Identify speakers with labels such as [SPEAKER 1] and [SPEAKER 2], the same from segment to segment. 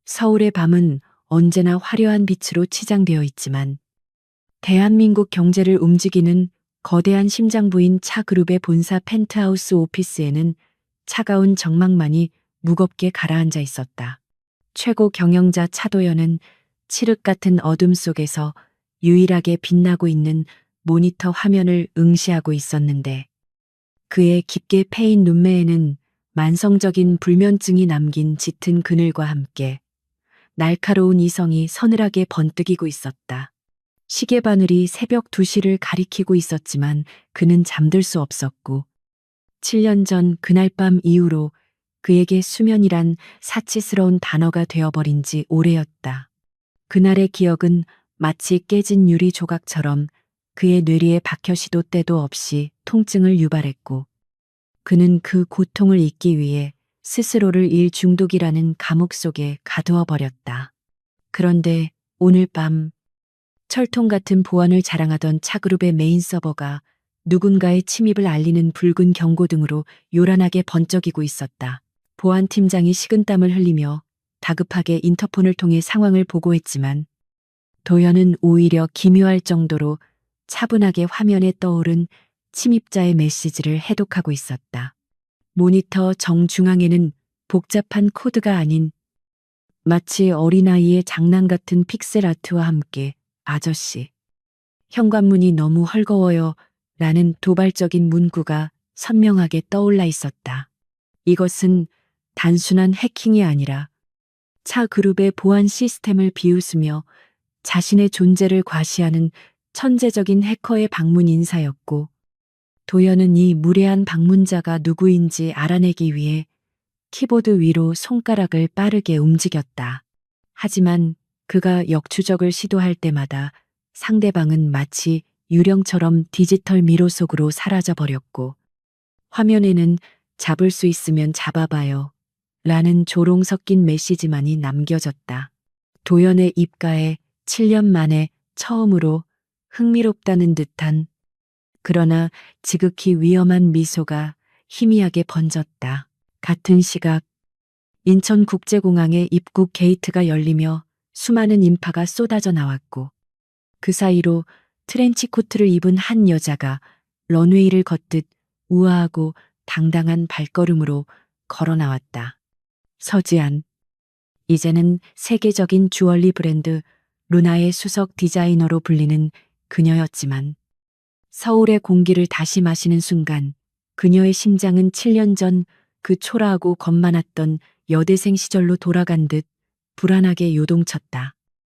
[SPEAKER 1] 서울의 밤은 언제나 화려한 빛으로 치장되어 있지만 대한민국 경제를 움직이는 거대한 심장부인 차그룹의 본사 펜트하우스 오피스에는 차가운 정막만이 무겁게 가라앉아 있었다. 최고 경영자 차도연은 칠흑 같은 어둠 속에서 유일하게 빛나고 있는 모니터 화면을 응시하고 있었는데 그의 깊게 패인 눈매에는 만성적인 불면증이 남긴 짙은 그늘과 함께 날카로운 이성이 서늘하게 번뜩이고 있었다. 시계바늘이 새벽 2시를 가리키고 있었지만 그는 잠들 수 없었고 7년 전 그날 밤 이후로 그에게 수면이란 사치스러운 단어가 되어버린 지 오래였다. 그날의 기억은 마치 깨진 유리 조각처럼 그의 뇌리에 박혀 시도 때도 없이 통증을 유발했고 그는 그 고통을 잊기 위해 스스로를 일 중독이라는 감옥 속에 가두어 버렸다. 그런데 오늘 밤 철통 같은 보안을 자랑하던 차그룹의 메인 서버가 누군가의 침입을 알리는 붉은 경고등으로 요란하게 번쩍이고 있었다. 보안팀장이 식은땀을 흘리며 다급하게 인터폰을 통해 상황을 보고했지만 도연은 오히려 기묘할 정도로 차분하게 화면에 떠오른 침입자의 메시지를 해독하고 있었다. 모니터 정중앙에는 복잡한 코드가 아닌 마치 어린아이의 장난 같은 픽셀 아트와 함께 아저씨, 현관문이 너무 헐거워요 라는 도발적인 문구가 선명하게 떠올라 있었다. 이것은 단순한 해킹이 아니라 차 그룹의 보안 시스템을 비웃으며 자신의 존재를 과시하는 천재적인 해커의 방문 인사였고 도연은 이 무례한 방문자가 누구인지 알아내기 위해 키보드 위로 손가락을 빠르게 움직였다. 하지만 그가 역추적을 시도할 때마다 상대방은 마치 유령처럼 디지털 미로 속으로 사라져 버렸고 화면에는 잡을 수 있으면 잡아봐요 라는 조롱 섞인 메시지만이 남겨졌다. 도연의 입가에 7년 만에 처음으로 흥미롭다는 듯한 그러나 지극히 위험한 미소가 희미하게 번졌다. 같은 시각 인천국제공항의 입국 게이트가 열리며 수많은 인파가 쏟아져 나왔고 그 사이로 트렌치코트를 입은 한 여자가 런웨이를 걷듯 우아하고 당당한 발걸음으로 걸어 나왔다. 서지안. 이제는 세계적인 주얼리 브랜드 루나의 수석 디자이너로 불리는 그녀였지만 서울의 공기를 다시 마시는 순간 그녀의 심장은 7년 전 그 초라하고 겁 많았던 여대생 시절로 돌아간 듯 불안하게 요동쳤다.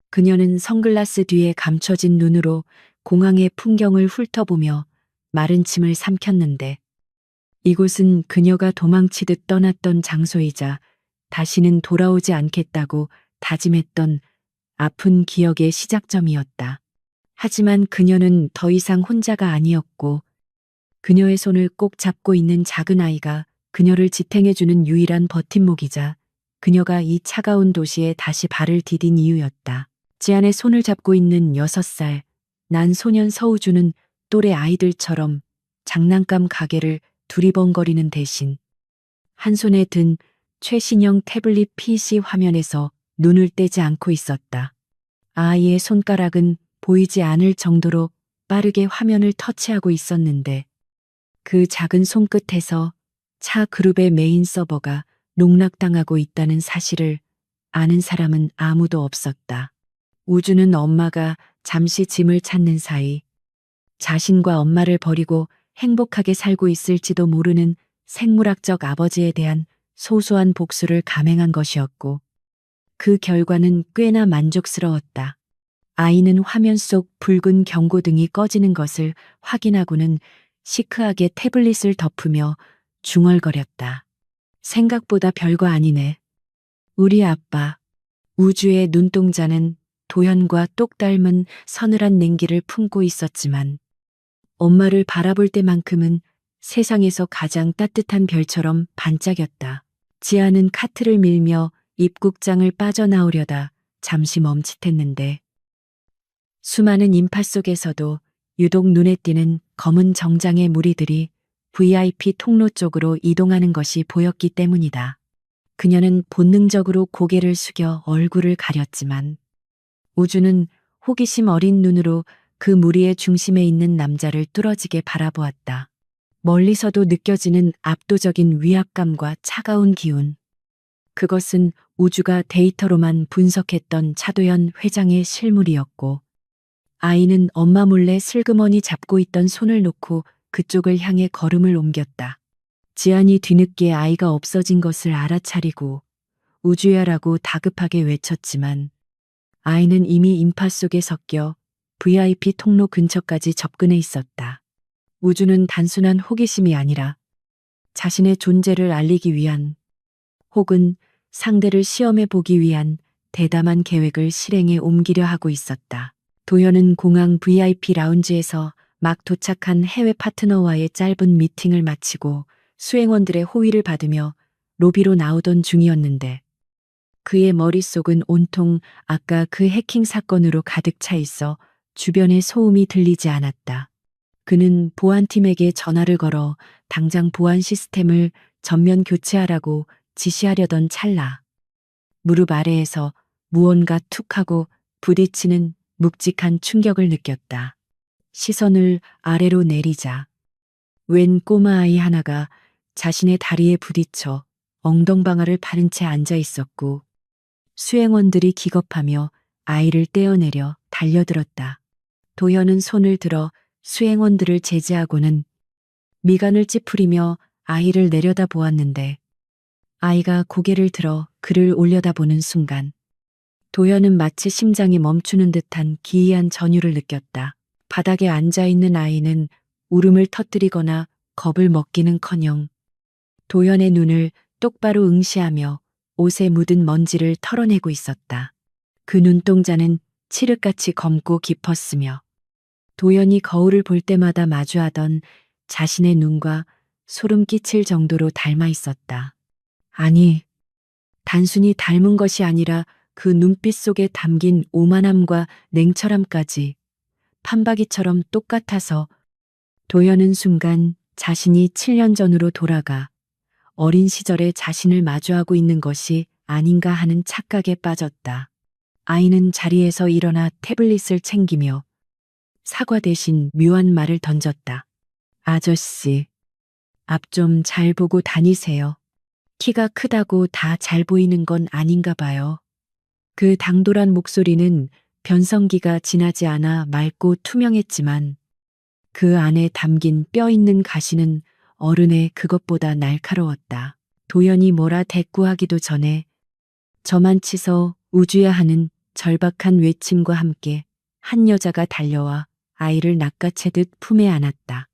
[SPEAKER 1] 그녀는 선글라스 뒤에 감춰진 눈으로 공항의 풍경을 훑어보며 마른 침을 삼켰는데 이곳은 그녀가 도망치듯 떠났던 장소이자 다시는 돌아오지 않겠다고 다짐했던 아픈 기억의 시작점이었다. 하지만 그녀는 더 이상 혼자가 아니었고 그녀의 손을 꼭 잡고 있는 작은 아이가 그녀를 지탱해주는 유일한 버팀목이자 그녀가 이 차가운 도시에 다시 발을 디딘 이유였다. 지안의 손을 잡고 있는 6살, 난 소년 서우주는 또래 아이들처럼 장난감 가게를 두리번거리는 대신 한 손에 든 최신형 태블릿 PC 화면에서 눈을 떼지 않고 있었다. 아이의 손가락은 보이지 않을 정도로 빠르게 화면을 터치하고 있었는데 그 작은 손끝에서 차 그룹의 메인 서버가 농락당하고 있다는 사실을 아는 사람은 아무도 없었다. 우주는 엄마가 잠시 짐을 찾는 사이 자신과 엄마를 버리고 행복하게 살고 있을지도 모르는 생물학적 아버지에 대한 소소한 복수를 감행한 것이었고 그 결과는 꽤나 만족스러웠다. 아이는 화면 속 붉은 경고등이 꺼지는 것을 확인하고는 시크하게 태블릿을 덮으며 중얼거렸다. 생각보다 별거 아니네. 우리 아빠. 우주의 눈동자는 도현과 똑 닮은 서늘한 냉기를 품고 있었지만 엄마를 바라볼 때만큼은 세상에서 가장 따뜻한 별처럼 반짝였다. 지아는 카트를 밀며 입국장을 빠져나오려다 잠시 멈칫했는데 수많은 인파 속에서도 유독 눈에 띄는 검은 정장의 무리들이 VIP 통로 쪽으로 이동하는 것이 보였기 때문이다. 그녀는 본능적으로 고개를 숙여 얼굴을 가렸지만 우주는 호기심 어린 눈으로 그 무리의 중심에 있는 남자를 뚫어지게 바라보았다. 멀리서도 느껴지는 압도적인 위압감과 차가운 기운. 그것은 우주가 데이터로만 분석했던 차도현 회장의 실물이었고, 아이는 엄마 몰래 슬그머니 잡고 있던 손을 놓고 그쪽을 향해 걸음을 옮겼다. 지안이 뒤늦게 아이가 없어진 것을 알아차리고 우주야라고 다급하게 외쳤지만 아이는 이미 인파 속에 섞여 VIP 통로 근처까지 접근해 있었다. 우주는 단순한 호기심이 아니라 자신의 존재를 알리기 위한 혹은 상대를 시험해 보기 위한 대담한 계획을 실행에 옮기려 하고 있었다. 도현은 공항 VIP 라운지에서 막 도착한 해외 파트너와의 짧은 미팅을 마치고 수행원들의 호의를 받으며 로비로 나오던 중이었는데 그의 머릿속은 온통 아까 그 해킹 사건으로 가득 차 있어 주변에 소음이 들리지 않았다. 그는 보안팀에게 전화를 걸어 당장 보안 시스템을 전면 교체하라고 지시하려던 찰나 무릎 아래에서 무언가 툭 하고 부딪히는 묵직한 충격을 느꼈다. 시선을 아래로 내리자 웬 꼬마아이 하나가 자신의 다리에 부딪혀 엉덩방아를 파른 채 앉아 있었고 수행원들이 기겁하며 아이를 떼어내려 달려들었다. 도현은 손을 들어 수행원들을 제지하고는 미간을 찌푸리며 아이를 내려다 보았는데 아이가 고개를 들어 그를 올려다보는 순간 도현은 마치 심장이 멈추는 듯한 기이한 전율을 느꼈다. 바닥에 앉아있는 아이는 울음을 터뜨리거나 겁을 먹기는커녕 도현의 눈을 똑바로 응시하며 옷에 묻은 먼지를 털어내고 있었다. 그 눈동자는 칠흑같이 검고 깊었으며 도현이 거울을 볼 때마다 마주하던 자신의 눈과 소름 끼칠 정도로 닮아 있었다. 아니, 단순히 닮은 것이 아니라 그 눈빛 속에 담긴 오만함과 냉철함까지 판박이처럼 똑같아서 도현은 순간 자신이 7년 전으로 돌아가 어린 시절의 자신을 마주하고 있는 것이 아닌가 하는 착각에 빠졌다. 아이는 자리에서 일어나 태블릿을 챙기며 사과 대신 묘한 말을 던졌다. 아저씨, 앞 좀 잘 보고 다니세요. 키가 크다고 다 잘 보이는 건 아닌가 봐요. 그 당돌한 목소리는 변성기가 지나지 않아 맑고 투명했지만 그 안에 담긴 뼈 있는 가시는 어른의 그것보다 날카로웠다. 도연이 뭐라 대꾸하기도 전에 저만치서 우주야 하는 절박한 외침과 함께 한 여자가 달려와 아이를 낚아채듯 품에 안았다.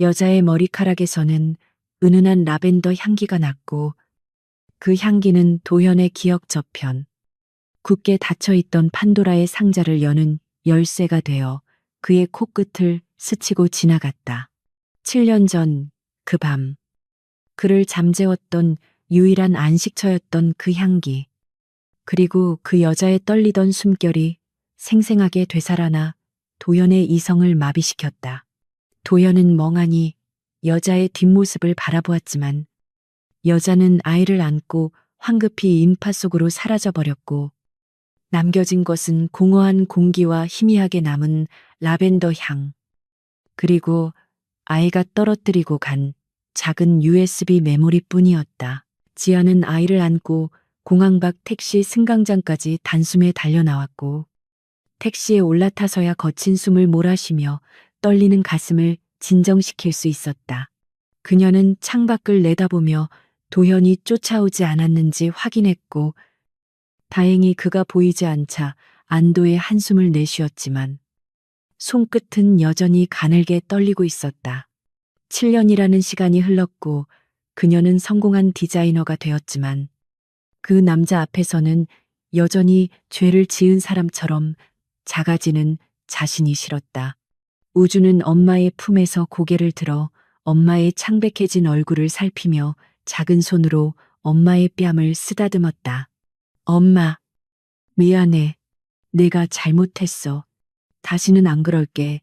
[SPEAKER 1] 여자의 머리카락에서는 은은한 라벤더 향기가 났고 그 향기는 도현의 기억 저편, 굳게 닫혀있던 판도라의 상자를 여는 열쇠가 되어 그의 코끝을 스치고 지나갔다. 7년 전 그 밤, 그를 잠재웠던 유일한 안식처였던 그 향기, 그리고 그 여자의 떨리던 숨결이 생생하게 되살아나 도연의 이성을 마비시켰다. 도연은 멍하니 여자의 뒷모습을 바라보았지만 여자는 아이를 안고 황급히 인파 속으로 사라져버렸고 남겨진 것은 공허한 공기와 희미하게 남은 라벤더 향, 그리고 아이가 떨어뜨리고 간 작은 USB 메모리뿐이었다. 지아는 아이를 안고 공항 밖 택시 승강장까지 단숨에 달려나왔고 택시에 올라타서야 거친 숨을 몰아쉬며 떨리는 가슴을 진정시킬 수 있었다. 그녀는 창밖을 내다보며 도현이 쫓아오지 않았는지 확인했고 다행히 그가 보이지 않자 안도의 한숨을 내쉬었지만 손끝은 여전히 가늘게 떨리고 있었다. 7년이라는 시간이 흘렀고 그녀는 성공한 디자이너가 되었지만 그 남자 앞에서는 여전히 죄를 지은 사람처럼 작아지는 자신이 싫었다. 우주는 엄마의 품에서 고개를 들어 엄마의 창백해진 얼굴을 살피며 작은 손으로 엄마의 뺨을 쓰다듬었다. 엄마, 미안해. 내가 잘못했어. 다시는 안 그럴게.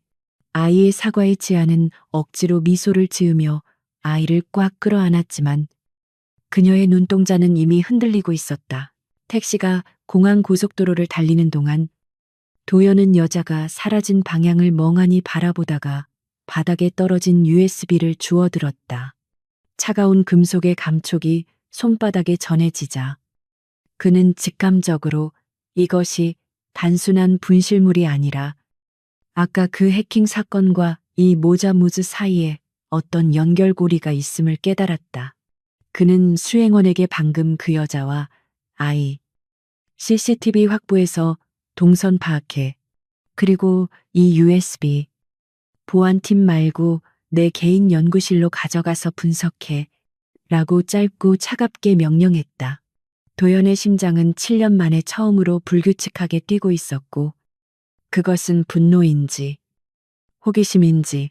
[SPEAKER 1] 아이의 사과에 지아는 억지로 미소를 지으며 아이를 꽉 끌어안았지만 그녀의 눈동자는 이미 흔들리고 있었다. 택시가 공항 고속도로를 달리는 동안 도연은 여자가 사라진 방향을 멍하니 바라보다가 바닥에 떨어진 USB를 주워들었다. 차가운 금속의 감촉이 손바닥에 전해지자 그는 직감적으로 이것이 단순한 분실물이 아니라 아까 그 해킹 사건과 이 모자무즈 사이에 어떤 연결고리가 있음을 깨달았다. 그는 수행원에게 방금 그 여자와 아이, CCTV 확보해서 동선 파악해. 그리고 이 USB, 보안팀 말고 내 개인 연구실로 가져가서 분석해. 라고 짧고 차갑게 명령했다. 도연의 심장은 7년 만에 처음으로 불규칙하게 뛰고 있었고, 그것은 분노인지, 호기심인지,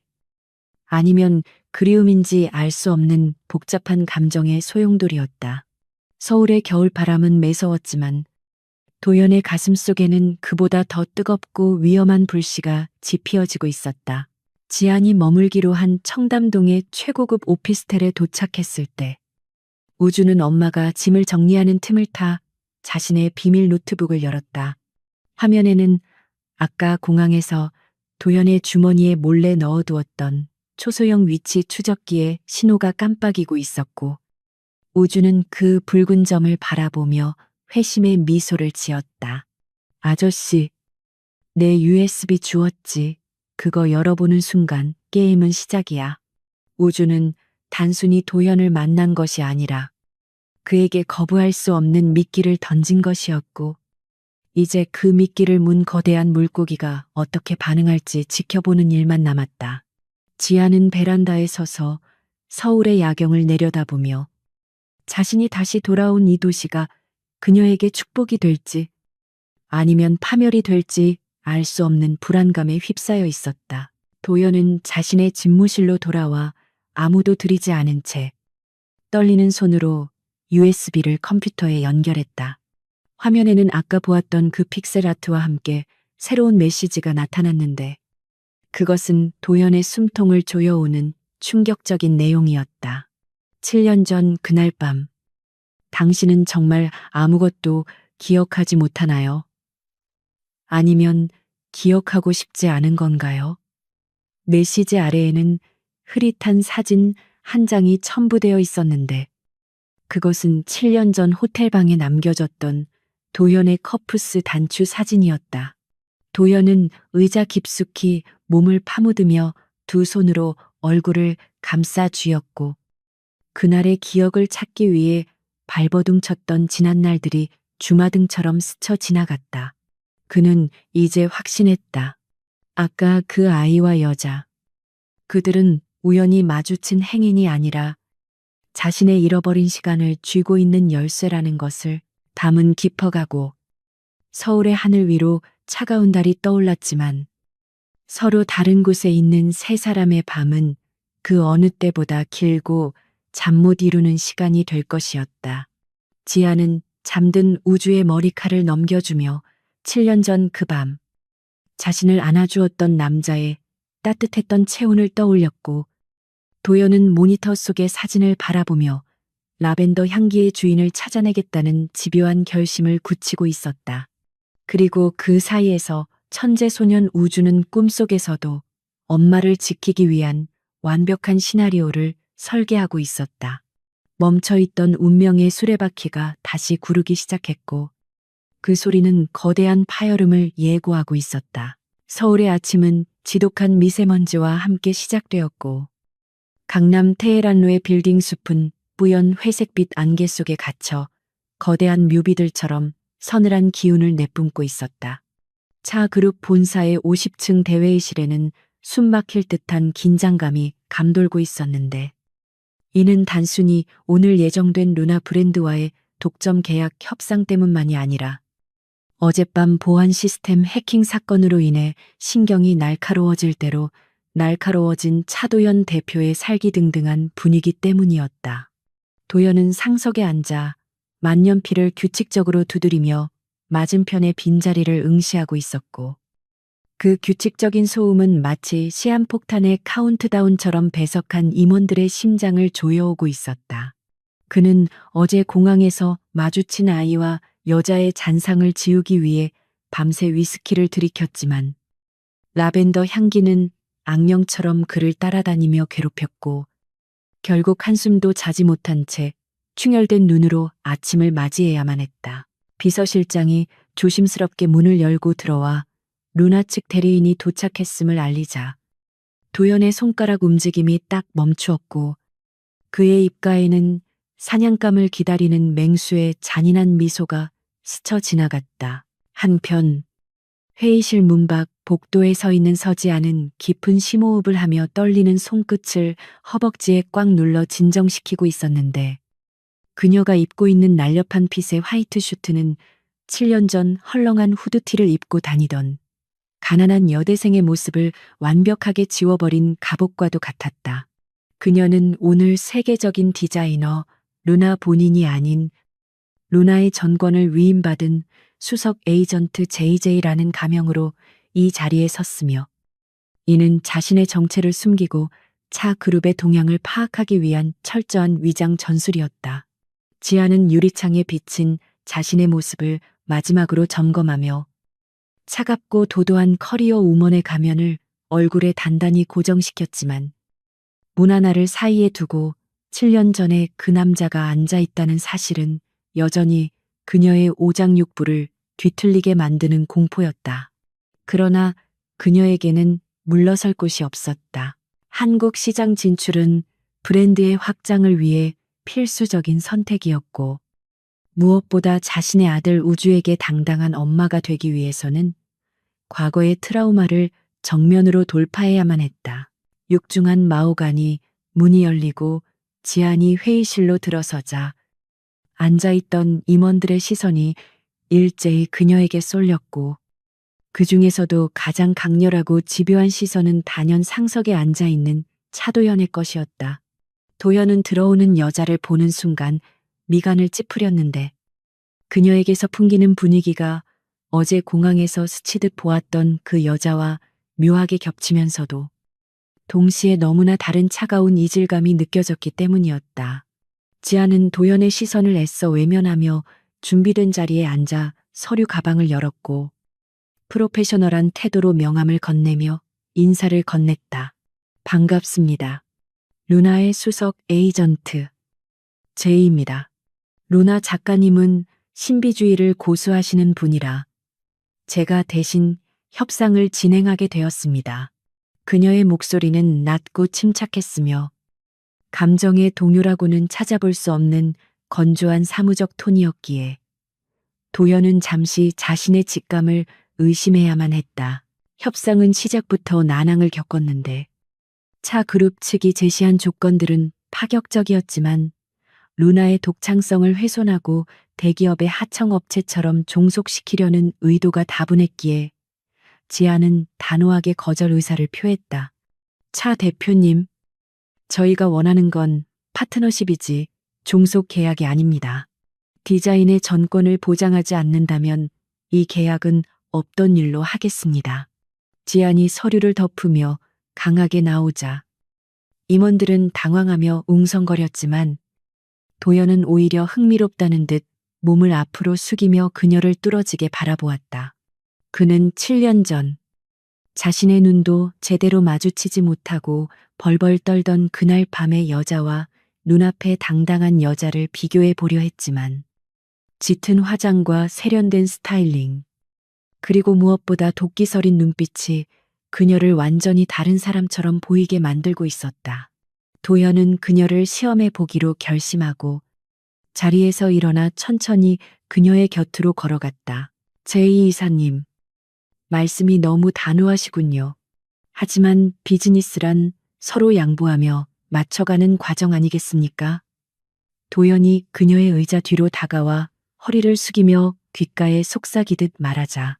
[SPEAKER 1] 아니면 그리움인지 알 수 없는 복잡한 감정의 소용돌이였다. 서울의 겨울바람은 매서웠지만 도연의 가슴 속에는 그보다 더 뜨겁고 위험한 불씨가 지피어지고 있었다. 지안이 머물기로 한 청담동의 최고급 오피스텔에 도착했을 때 우주는 엄마가 짐을 정리하는 틈을 타 자신의 비밀 노트북을 열었다. 화면에는 아까 공항에서 도연의 주머니에 몰래 넣어두었던 초소형 위치 추적기의 신호가 깜빡이고 있었고 우주는 그 붉은 점을 바라보며 회심의 미소를 지었다. 아저씨, 내 USB 주웠지. 그거 열어보는 순간 게임은 시작이야. 우주는 단순히 도연을 만난 것이 아니라 그에게 거부할 수 없는 미끼를 던진 것이었고 이제 그 미끼를 문 거대한 물고기가 어떻게 반응할지 지켜보는 일만 남았다. 지아는 베란다에 서서 서울의 야경을 내려다보며 자신이 다시 돌아온 이 도시가 그녀에게 축복이 될지 아니면 파멸이 될지 알 수 없는 불안감에 휩싸여 있었다. 도연은 자신의 집무실로 돌아와 아무도 들이지 않은 채 떨리는 손으로 USB를 컴퓨터에 연결했다. 화면에는 아까 보았던 그 픽셀 아트와 함께 새로운 메시지가 나타났는데 그것은 도연의 숨통을 조여오는 충격적인 내용이었다. 7년 전 그날 밤, 당신은 정말 아무것도 기억하지 못하나요? 아니면 기억하고 싶지 않은 건가요? 메시지 아래에는 흐릿한 사진 한 장이 첨부되어 있었는데 그것은 7년 전 호텔방에 남겨졌던 도연의 커프스 단추 사진이었다. 도연은 의자 깊숙이 몸을 파묻으며 두 손으로 얼굴을 감싸 쥐었고 그날의 기억을 찾기 위해 발버둥 쳤던 지난 날들이 주마등처럼 스쳐 지나갔다. 그는 이제 확신했다. 아까 그 아이와 여자, 그들은 우연히 마주친 행인이 아니라 자신의 잃어버린 시간을 쥐고 있는 열쇠라는 것을 담은 깊어가고 서울의 하늘 위로 차가운 달이 떠올랐지만 서로 다른 곳에 있는 세 사람의 밤은 그 어느 때보다 길고 잠 못 이루는 시간이 될 것이었다. 지아는 잠든 우주의 머리칼을 넘겨주며 7년 전 그 밤 자신을 안아주었던 남자의 따뜻했던 체온을 떠올렸고 도연은 모니터 속의 사진을 바라보며 라벤더 향기의 주인을 찾아내겠다는 집요한 결심을 굳히고 있었다. 그리고 그 사이에서 천재 소년 우주는 꿈속에서도 엄마를 지키기 위한 완벽한 시나리오를 설계하고 있었다. 멈춰있던 운명의 수레바퀴가 다시 구르기 시작했고 그 소리는 거대한 파열음을 예고하고 있었다. 서울의 아침은 지독한 미세먼지와 함께 시작되었고 강남 테헤란로의 빌딩 숲은 뿌연 회색빛 안개 속에 갇혀 거대한 묘비들처럼 서늘한 기운을 내뿜고 있었다. 차 그룹 본사의 50층 대회의실에는 숨막힐 듯한 긴장감이 감돌고 있었는데 이는 단순히 오늘 예정된 루나 브랜드와의 독점 계약 협상 때문만이 아니라 어젯밤 보안 시스템 해킹 사건으로 인해 신경이 날카로워질 대로 날카로워진 차도연 대표의 살기등등한 분위기 때문이었다. 도연은 상석에 앉아 만년필을 규칙적으로 두드리며 맞은편의 빈자리를 응시하고 있었고 그 규칙적인 소음은 마치 시한폭탄의 카운트다운처럼 배석한 임원들의 심장을 조여오고 있었다. 그는 어제 공항에서 마주친 아이와 여자의 잔상을 지우기 위해 밤새 위스키를 들이켰지만 라벤더 향기는 악령처럼 그를 따라다니며 괴롭혔고 결국 한숨도 자지 못한 채 충혈된 눈으로 아침을 맞이해야만 했다. 비서실장이 조심스럽게 문을 열고 들어와 루나 측 대리인이 도착했음을 알리자 도연의 손가락 움직임이 딱 멈추었고 그의 입가에는 사냥감을 기다리는 맹수의 잔인한 미소가 스쳐 지나갔다. 한편 회의실 문 밖 복도에 서 있는 서지아는 깊은 심호흡을 하며 떨리는 손끝을 허벅지에 꽉 눌러 진정시키고 있었는데 그녀가 입고 있는 날렵한 핏의 화이트 슈트는 7년 전 헐렁한 후드티를 입고 다니던 가난한 여대생의 모습을 완벽하게 지워버린 갑옷과도 같았다. 그녀는 오늘 세계적인 디자이너 루나 본인이 아닌 루나의 전권을 위임받은 수석 에이전트 JJ라는 가명으로 이 자리에 섰으며 이는 자신의 정체를 숨기고 차 그룹의 동향을 파악하기 위한 철저한 위장 전술이었다. 지아는 유리창에 비친 자신의 모습을 마지막으로 점검하며 차갑고 도도한 커리어 우먼의 가면을 얼굴에 단단히 고정시켰지만 문 하나를 사이에 두고 7년 전에 그 남자가 앉아 있다는 사실은 여전히 그녀의 오장육부를 뒤틀리게 만드는 공포였다. 그러나 그녀에게는 물러설 곳이 없었다. 한국 시장 진출은 브랜드의 확장을 위해 필수적인 선택이었고 무엇보다 자신의 아들 우주에게 당당한 엄마가 되기 위해서는 과거의 트라우마를 정면으로 돌파해야만 했다. 육중한 마호가니 문이 열리고 지안이 회의실로 들어서자 앉아있던 임원들의 시선이 일제히 그녀에게 쏠렸고 그 중에서도 가장 강렬하고 집요한 시선은 단연 상석에 앉아있는 차도연의 것이었다. 도연은 들어오는 여자를 보는 순간 미간을 찌푸렸는데 그녀에게서 풍기는 분위기가 어제 공항에서 스치듯 보았던 그 여자와 묘하게 겹치면서도 동시에 너무나 다른 차가운 이질감이 느껴졌기 때문이었다. 지아는 도연의 시선을 애써 외면하며 준비된 자리에 앉아 서류 가방을 열었고 프로페셔널한 태도로 명함을 건네며 인사를 건넸다. 반갑습니다. 루나의 수석 에이전트 제이입니다. 루나 작가님은 신비주의를 고수하시는 분이라 제가 대신 협상을 진행하게 되었습니다. 그녀의 목소리는 낮고 침착했으며 감정의 동요라고는 찾아볼 수 없는 건조한 사무적 톤이었기에 도연은 잠시 자신의 직감을 의심해야만 했다. 협상은 시작부터 난항을 겪었는데 차 그룹 측이 제시한 조건들은 파격적이었지만 루나의 독창성을 훼손하고 대기업의 하청업체처럼 종속시키려는 의도가 다분했기에 지아는 단호하게 거절 의사를 표했다. 차 대표님, 저희가 원하는 건 파트너십이지 종속 계약이 아닙니다. 디자인의 전권을 보장하지 않는다면 이 계약은 없던 일로 하겠습니다. 지안이 서류를 덮으며 강하게 나오자 임원들은 당황하며 웅성거렸지만 도연은 오히려 흥미롭다는 듯 몸을 앞으로 숙이며 그녀를 뚫어지게 바라보았다. 그는 7년 전 자신의 눈도 제대로 마주치지 못하고 벌벌 떨던 그날 밤의 여자와 눈앞의 당당한 여자를 비교해 보려 했지만 짙은 화장과 세련된 스타일링 그리고 무엇보다 도끼 서린 눈빛이 그녀를 완전히 다른 사람처럼 보이게 만들고 있었다. 도연은 그녀를 시험해 보기로 결심하고 자리에서 일어나 천천히 그녀의 곁으로 걸어갔다. 제이 이사님, 말씀이 너무 단호하시군요. 하지만 비즈니스란 서로 양보하며 맞춰가는 과정 아니겠습니까? 도연이 그녀의 의자 뒤로 다가와 허리를 숙이며 귓가에 속삭이듯 말하자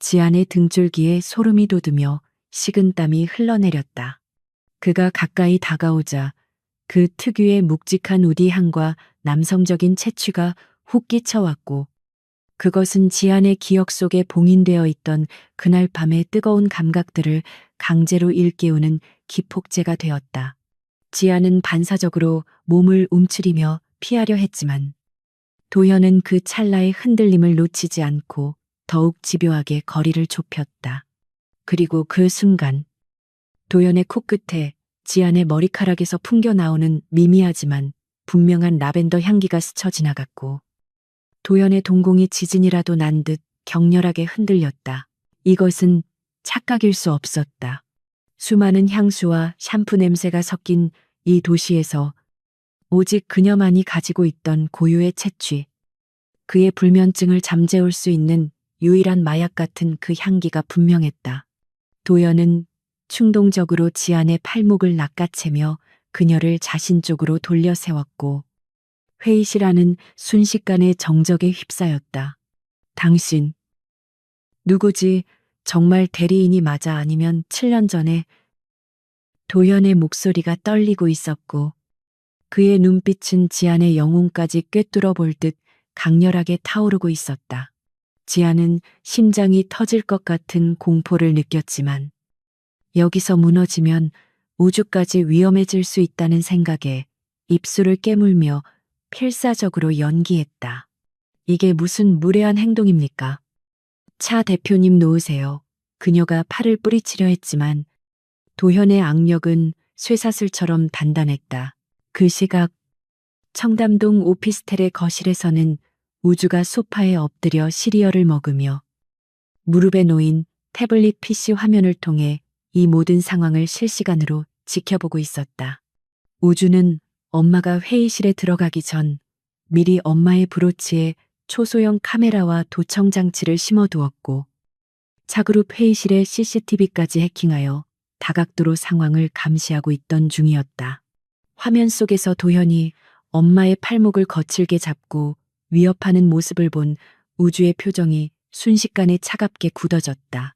[SPEAKER 1] 지안의 등줄기에 소름이 돋으며 식은땀이 흘러내렸다. 그가 가까이 다가오자 그 특유의 묵직한 우디함과 남성적인 채취가 훅 끼쳐왔고 그것은 지안의 기억 속에 봉인되어 있던 그날 밤의 뜨거운 감각들을 강제로 일깨우는 기폭제가 되었다. 지안은 반사적으로 몸을 움츠리며 피하려 했지만 도현은 그 찰나의 흔들림을 놓치지 않고 더욱 집요하게 거리를 좁혔다. 그리고 그 순간 도현의 코끝에 지안의 머리카락에서 풍겨 나오는 미미하지만 분명한 라벤더 향기가 스쳐 지나갔고 도현의 동공이 지진이라도 난 듯 격렬하게 흔들렸다. 이것은 착각일 수 없었다. 수많은 향수와 샴푸 냄새가 섞인 이 도시에서 오직 그녀만이 가지고 있던 고유의 채취, 그의 불면증을 잠재울 수 있는 유일한 마약 같은 그 향기가 분명했다. 도연은 충동적으로 지안의 팔목을 낚아채며 그녀를 자신 쪽으로 돌려 세웠고 회의실 안은 순식간에 정적에 휩싸였다. 당신, 누구지? 정말 대리인이 맞아? 아니면 7년 전에? 도연의 목소리가 떨리고 있었고 그의 눈빛은 지안의 영혼까지 꿰뚫어 볼 듯 강렬하게 타오르고 있었다. 지안은 심장이 터질 것 같은 공포를 느꼈지만 여기서 무너지면 우주까지 위험해질 수 있다는 생각에 입술을 깨물며 필사적으로 연기했다. 이게 무슨 무례한 행동입니까? 차 대표님 놓으세요. 그녀가 팔을 뿌리치려 했지만 도현의 악력은 쇠사슬처럼 단단했다. 그 시각 청담동 오피스텔의 거실에서는 우주가 소파에 엎드려 시리얼을 먹으며 무릎에 놓인 태블릿 PC 화면을 통해 이 모든 상황을 실시간으로 지켜보고 있었다. 우주는 엄마가 회의실에 들어가기 전 미리 엄마의 브로치에 초소형 카메라와 도청 장치를 심어두었고 차그룹 회의실의 CCTV까지 해킹하여 다각도로 상황을 감시하고 있던 중이었다. 화면 속에서 도현이 엄마의 팔목을 거칠게 잡고 위협하는 모습을 본 우주의 표정이 순식간에 차갑게 굳어졌다.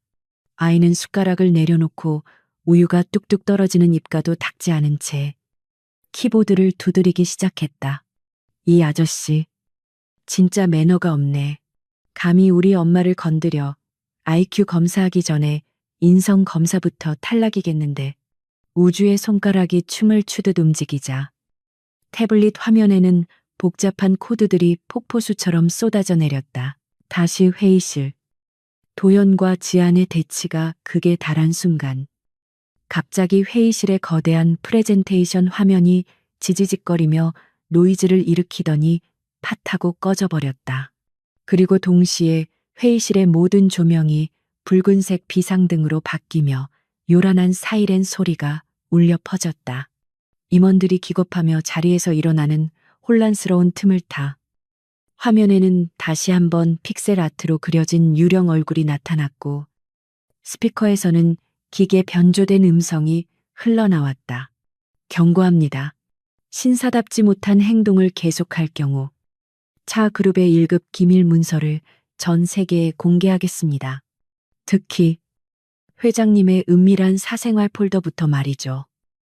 [SPEAKER 1] 아이는 숟가락을 내려놓고 우유가 뚝뚝 떨어지는 입가도 닦지 않은 채 키보드를 두드리기 시작했다. 이 아저씨, 진짜 매너가 없네. 감히 우리 엄마를 건드려. IQ 검사하기 전에 인성 검사부터 탈락이겠는데. 우주의 손가락이 춤을 추듯 움직이자 태블릿 화면에는 복잡한 코드들이 폭포수처럼 쏟아져 내렸다. 다시 회의실. 도연과 지안의 대치가 극에 달한 순간 갑자기 회의실의 거대한 프레젠테이션 화면이 지지직거리며 노이즈를 일으키더니 팟하고 꺼져버렸다. 그리고 동시에 회의실의 모든 조명이 붉은색 비상등으로 바뀌며 요란한 사이렌 소리가 울려 퍼졌다. 임원들이 기겁하며 자리에서 일어나는 혼란스러운 틈을 타 화면에는 다시 한번 픽셀 아트로 그려진 유령 얼굴이 나타났고 스피커에서는 기계 변조된 음성이 흘러나왔다. 경고합니다. 신사답지 못한 행동을 계속할 경우 차 그룹의 1급 기밀 문서를 전 세계에 공개하겠습니다. 특히 회장님의 은밀한 사생활 폴더부터 말이죠.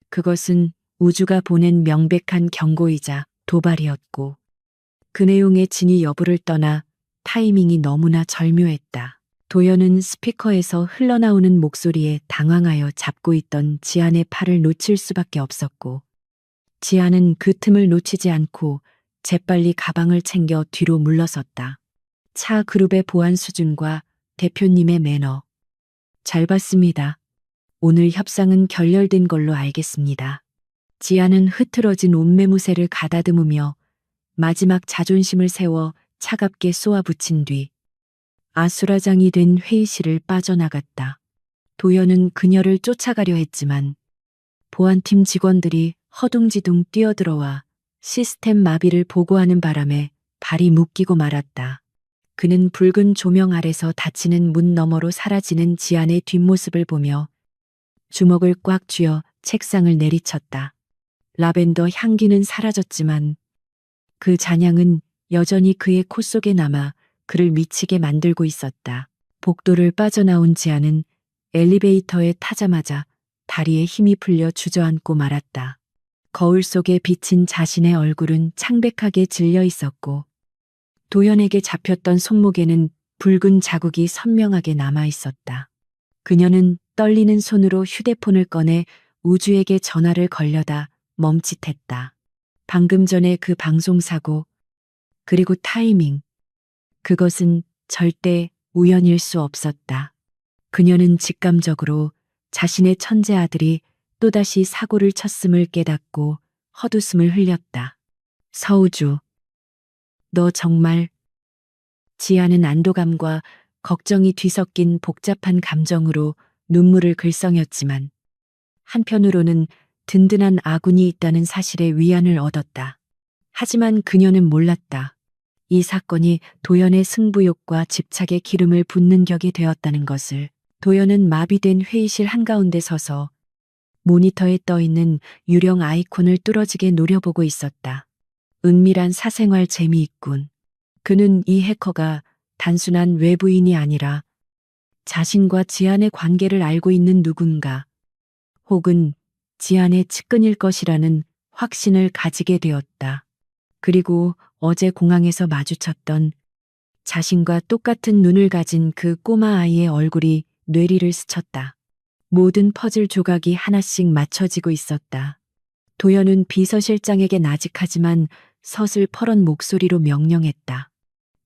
[SPEAKER 1] 그것은 우주가 보낸 명백한 경고이자 도발이었고 그 내용의 진위 여부를 떠나 타이밍이 너무나 절묘했다. 도연은 스피커에서 흘러나오는 목소리에 당황하여 잡고 있던 지안의 팔을 놓칠 수밖에 없었고 지안은 그 틈을 놓치지 않고 재빨리 가방을 챙겨 뒤로 물러섰다. 차 그룹의 보안 수준과 대표님의 매너. 잘 봤습니다. 오늘 협상은 결렬된 걸로 알겠습니다. 지안은 흐트러진 옷매무새를 가다듬으며 마지막 자존심을 세워 차갑게 쏘아붙인 뒤 아수라장이 된 회의실을 빠져나갔다. 도연은 그녀를 쫓아가려 했지만 보안팀 직원들이 허둥지둥 뛰어들어와 시스템 마비를 보고하는 바람에 발이 묶이고 말았다. 그는 붉은 조명 아래서 닫히는 문 너머로 사라지는 지안의 뒷모습을 보며 주먹을 꽉 쥐어 책상을 내리쳤다. 라벤더 향기는 사라졌지만 그 잔향은 여전히 그의 코 속에 남아 그를 미치게 만들고 있었다. 복도를 빠져나온 지안은 엘리베이터에 타자마자 다리에 힘이 풀려 주저앉고 말았다. 거울 속에 비친 자신의 얼굴은 창백하게 질려 있었고 도연에게 잡혔던 손목에는 붉은 자국이 선명하게 남아 있었다. 그녀는 떨리는 손으로 휴대폰을 꺼내 우주에게 전화를 걸려다 멈칫했다. 방금 전에 그 방송사고, 그리고 타이밍. 그것은 절대 우연일 수 없었다. 그녀는 직감적으로 자신의 천재 아들이 또다시 사고를 쳤음을 깨닫고 헛웃음을 흘렸다. 서우주, 너 정말. 지아는 안도감과 걱정이 뒤섞인 복잡한 감정으로 눈물을 글썽였지만 한편으로는 든든한 아군이 있다는 사실에 위안을 얻었다. 하지만 그녀는 몰랐다. 이 사건이 도연의 승부욕과 집착에 기름을 붓는 격이 되었다는 것을. 도연은 마비된 회의실 한가운데 서서 모니터에 떠있는 유령 아이콘을 뚫어지게 노려보고 있었다. 은밀한 사생활 재미있군. 그는 이 해커가 단순한 외부인이 아니라 자신과 지안의 관계를 알고 있는 누군가, 혹은 지안의 측근일 것이라는 확신을 가지게 되었다. 그리고 어제 공항에서 마주쳤던 자신과 똑같은 눈을 가진 그 꼬마 아이의 얼굴이 뇌리를 스쳤다. 모든 퍼즐 조각이 하나씩 맞춰지고 있었다. 도연은 비서실장에게 나직하지만 서슬퍼런 목소리로 명령했다.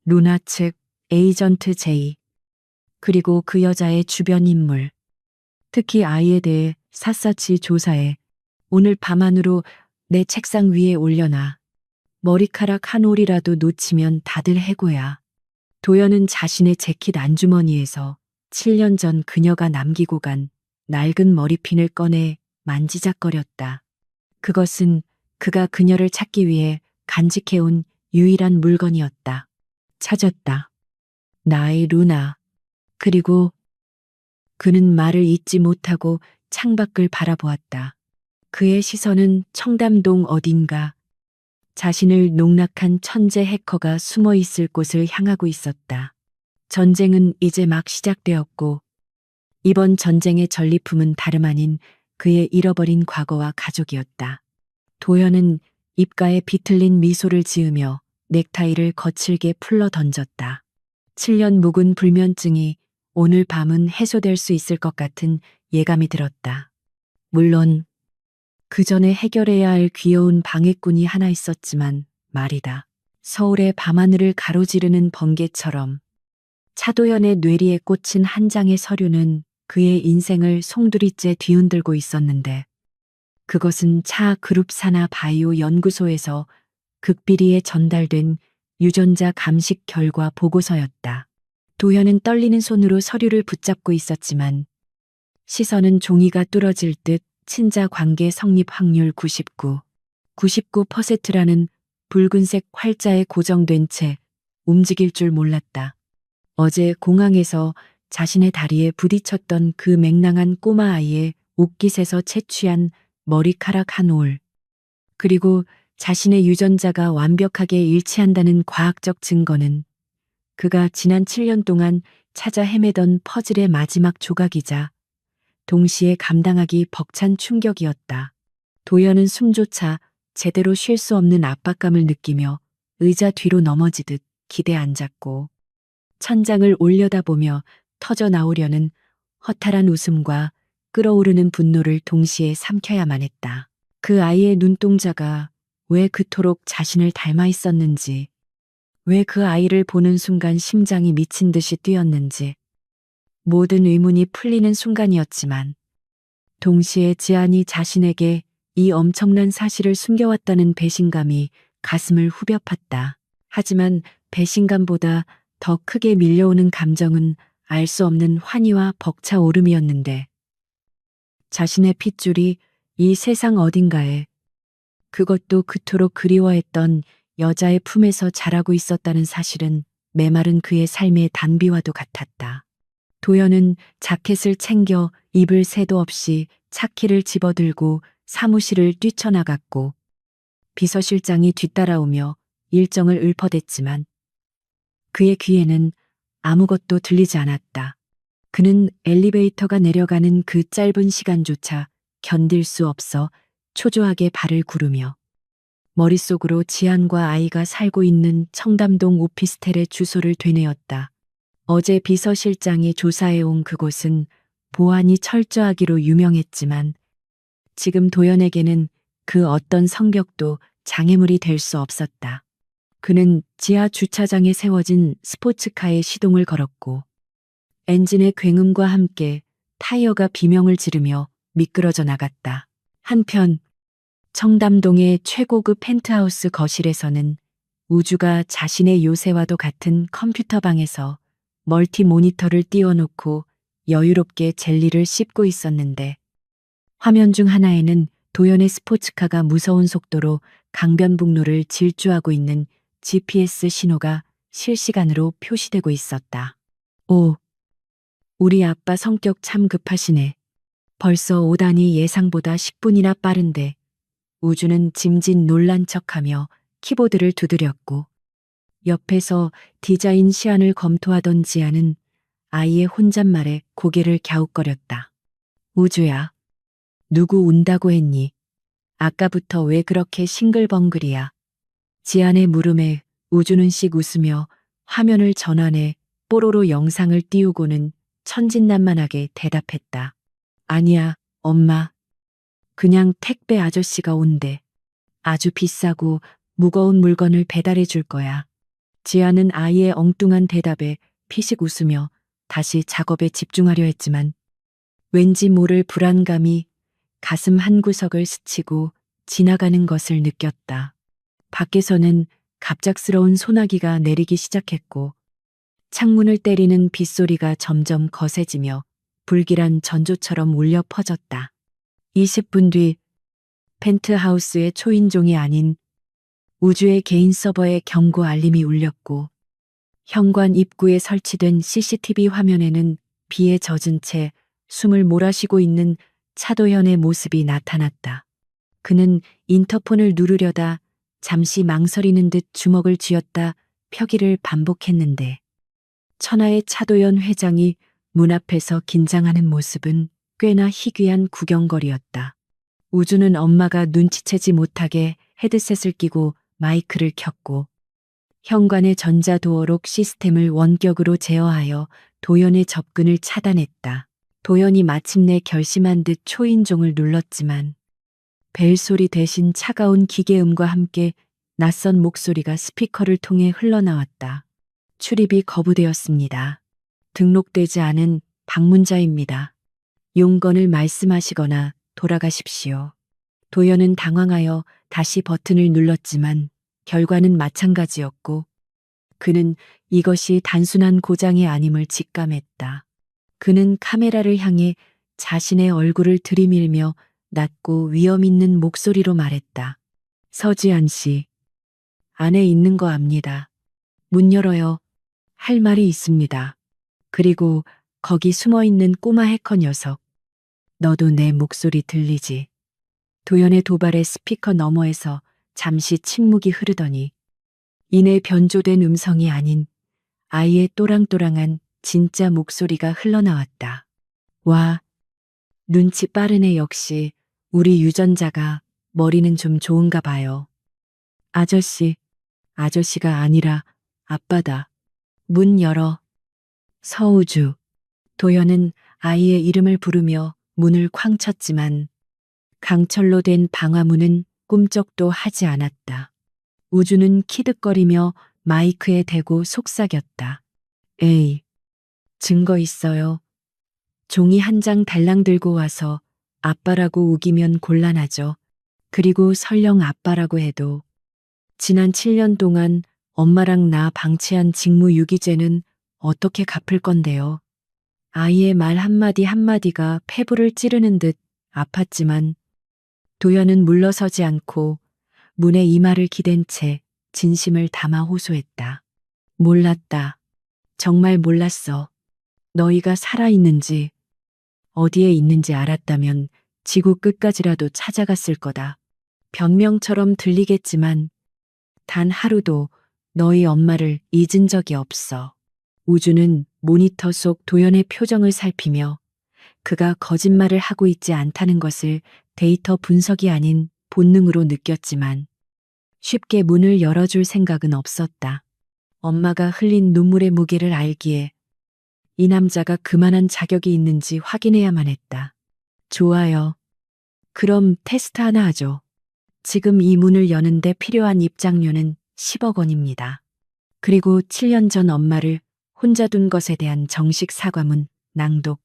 [SPEAKER 1] 루나 측 에이전트 제이, 그리고 그 여자의 주변 인물, 특히 아이에 대해 샅샅이 조사해 오늘 밤 안으로 내 책상 위에 올려놔. 머리카락 한 올이라도 놓치면 다들 해고야. 도연은 자신의 재킷 안주머니에서 7년 전 그녀가 남기고 간 낡은 머리핀을 꺼내 만지작거렸다. 그것은 그가 그녀를 찾기 위해 간직해온 유일한 물건이었다. 찾았다. 나의 루나. 그리고 그는 말을 잇지 못하고 창밖을 바라보았다. 그의 시선은 청담동 어딘가 자신을 농락한 천재 해커가 숨어 있을 곳을 향하고 있었다. 전쟁은 이제 막 시작되었고 이번 전쟁의 전리품은 다름 아닌 그의 잃어버린 과거와 가족이었다. 도연은 입가에 비틀린 미소를 지으며 넥타이를 거칠게 풀러 던졌다. 7년 묵은 불면증이 오늘 밤은 해소될 수 있을 것 같은 예감이 들었다. 물론 그 전에 해결해야 할 귀여운 방해꾼이 하나 있었지만 말이다. 서울의 밤하늘을 가로지르는 번개처럼 차도연의 뇌리에 꽂힌 한 장의 서류는 그의 인생을 송두리째 뒤흔들고 있었는데 그것은 차 그룹 산하 바이오 연구소에서 극비리에 전달된 유전자 감식 결과 보고서였다. 도현은 떨리는 손으로 서류를 붙잡고 있었지만 시선은 종이가 뚫어질 듯 친자 관계 성립 확률 99%라는 붉은색 활자에 고정된 채 움직일 줄 몰랐다. 어제 공항에서 자신의 다리에 부딪혔던 그 맹랑한 꼬마 아이의 옷깃에서 채취한 머리카락 한 올, 그리고 자신의 유전자가 완벽하게 일치한다는 과학적 증거는 그가 지난 7년 동안 찾아 헤매던 퍼즐의 마지막 조각이자 동시에 감당하기 벅찬 충격이었다. 도연은 숨조차 제대로 쉴 수 없는 압박감을 느끼며 의자 뒤로 넘어지듯 기대 앉았고 천장을 올려다보며 터져 나오려는 허탈한 웃음과 끓어오르는 분노를 동시에 삼켜야만 했다. 그 아이의 눈동자가 왜 그토록 자신을 닮아 있었는지, 왜 그 아이를 보는 순간 심장이 미친 듯이 뛰었는지, 모든 의문이 풀리는 순간이었지만 동시에 지안이 자신에게 이 엄청난 사실을 숨겨왔다는 배신감이 가슴을 후벼 팠다. 하지만 배신감보다 더 크게 밀려오는 감정은 알 수 없는 환희와 벅차오름이었는데 자신의 핏줄이 이 세상 어딘가에, 그것도 그토록 그리워했던 여자의 품에서 자라고 있었다는 사실은 메마른 그의 삶의 단비와도 같았다. 도연은 자켓을 챙겨 입을 새도 없이 차키를 집어들고 사무실을 뛰쳐나갔고 비서실장이 뒤따라오며 일정을 읊어댔지만 그의 귀에는 아무것도 들리지 않았다. 그는 엘리베이터가 내려가는 그 짧은 시간조차 견딜 수 없어 초조하게 발을 구르며 머릿속으로 지안과 아이가 살고 있는 청담동 오피스텔의 주소를 되뇌었다. 어제 비서실장이 조사해온 그곳은 보안이 철저하기로 유명했지만 지금 도연에게는 그 어떤 성벽도 장애물이 될 수 없었다. 그는 지하 주차장에 세워진 스포츠카에 시동을 걸었고 엔진의 굉음과 함께 타이어가 비명을 지르며 미끄러져 나갔다. 한편 청담동의 최고급 펜트하우스 거실에서는 우주가 자신의 요새와도 같은 컴퓨터 방에서 멀티 모니터를 띄워놓고 여유롭게 젤리를 씹고 있었는데 화면 중 하나에는 도연의 스포츠카가 무서운 속도로 강변북로를 질주하고 있는 GPS 신호가 실시간으로 표시되고 있었다. 오, 우리 아빠 성격 참 급하시네. 벌써 오다니 예상보다 10분이나 빠른데. 우주는 짐짓 놀란 척하며 키보드를 두드렸고 옆에서 디자인 시안을 검토하던 지아는 아이의 혼잣말에 고개를 갸웃거렸다. 우주야, 누구 온다고 했니? 아까부터 왜 그렇게 싱글벙글이야? 지안의 물음에 우주는 씩 웃으며 화면을 전환해 뽀로로 영상을 띄우고는 천진난만하게 대답했다. 아니야, 엄마. 그냥 택배 아저씨가 온대. 아주 비싸고 무거운 물건을 배달해 줄 거야. 지아는 아이의 엉뚱한 대답에 피식 웃으며 다시 작업에 집중하려 했지만 왠지 모를 불안감이 가슴 한구석을 스치고 지나가는 것을 느꼈다. 밖에서는 갑작스러운 소나기가 내리기 시작했고 창문을 때리는 빗소리가 점점 거세지며 불길한 전조처럼 울려 퍼졌다. 20분 뒤 펜트하우스의 초인종이 아닌 우주의 개인 서버에 경고 알림이 울렸고 현관 입구에 설치된 CCTV 화면에는 비에 젖은 채 숨을 몰아쉬고 있는 차도현의 모습이 나타났다. 그는 인터폰을 누르려다 잠시 망설이는 듯 주먹을 쥐었다 펴기를 반복했는데 천하의 차도현 회장이 문 앞에서 긴장하는 모습은 꽤나 희귀한 구경거리였다. 우주는 엄마가 눈치채지 못하게 헤드셋을 끼고 마이크를 켰고 현관의 전자도어록 시스템을 원격으로 제어하여 도연의 접근을 차단했다. 도연이 마침내 결심한 듯 초인종을 눌렀지만 벨소리 대신 차가운 기계음과 함께 낯선 목소리가 스피커를 통해 흘러나왔다. 출입이 거부되었습니다. 등록되지 않은 방문자입니다. 용건을 말씀하시거나 돌아가십시오. 도연은 당황하여 다시 버튼을 눌렀지만 결과는 마찬가지였고 그는 이것이 단순한 고장이 아님을 직감했다. 그는 카메라를 향해 자신의 얼굴을 들이밀며 낮고 위험 있는 목소리로 말했다. 서지한 씨, 안에 있는 거 압니다. 문 열어요. 할 말이 있습니다. 그리고 거기 숨어 있는 꼬마 해커 녀석. 너도 내 목소리 들리지? 도연의 도발에 스피커 너머에서 잠시 침묵이 흐르더니 이내 변조된 음성이 아닌 아이의 또랑또랑한 진짜 목소리가 흘러나왔다. 와, 눈치 빠르네 역시 우리 유전자가 머리는 좀 좋은가 봐요. 아저씨, 아저씨가 아니라 아빠다. 문 열어. 서우주. 도연은 아이의 이름을 부르며 문을 쾅 쳤지만 강철로 된 방화문은 꿈쩍도 하지 않았다. 우주는 키득거리며 마이크에 대고 속삭였다. 에이, 증거 있어요. 종이 한 장 달랑 들고 와서 아빠라고 우기면 곤란하죠. 그리고 설령 아빠라고 해도 지난 7년 동안 엄마랑 나 방치한 직무유기죄는 어떻게 갚을 건데요. 아이의 말 한마디 한마디가 폐부를 찌르는 듯 아팠지만 도연은 물러서지 않고 문에 이마를 기댄 채 진심을 담아 호소했다. 몰랐다. 정말 몰랐어. 너희가 살아있는지 어디에 있는지 알았다면 지구 끝까지라도 찾아갔을 거다. 변명처럼 들리겠지만 단 하루도 너희 엄마를 잊은 적이 없어. 우주는 모니터 속 도연의 표정을 살피며 그가 거짓말을 하고 있지 않다는 것을 데이터 분석이 아닌 본능으로 느꼈지만 쉽게 문을 열어줄 생각은 없었다. 엄마가 흘린 눈물의 무게를 알기에 이 남자가 그만한 자격이 있는지 확인해야만 했다. 좋아요. 그럼 테스트 하나 하죠. 지금 이 문을 여는데 필요한 입장료는 10억 원입니다. 그리고 7년 전 엄마를 혼자 둔 것에 대한 정식 사과문, 낭독.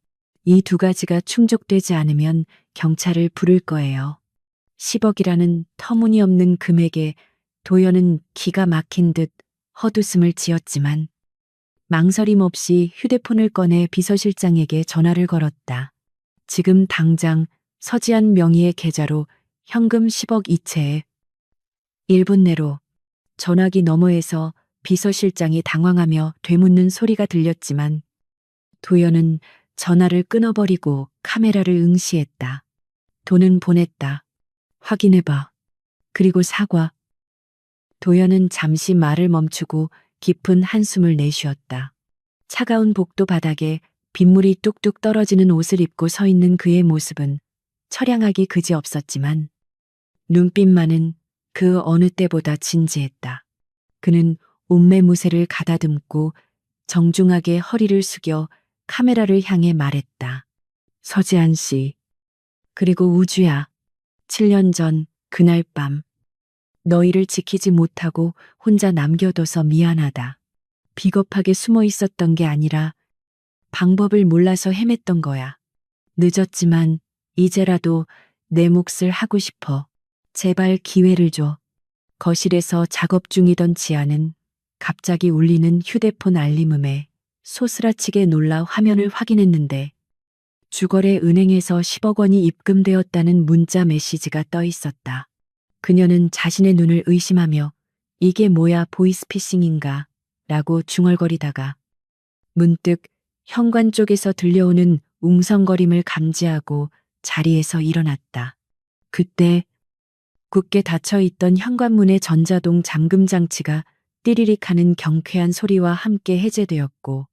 [SPEAKER 1] 이 두 가지가 충족되지 않으면 경찰을 부를 거예요. 10억이라는 터무니없는 금액에 도연은 기가 막힌 듯 헛웃음을 지었지만 망설임 없이 휴대폰을 꺼내 비서실장에게 전화를 걸었다. 지금 당장 서지한 명의의 계좌로 현금 10억 이체에 1분 내로. 전화기 너머에서 비서실장이 당황하며 되묻는 소리가 들렸지만 도연은 전화를 끊어버리고 카메라를 응시했다. 돈은 보냈다. 확인해봐. 그리고 사과. 도연은 잠시 말을 멈추고 깊은 한숨을 내쉬었다. 차가운 복도 바닥에 빗물이 뚝뚝 떨어지는 옷을 입고 서 있는 그의 모습은 처량하기 그지없었지만 눈빛만은 그 어느 때보다 진지했다. 그는 옷매무새를 가다듬고 정중하게 허리를 숙여 카메라를 향해 말했다. 서지한 씨. 그리고 우주야. 7년 전 그날 밤 너희를 지키지 못하고 혼자 남겨둬서 미안하다. 비겁하게 숨어 있었던 게 아니라 방법을 몰라서 헤맸던 거야. 늦었지만 이제라도 내 몫을 하고 싶어. 제발 기회를 줘. 거실에서 작업 중이던 지아는 갑자기 울리는 휴대폰 알림음에 소스라치게 놀라 화면을 확인했는데 주거래 은행에서 10억 원이 입금되었다는 문자 메시지가 떠 있었다. 그녀는 자신의 눈을 의심하며 이게 뭐야 보이스피싱인가 라고 중얼거리다가 문득 현관 쪽에서 들려오는 웅성거림을 감지하고 자리에서 일어났다. 그때 굳게 닫혀있던 현관문의 전자동 잠금 장치가 띠리릭 하는 경쾌한 소리와 함께 해제되었고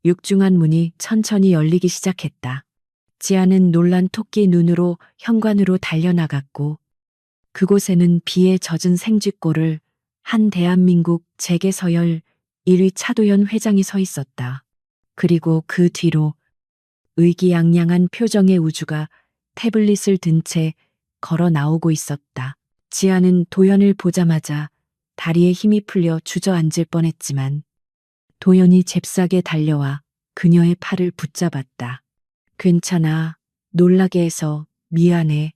[SPEAKER 1] 육중한 문이 천천히 열리기 시작했다. 지아는 놀란 토끼 눈으로 현관으로 달려나갔고 그곳에는 비에 젖은 생쥐꼴을 한 대한민국 재계서열 1위 차도연 회장이 서 있었다. 그리고 그 뒤로 의기양양한 표정의 우주가 태블릿을 든 채 걸어 나오고 있었다. 지아는 도연을 보자마자 다리에 힘이 풀려 주저앉을 뻔했지만 도연이 잽싸게 달려와 그녀의 팔을 붙잡았다. 괜찮아. 놀라게 해서 미안해.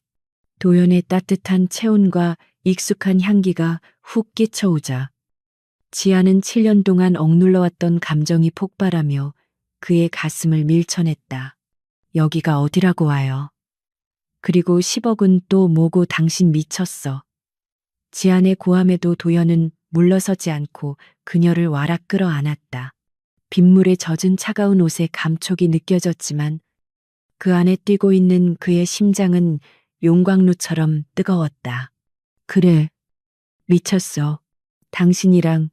[SPEAKER 1] 도연의 따뜻한 체온과 익숙한 향기가 훅 끼쳐오자 지아는 7년 동안 억눌러왔던 감정이 폭발하며 그의 가슴을 밀쳐냈다. 여기가 어디라고 와요. 그리고 10억은 또 뭐고 당신 미쳤어. 지안의 고함에도 도연은 물러서지 않고 그녀를 와락 끌어안았다. 빗물에 젖은 차가운 옷에 감촉이 느껴졌지만 그 안에 뛰고 있는 그의 심장은 용광로처럼 뜨거웠다. 그래, 미쳤어. 당신이랑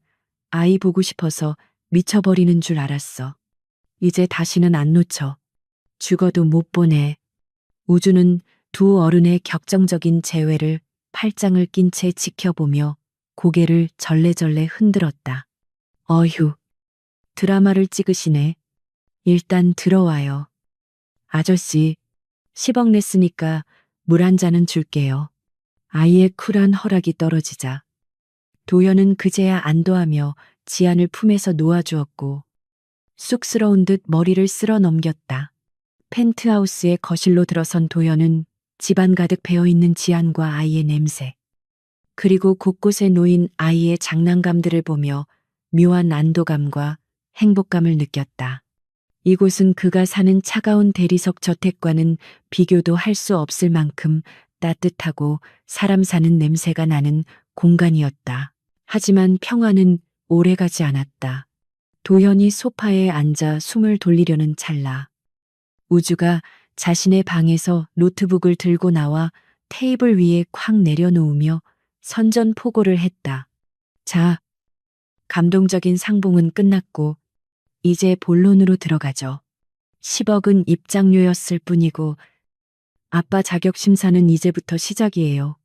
[SPEAKER 1] 아이 보고 싶어서 미쳐버리는 줄 알았어. 이제 다시는 안 놓쳐. 죽어도 못 보내. 우주는 두 어른의 격정적인 재회를 팔짱을 낀 채 지켜보며 고개를 절레절레 흔들었다. 어휴, 드라마를 찍으시네. 일단 들어와요. 아저씨, 10억 냈으니까 물 한 잔은 줄게요. 아이의 쿨한 허락이 떨어지자 도연은 그제야 안도하며 지안을 품에서 놓아주었고 쑥스러운 듯 머리를 쓸어 넘겼다. 펜트하우스의 거실로 들어선 도연은 집안 가득 배어있는 지안과 아이의 냄새, 그리고 곳곳에 놓인 아이의 장난감들을 보며 묘한 안도감과 행복감을 느꼈다. 이곳은 그가 사는 차가운 대리석 저택과는 비교도 할 수 없을 만큼 따뜻하고 사람 사는 냄새가 나는 공간이었다. 하지만 평화는 오래가지 않았다. 도연이 소파에 앉아 숨을 돌리려는 찰나 우주가 자신의 방에서 노트북을 들고 나와 테이블 위에 콱 내려놓으며 선전포고를 했다. 자, 감동적인 상봉은 끝났고 이제 본론으로 들어가죠. 10억은 입장료였을 뿐이고 아빠 자격 심사는 이제부터 시작이에요.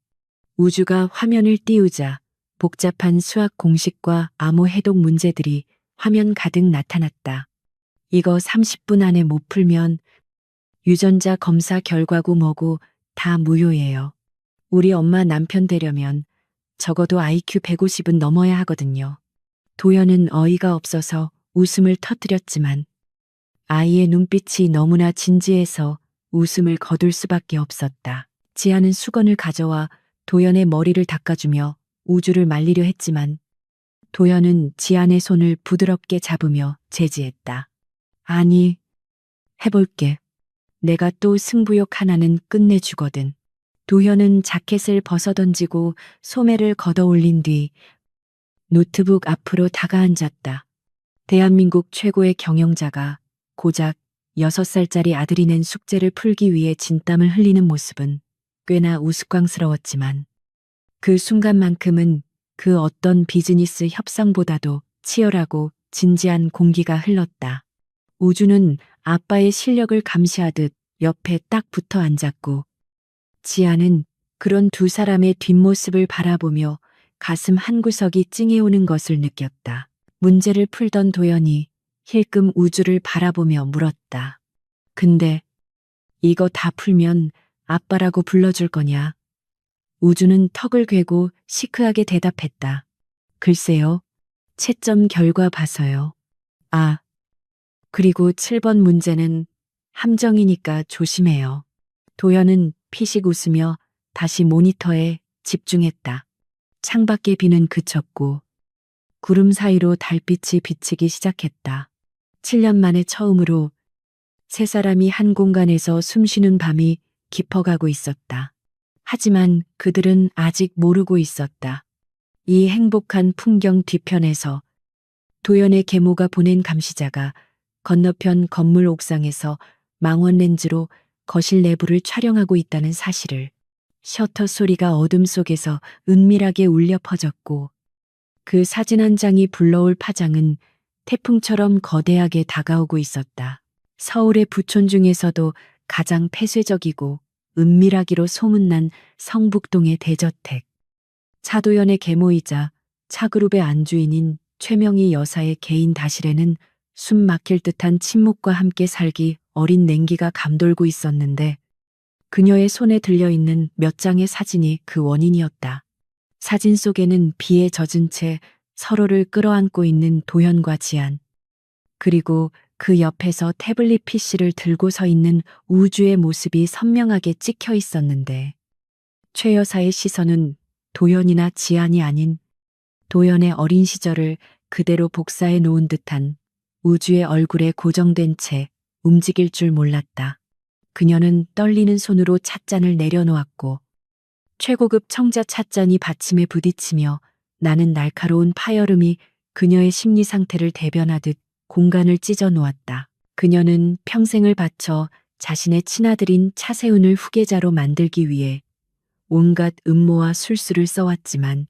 [SPEAKER 1] 우주가 화면을 띄우자 복잡한 수학 공식과 암호 해독 문제들이 화면 가득 나타났다. 이거 30분 안에 못 풀면 유전자 검사 결과고 뭐고 다 무효예요. 우리 엄마 남편 되려면 적어도 IQ 150은 넘어야 하거든요. 도연은 어이가 없어서 웃음을 터뜨렸지만 아이의 눈빛이 너무나 진지해서 웃음을 거둘 수밖에 없었다. 지아는 수건을 가져와 도연의 머리를 닦아주며 우주를 말리려 했지만 도연은 지안의 손을 부드럽게 잡으며 제지했다. 아니, 해볼게. 내가 또 승부욕 하나는 끝내주거든. 도현은 자켓을 벗어던지고 소매를 걷어 올린 뒤 노트북 앞으로 다가앉았다. 대한민국 최고의 경영자가 고작 6살짜리 아들이 낸 숙제를 풀기 위해 진땀을 흘리는 모습은 꽤나 우스꽝스러웠지만 그 순간만큼은 그 어떤 비즈니스 협상보다도 치열하고 진지한 공기가 흘렀다. 우주는 아빠의 실력을 감시하듯 옆에 딱 붙어 앉았고 지아는 그런 두 사람의 뒷모습을 바라보며 가슴 한구석이 찡해오는 것을 느꼈다. 문제를 풀던 도연이 힐끔 우주를 바라보며 물었다. 근데 이거 다 풀면 아빠라고 불러줄 거냐? 우주는 턱을 괴고 시크하게 대답했다. 글쎄요. 채점 결과 봐서요. 아, 그리고 7번 문제는 함정이니까 조심해요. 도연은 피식 웃으며 다시 모니터에 집중했다. 창밖의 비는 그쳤고 구름 사이로 달빛이 비치기 시작했다. 7년 만에 처음으로 세 사람이 한 공간에서 숨쉬는 밤이 깊어가고 있었다. 하지만 그들은 아직 모르고 있었다. 이 행복한 풍경 뒤편에서 도연의 계모가 보낸 감시자가 건너편 건물 옥상에서 망원 렌즈로 거실 내부를 촬영하고 있다는 사실을. 셔터 소리가 어둠 속에서 은밀하게 울려 퍼졌고 그 사진 한 장이 불러올 파장은 태풍처럼 거대하게 다가오고 있었다. 서울의 부촌 중에서도 가장 폐쇄적이고 은밀하기로 소문난 성북동의 대저택. 차도연의 계모이자 차그룹의 안주인인 최명희 여사의 개인 다실에는 숨 막힐 듯한 침묵과 함께 살기 어린 냉기가 감돌고 있었는데 그녀의 손에 들려있는 몇 장의 사진이 그 원인이었다. 사진 속에는 비에 젖은 채 서로를 끌어안고 있는 도현과 지안, 그리고 그 옆에서 태블릿 PC를 들고 서 있는 우주의 모습이 선명하게 찍혀 있었는데 최 여사의 시선은 도연이나 지안이 아닌 도연의 어린 시절을 그대로 복사해 놓은 듯한 우주의 얼굴에 고정된 채 움직일 줄 몰랐다. 그녀는 떨리는 손으로 찻잔을 내려놓았고 최고급 청자 찻잔이 받침에 부딪히며 나는 날카로운 파열음이 그녀의 심리 상태를 대변하듯 공간을 찢어 놓았다. 그녀는 평생을 바쳐 자신의 친아들인 차세훈을 후계자로 만들기 위해 온갖 음모와 술수를 써왔지만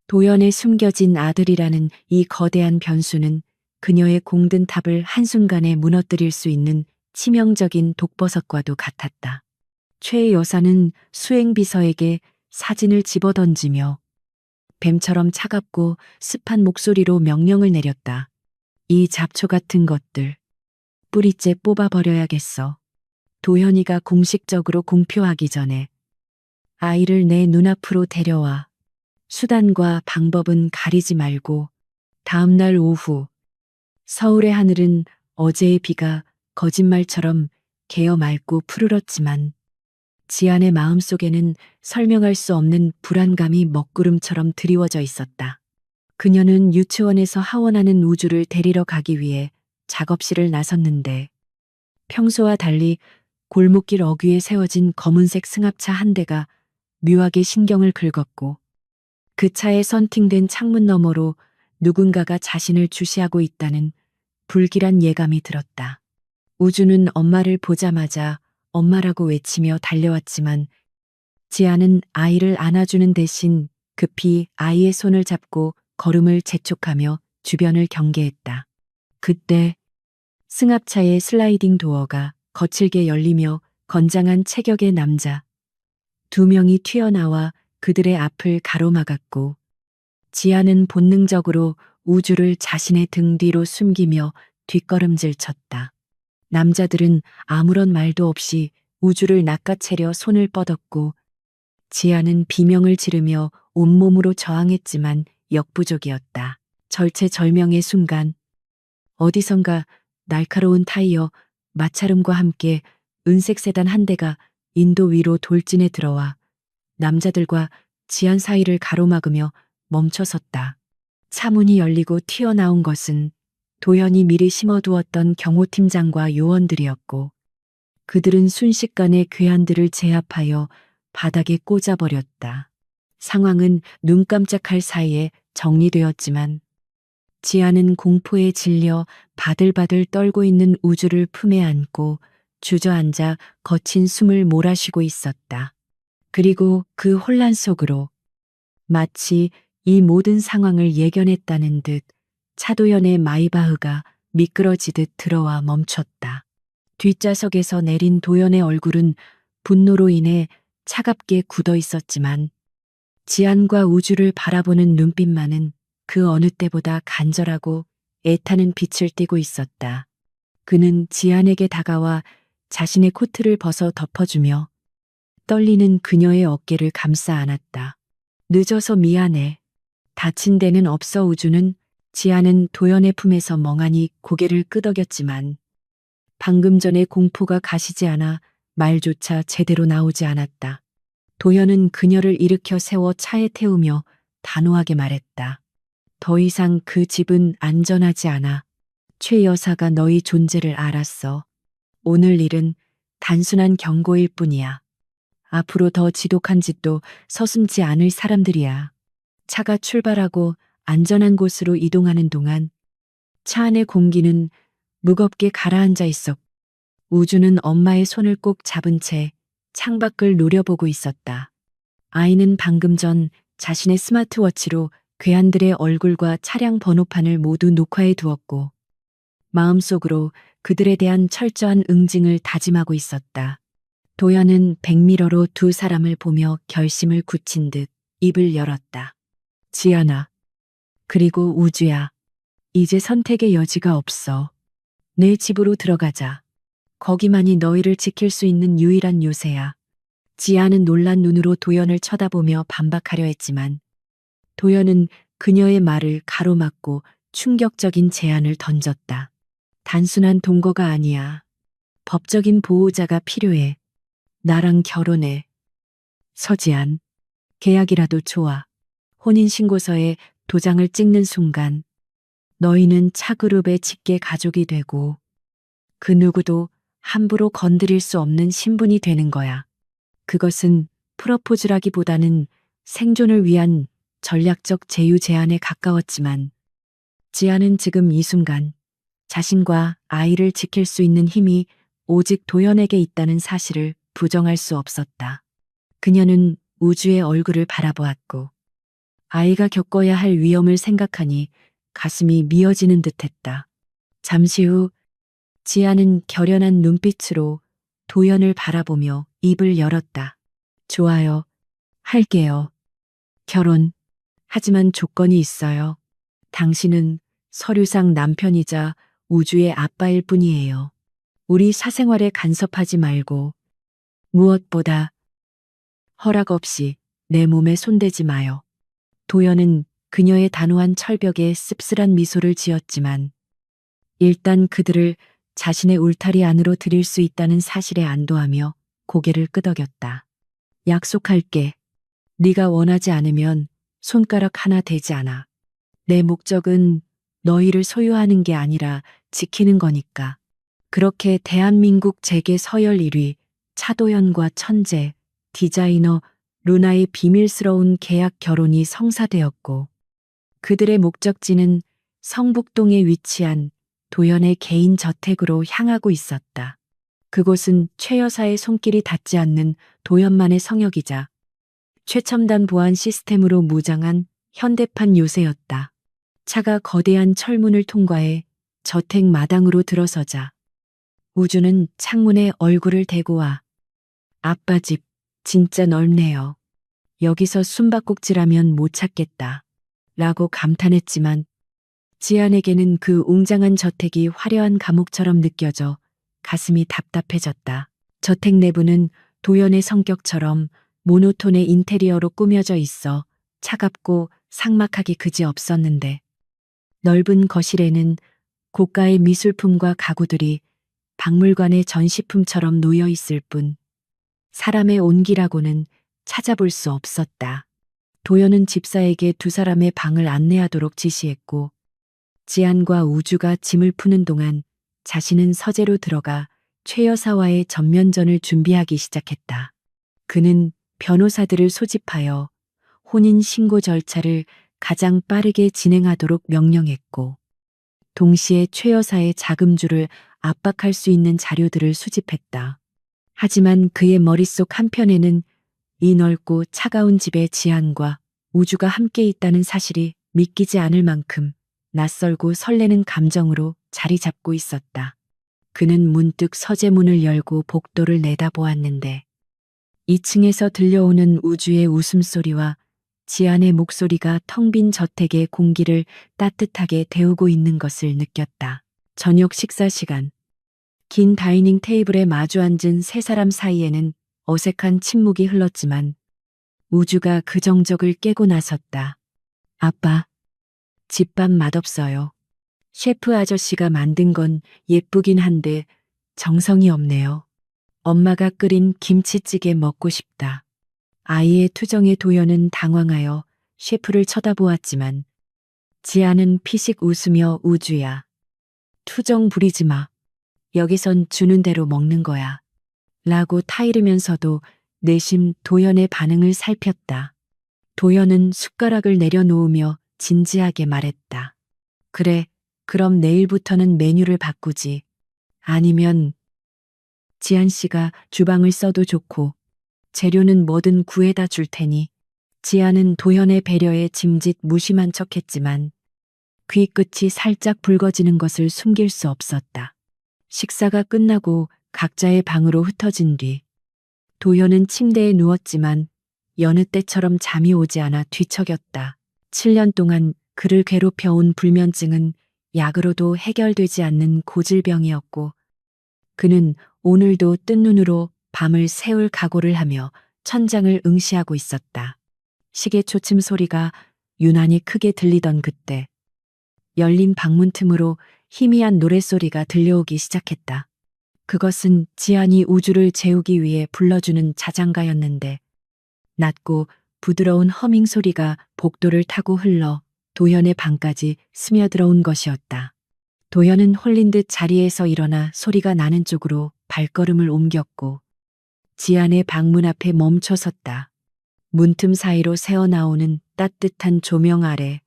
[SPEAKER 1] 도연의 숨겨진 아들이라는 이 거대한 변수는 그녀의 공든 탑을 한순간에 무너뜨릴 수 있는 치명적인 독버섯과도 같았다. 최 여사는 수행비서에게 사진을 집어던지며 뱀처럼 차갑고 습한 목소리로 명령을 내렸다. 이 잡초 같은 것들 뿌리째 뽑아버려야겠어. 도현이가 공식적으로 공표하기 전에 아이를 내 눈앞으로 데려와. 수단과 방법은 가리지 말고 다음 날 오후 서울의 하늘은 어제의 비가 거짓말처럼 개어 맑고 푸르렀지만 지안의 마음속에는 설명할 수 없는 불안감이 먹구름처럼 드리워져 있었다. 그녀는 유치원에서 하원하는 우주를 데리러 가기 위해 작업실을 나섰는데 평소와 달리 골목길 어귀에 세워진 검은색 승합차 한 대가 묘하게 신경을 긁었고 그 차에 선팅된 창문 너머로 누군가가 자신을 주시하고 있다는 불길한 예감이 들었다. 우주는 엄마를 보자마자 엄마라고 외치며 달려왔지만 지아는 아이를 안아주는 대신 급히 아이의 손을 잡고 걸음을 재촉하며 주변을 경계했다. 그때 승합차의 슬라이딩 도어가 거칠게 열리며 건장한 체격의 남자 2명이 튀어나와 그들의 앞을 가로막았고 지아는 본능적으로 우주를 자신의 등 뒤로 숨기며 뒷걸음질 쳤다. 남자들은 아무런 말도 없이 우주를 낚아채려 손을 뻗었고 지아는 비명을 지르며 온몸으로 저항했지만 역부족이었다. 절체절명의 순간 어디선가 날카로운 타이어 마찰음과 함께 은색 세단 한 대가 인도 위로 돌진해 들어와 남자들과 지안 사이를 가로막으며 멈춰섰다. 차문이 열리고 튀어나온 것은 도연이 미리 심어두었던 경호팀장과 요원들이었고 그들은 순식간에 괴한들을 제압하여 바닥에 꽂아버렸다. 상황은 눈 깜짝할 사이에 정리되었지만 지아는 공포에 질려 바들바들 떨고 있는 우주를 품에 안고 주저앉아 거친 숨을 몰아쉬고 있었다. 그리고 그 혼란 속으로 마치 이 모든 상황을 예견했다는 듯 차도연의 마이바흐가 미끄러지듯 들어와 멈췄다. 뒷좌석에서 내린 도연의 얼굴은 분노로 인해 차갑게 굳어 있었지만 지안과 우주를 바라보는 눈빛만은 그 어느 때보다 간절하고 애타는 빛을 띠고 있었다. 그는 지안에게 다가와 자신의 코트를 벗어 덮어주며 떨리는 그녀의 어깨를 감싸 안았다. 늦어서 미안해. 다친 데는 없어. 우주는 지안은 도연의 품에서 멍하니 고개를 끄덕였지만 방금 전에 공포가 가시지 않아 말조차 제대로 나오지 않았다. 도연은 그녀를 일으켜 세워 차에 태우며 단호하게 말했다. 더 이상 그 집은 안전하지 않아. 최 여사가 너희 존재를 알았어. 오늘 일은 단순한 경고일 뿐이야. 앞으로 더 지독한 짓도 서슴지 않을 사람들이야. 차가 출발하고 안전한 곳으로 이동하는 동안 차 안의 공기는 무겁게 가라앉아 있었고 우주는 엄마의 손을 꼭 잡은 채 창밖을 노려보고 있었다. 아이는 방금 전 자신의 스마트워치로 괴한들의 얼굴과 차량 번호판을 모두 녹화해 두었고 마음속으로 그들에 대한 철저한 응징을 다짐하고 있었다. 도연은 백미러로 두 사람을 보며 결심을 굳힌 듯 입을 열었다. 지안아, 그리고 우주야. 이제 선택의 여지가 없어. 내 집으로 들어가자. 거기만이 너희를 지킬 수 있는 유일한 요새야. 지아는 놀란 눈으로 도연을 쳐다보며 반박하려 했지만 도연은 그녀의 말을 가로막고 충격적인 제안을 던졌다. 단순한 동거가 아니야. 법적인 보호자가 필요해. 나랑 결혼해. 서지안, 계약이라도 좋아. 혼인신고서에 도장을 찍는 순간 너희는 차그룹의 직계 가족이 되고 그 누구도 함부로 건드릴 수 없는 신분이 되는 거야. 그것은 프러포즈라기보다는 생존을 위한 전략적 제휴 제안에 가까웠지만 지아는 지금 이 순간 자신과 아이를 지킬 수 있는 힘이 오직 도연에게 있다는 사실을 부정할 수 없었다. 그녀는 우주의 얼굴을 바라보았고 아이가 겪어야 할 위험을 생각하니 가슴이 미어지는 듯했다. 잠시 후 지아는 결연한 눈빛으로 도연을 바라보며 입을 열었다. 좋아요. 할게요. 결혼. 하지만 조건이 있어요. 당신은 서류상 남편이자 우주의 아빠일 뿐이에요. 우리 사생활에 간섭하지 말고 무엇보다 허락 없이 내 몸에 손대지 마요. 도연은 그녀의 단호한 철벽에 씁쓸한 미소를 지었지만 일단 그들을 자신의 울타리 안으로 들일 수 있다는 사실에 안도하며 고개를 끄덕였다. 약속할게. 네가 원하지 않으면 손가락 하나 대지 않아. 내 목적은 너희를 소유하는 게 아니라 지키는 거니까. 그렇게 대한민국 재계 서열 1위 차도연과 천재, 디자이너 루나의 비밀스러운 계약 결혼이 성사되었고 그들의 목적지는 성북동에 위치한 도연의 개인 저택으로 향하고 있었다. 그곳은 최 여사의 손길이 닿지 않는 도연만의 성역이자 최첨단 보안 시스템으로 무장한 현대판 요새였다. 차가 거대한 철문을 통과해 저택 마당으로 들어서자 우주는 창문에 얼굴을 대고 와. 아빠 집 진짜 넓네요. 여기서 숨바꼭질하면 못 찾겠다. 라고 감탄했지만 지안에게는 그 웅장한 저택이 화려한 감옥처럼 느껴져 가슴이 답답해졌다. 저택 내부는 도연의 성격처럼 모노톤의 인테리어로 꾸며져 있어 차갑고 삭막하기 그지없었는데 넓은 거실에는 고가의 미술품과 가구들이 박물관의 전시품처럼 놓여 있을 뿐 사람의 온기라고는 찾아볼 수 없었다. 도연은 집사에게 두 사람의 방을 안내하도록 지시했고 지안과 우주가 짐을 푸는 동안 자신은 서재로 들어가 최 여사와의 전면전을 준비하기 시작했다. 그는 변호사들을 소집하여 혼인 신고 절차를 가장 빠르게 진행하도록 명령했고 동시에 최 여사의 자금주를 압박할 수 있는 자료들을 수집했다. 하지만 그의 머릿속 한편에는 이 넓고 차가운 집에 지안과 우주가 함께 있다는 사실이 믿기지 않을 만큼 낯설고 설레는 감정으로 자리 잡고 있었다. 그는 문득 서재 문을 열고 복도를 내다보았는데 2층에서 들려오는 우주의 웃음소리와 지안의 목소리가 텅 빈 저택의 공기를 따뜻하게 데우고 있는 것을 느꼈다. 저녁 식사 시간. 긴 다이닝 테이블에 마주 앉은 세 사람 사이에는 어색한 침묵이 흘렀지만 우주가 그 정적을 깨고 나섰다. 아빠, 집밥 맛없어요. 셰프 아저씨가 만든 건 예쁘긴 한데 정성이 없네요. 엄마가 끓인 김치찌개 먹고 싶다. 아이의 투정에 도연은 당황하여 셰프를 쳐다보았지만 지아는 피식 웃으며 우주야. 투정 부리지 마. 여기선 주는 대로 먹는 거야. 라고 타이르면서도 내심 도연의 반응을 살폈다. 도연은 숟가락을 내려놓으며 진지하게 말했다. 그래, 그럼 내일부터는 메뉴를 바꾸지. 아니면 지안 씨가 주방을 써도 좋고 재료는 뭐든 구해다 줄 테니. 지안은 도연의 배려에 짐짓 무심한 척했지만 귀끝이 살짝 붉어지는 것을 숨길 수 없었다. 식사가 끝나고 각자의 방으로 흩어진 뒤 도연은 침대에 누웠지만 여느 때처럼 잠이 오지 않아 뒤척였다. 7년 동안 그를 괴롭혀온 불면증은 약으로도 해결되지 않는 고질병이었고 그는 오늘도 뜬 눈으로 밤을 새울 각오를 하며 천장을 응시하고 있었다. 시계 초침 소리가 유난히 크게 들리던 그때 열린 방문 틈으로 희미한 노랫소리가 들려오기 시작했다. 그것은 지안이 우주를 재우기 위해 불러주는 자장가였는데 낮고 부드러운 허밍 소리가 복도를 타고 흘러 도연의 방까지 스며들어온 것이었다. 도연은 홀린 듯 자리에서 일어나 소리가 나는 쪽으로 발걸음을 옮겼고 지안의 방문 앞에 멈춰 섰다. 문틈 사이로 새어나오는 따뜻한 조명 아래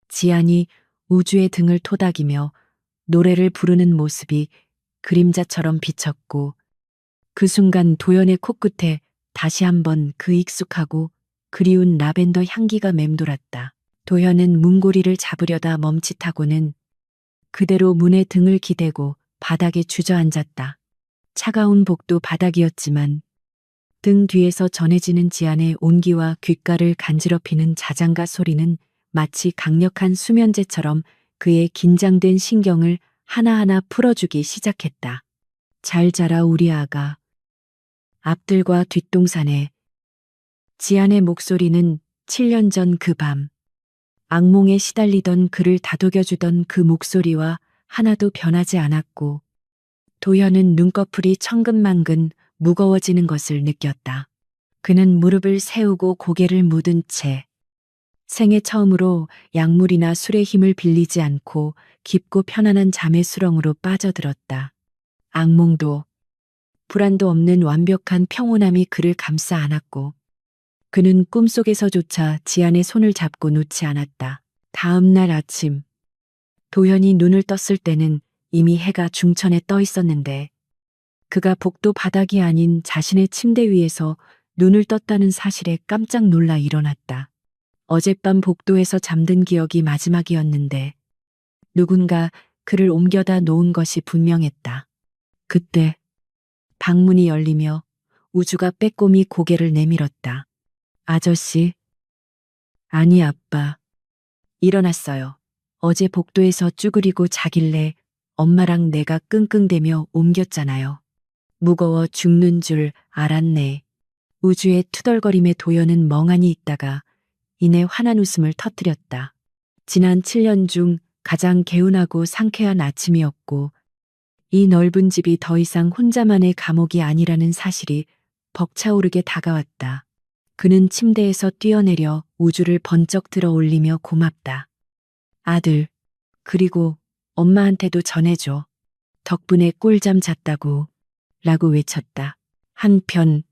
[SPEAKER 1] 지안이 우주의 등을 토닥이며 노래를 부르는 모습이 그림자처럼 비쳤고 그 순간 도연의 코끝에 다시 한번 그 익숙하고 그리운 라벤더 향기가 맴돌았다. 도연은 문고리를 잡으려다 멈칫하고는 그대로 문에 등을 기대고 바닥에 주저앉았다. 차가운 복도 바닥이었지만 등 뒤에서 전해지는 지안의 온기와 귓가를 간지럽히는 자장가 소리는 마치 강력한 수면제처럼 그의 긴장된 신경을 하나하나 풀어주기 시작했다. 잘 자라 우리 아가. 앞들과 뒷동산에 지안의 목소리는 7년 전 그 밤 악몽에 시달리던 그를 다독여주던 그 목소리와 하나도 변하지 않았고 도연은 눈꺼풀이 천근만근 무거워지는 것을 느꼈다. 그는 무릎을 세우고 고개를 묻은 채 생애 처음으로 약물이나 술의 힘을 빌리지 않고 깊고 편안한 잠의 수렁으로 빠져들었다. 악몽도 불안도 없는 완벽한 평온함이 그를 감싸 안았고 그는 꿈속에서조차 지안의 손을 잡고 놓지 않았다. 다음 날 아침 도연이 눈을 떴을 때는 이미 해가 중천에 떠 있었는데 그가 복도 바닥이 아닌 자신의 침대 위에서 눈을 떴다는 사실에 깜짝 놀라 일어났다. 어젯밤 복도에서 잠든 기억이 마지막이었는데 누군가 그를 옮겨다 놓은 것이 분명했다. 그때 방문이 열리며 우주가 빼꼼히 고개를 내밀었다. 아저씨. 아니 아빠. 일어났어요. 어제 복도에서 쭈그리고 자길래 엄마랑 내가 끙끙대며 옮겼잖아요. 무거워 죽는 줄 알았네. 우주의 투덜거림에 도연은 멍하니 있다가 이내 환한 웃음을 터뜨렸다. 지난 7년 중 가장 개운하고 상쾌한 아침이었고 이 넓은 집이 더 이상 혼자만의 감옥이 아니라는 사실이 벅차오르게 다가왔다. 그는 침대에서 뛰어내려 우주를 번쩍 들어 올리며 고맙다. 아들, 그리고 엄마한테도 전해줘. 덕분에 꿀잠 잤다고 라고 외쳤다. 한편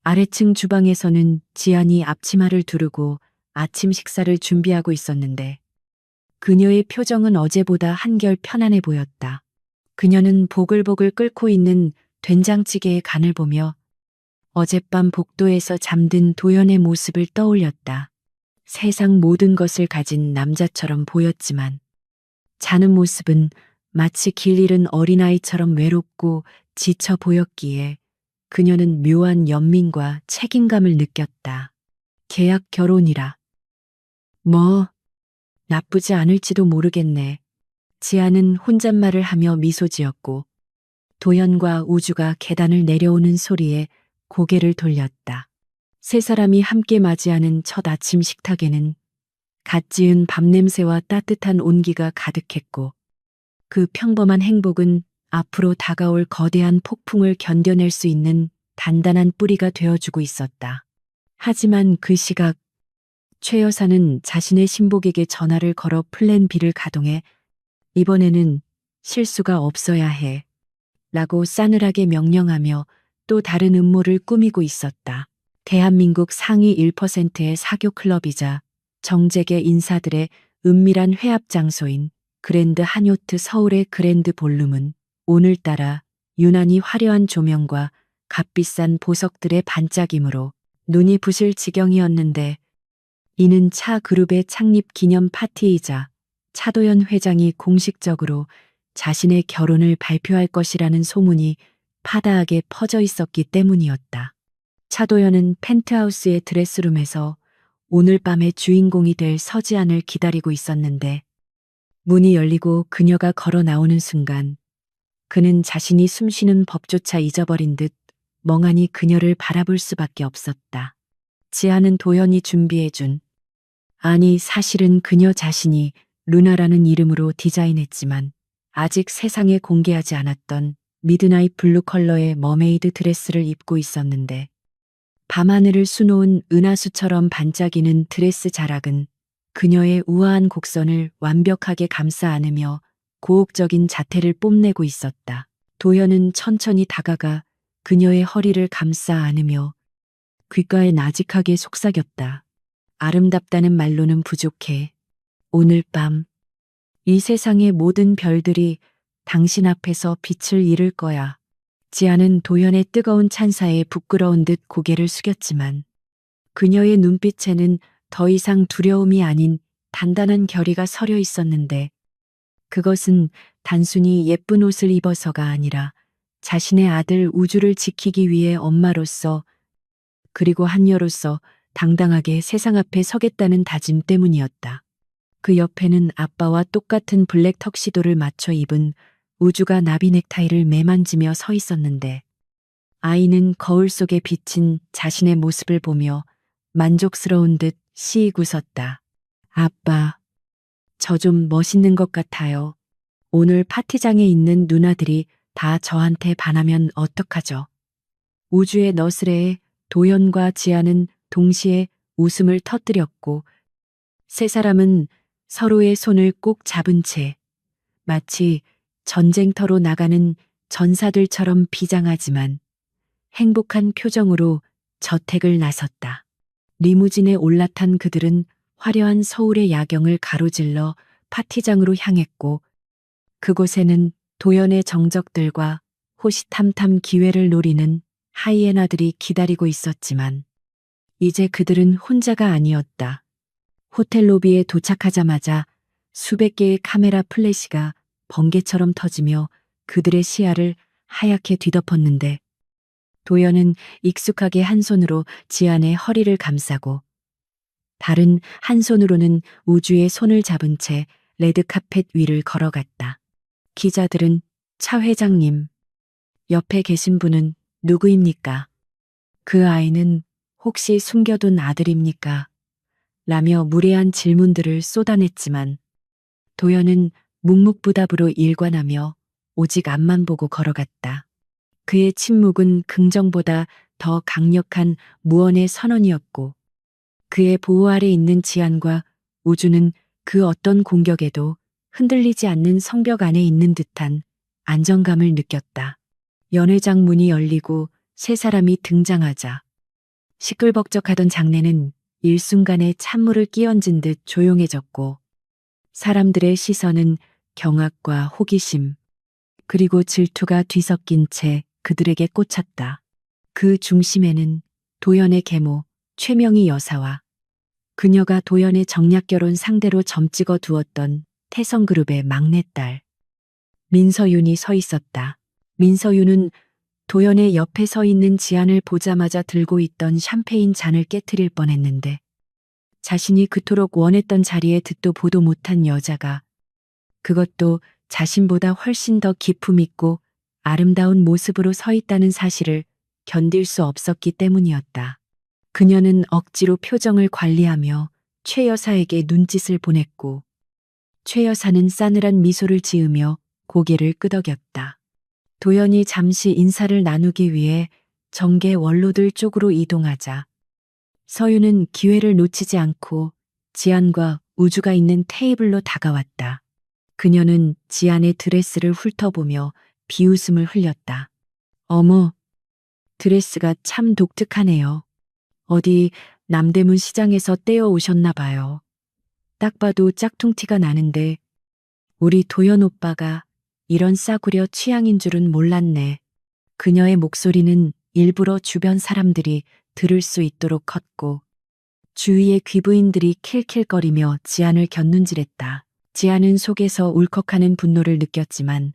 [SPEAKER 1] 아래층 주방에서는 지안이 앞치마를 두르고 아침 식사를 준비하고 있었는데 그녀의 표정은 어제보다 한결 편안해 보였다. 그녀는 보글보글 끓고 있는 된장찌개의 간을 보며 어젯밤 복도에서 잠든 도연의 모습을 떠올렸다. 세상 모든 것을 가진 남자처럼 보였지만 자는 모습은 마치 길 잃은 어린아이처럼 외롭고 지쳐 보였기에 그녀는 묘한 연민과 책임감을 느꼈다. 계약 결혼이라. 뭐, 나쁘지 않을지도 모르겠네. 지아는 혼잣말을 하며 미소 지었고 도연과 우주가 계단을 내려오는 소리에 고개를 돌렸다. 세 사람이 함께 맞이하는 첫 아침 식탁에는 갓 지은 밥 냄새와 따뜻한 온기가 가득했고 그 평범한 행복은 앞으로 다가올 거대한 폭풍을 견뎌낼 수 있는 단단한 뿌리가 되어주고 있었다. 하지만 그 시각 최 여사는 자신의 신복에게 전화를 걸어 플랜 B를 가동해 이번에는 실수가 없어야 해 라고 싸늘하게 명령하며 또 다른 음모를 꾸미고 있었다. 대한민국 상위 1%의 사교 클럽이자 정재계 인사들의 은밀한 회합 장소인 그랜드 한요트 서울의 그랜드 볼룸은 오늘따라 유난히 화려한 조명과 값비싼 보석들의 반짝임으로 눈이 부실 지경이었는데 이는 차 그룹의 창립 기념 파티이자 차도연 회장이 공식적으로 자신의 결혼을 발표할 것이라는 소문이 파다하게 퍼져 있었기 때문이었다. 차도연은 펜트하우스의 드레스룸에서 오늘 밤의 주인공이 될 서지안을 기다리고 있었는데 문이 열리고 그녀가 걸어 나오는 순간 그는 자신이 숨쉬는 법조차 잊어버린 듯 멍하니 그녀를 바라볼 수밖에 없었다. 지아는 도연이 준비해준, 아니 사실은 그녀 자신이 루나라는 이름으로 디자인했지만 아직 세상에 공개하지 않았던 미드나잇 블루 컬러의 머메이드 드레스를 입고 있었는데 밤하늘을 수놓은 은하수처럼 반짝이는 드레스 자락은 그녀의 우아한 곡선을 완벽하게 감싸 안으며 고혹적인 자태를 뽐내고 있었다. 도연은 천천히 다가가 그녀의 허리를 감싸 안으며 귓가에 나직하게 속삭였다. 아름답다는 말로는 부족해. 오늘 밤 이 세상의 모든 별들이 당신 앞에서 빛을 잃을 거야. 지아는 도연의 뜨거운 찬사에 부끄러운 듯 고개를 숙였지만 그녀의 눈빛에는 더 이상 두려움이 아닌 단단한 결의가 서려 있었는데 그것은 단순히 예쁜 옷을 입어서가 아니라 자신의 아들 우주를 지키기 위해 엄마로서 그리고 한여로서 당당하게 세상 앞에 서겠다는 다짐 때문이었다. 그 옆에는 아빠와 똑같은 블랙 턱시도를 맞춰 입은 우주가 나비 넥타이를 매만지며 서 있었는데 아이는 거울 속에 비친 자신의 모습을 보며 만족스러운 듯 시익 웃었다. 아빠, 저 좀 멋있는 것 같아요. 오늘 파티장에 있는 누나들이 다 저한테 반하면 어떡하죠? 우주의 너스레에 도연과 지아는 동시에 웃음을 터뜨렸고 세 사람은 서로의 손을 꼭 잡은 채 마치 전쟁터로 나가는 전사들처럼 비장하지만 행복한 표정으로 저택을 나섰다. 리무진에 올라탄 그들은 화려한 서울의 야경을 가로질러 파티장으로 향했고 그곳에는 도연의 정적들과 호시탐탐 기회를 노리는 하이에나들이 기다리고 있었지만 이제 그들은 혼자가 아니었다. 호텔 로비에 도착하자마자 수백 개의 카메라 플래시가 번개처럼 터지며 그들의 시야를 하얗게 뒤덮었는데 도연은 익숙하게 한 손으로 지안의 허리를 감싸고 다른 한 손으로는 우주의 손을 잡은 채 레드카펫 위를 걸어갔다. 기자들은 차 회장님, 옆에 계신 분은 누구입니까? 그 아이는 혹시 숨겨둔 아들입니까? 라며 무례한 질문들을 쏟아냈지만 도연은 묵묵부답으로 일관하며 오직 앞만 보고 걸어갔다. 그의 침묵은 긍정보다 더 강력한 무언의 선언이었고 그의 보호 아래 있는 지안과 우주는 그 어떤 공격에도 흔들리지 않는 성벽 안에 있는 듯한 안정감을 느꼈다. 연회장 문이 열리고 세 사람이 등장하자 시끌벅적하던 장내는 일순간에 찬물을 끼얹은 듯 조용해졌고 사람들의 시선은 경악과 호기심 그리고 질투가 뒤섞인 채 그들에게 꽂혔다. 그 중심에는 도연의 계모 최명희 여사와 그녀가 도연의 정략결혼 상대로 점찍어 두었던 태성그룹의 막내딸 민서윤이 서 있었다. 민서윤은 도연의 옆에 서 있는 지안을 보자마자 들고 있던 샴페인 잔을 깨트릴 뻔했는데 자신이 그토록 원했던 자리에 듣도 보도 못한 여자가 그것도 자신보다 훨씬 더 기품 있고 아름다운 모습으로 서 있다는 사실을 견딜 수 없었기 때문이었다. 그녀는 억지로 표정을 관리하며 최 여사에게 눈짓을 보냈고 최 여사는 싸늘한 미소를 지으며 고개를 끄덕였다. 도연이 잠시 인사를 나누기 위해 정계 원로들 쪽으로 이동하자 서윤은 기회를 놓치지 않고 지안과 우주가 있는 테이블로 다가왔다. 그녀는 지안의 드레스를 훑어보며 비웃음을 흘렸다. 어머, 드레스가 참 독특하네요. 어디 남대문 시장에서 떼어 오셨나 봐요. 딱 봐도 짝퉁티가 나는데 우리 도연 오빠가 이런 싸구려 취향인 줄은 몰랐네. 그녀의 목소리는 일부러 주변 사람들이 들을 수 있도록 컸고 주위의 귀부인들이 킬킬거리며 지안을 곁눈질했다. 지안은 속에서 울컥하는 분노를 느꼈지만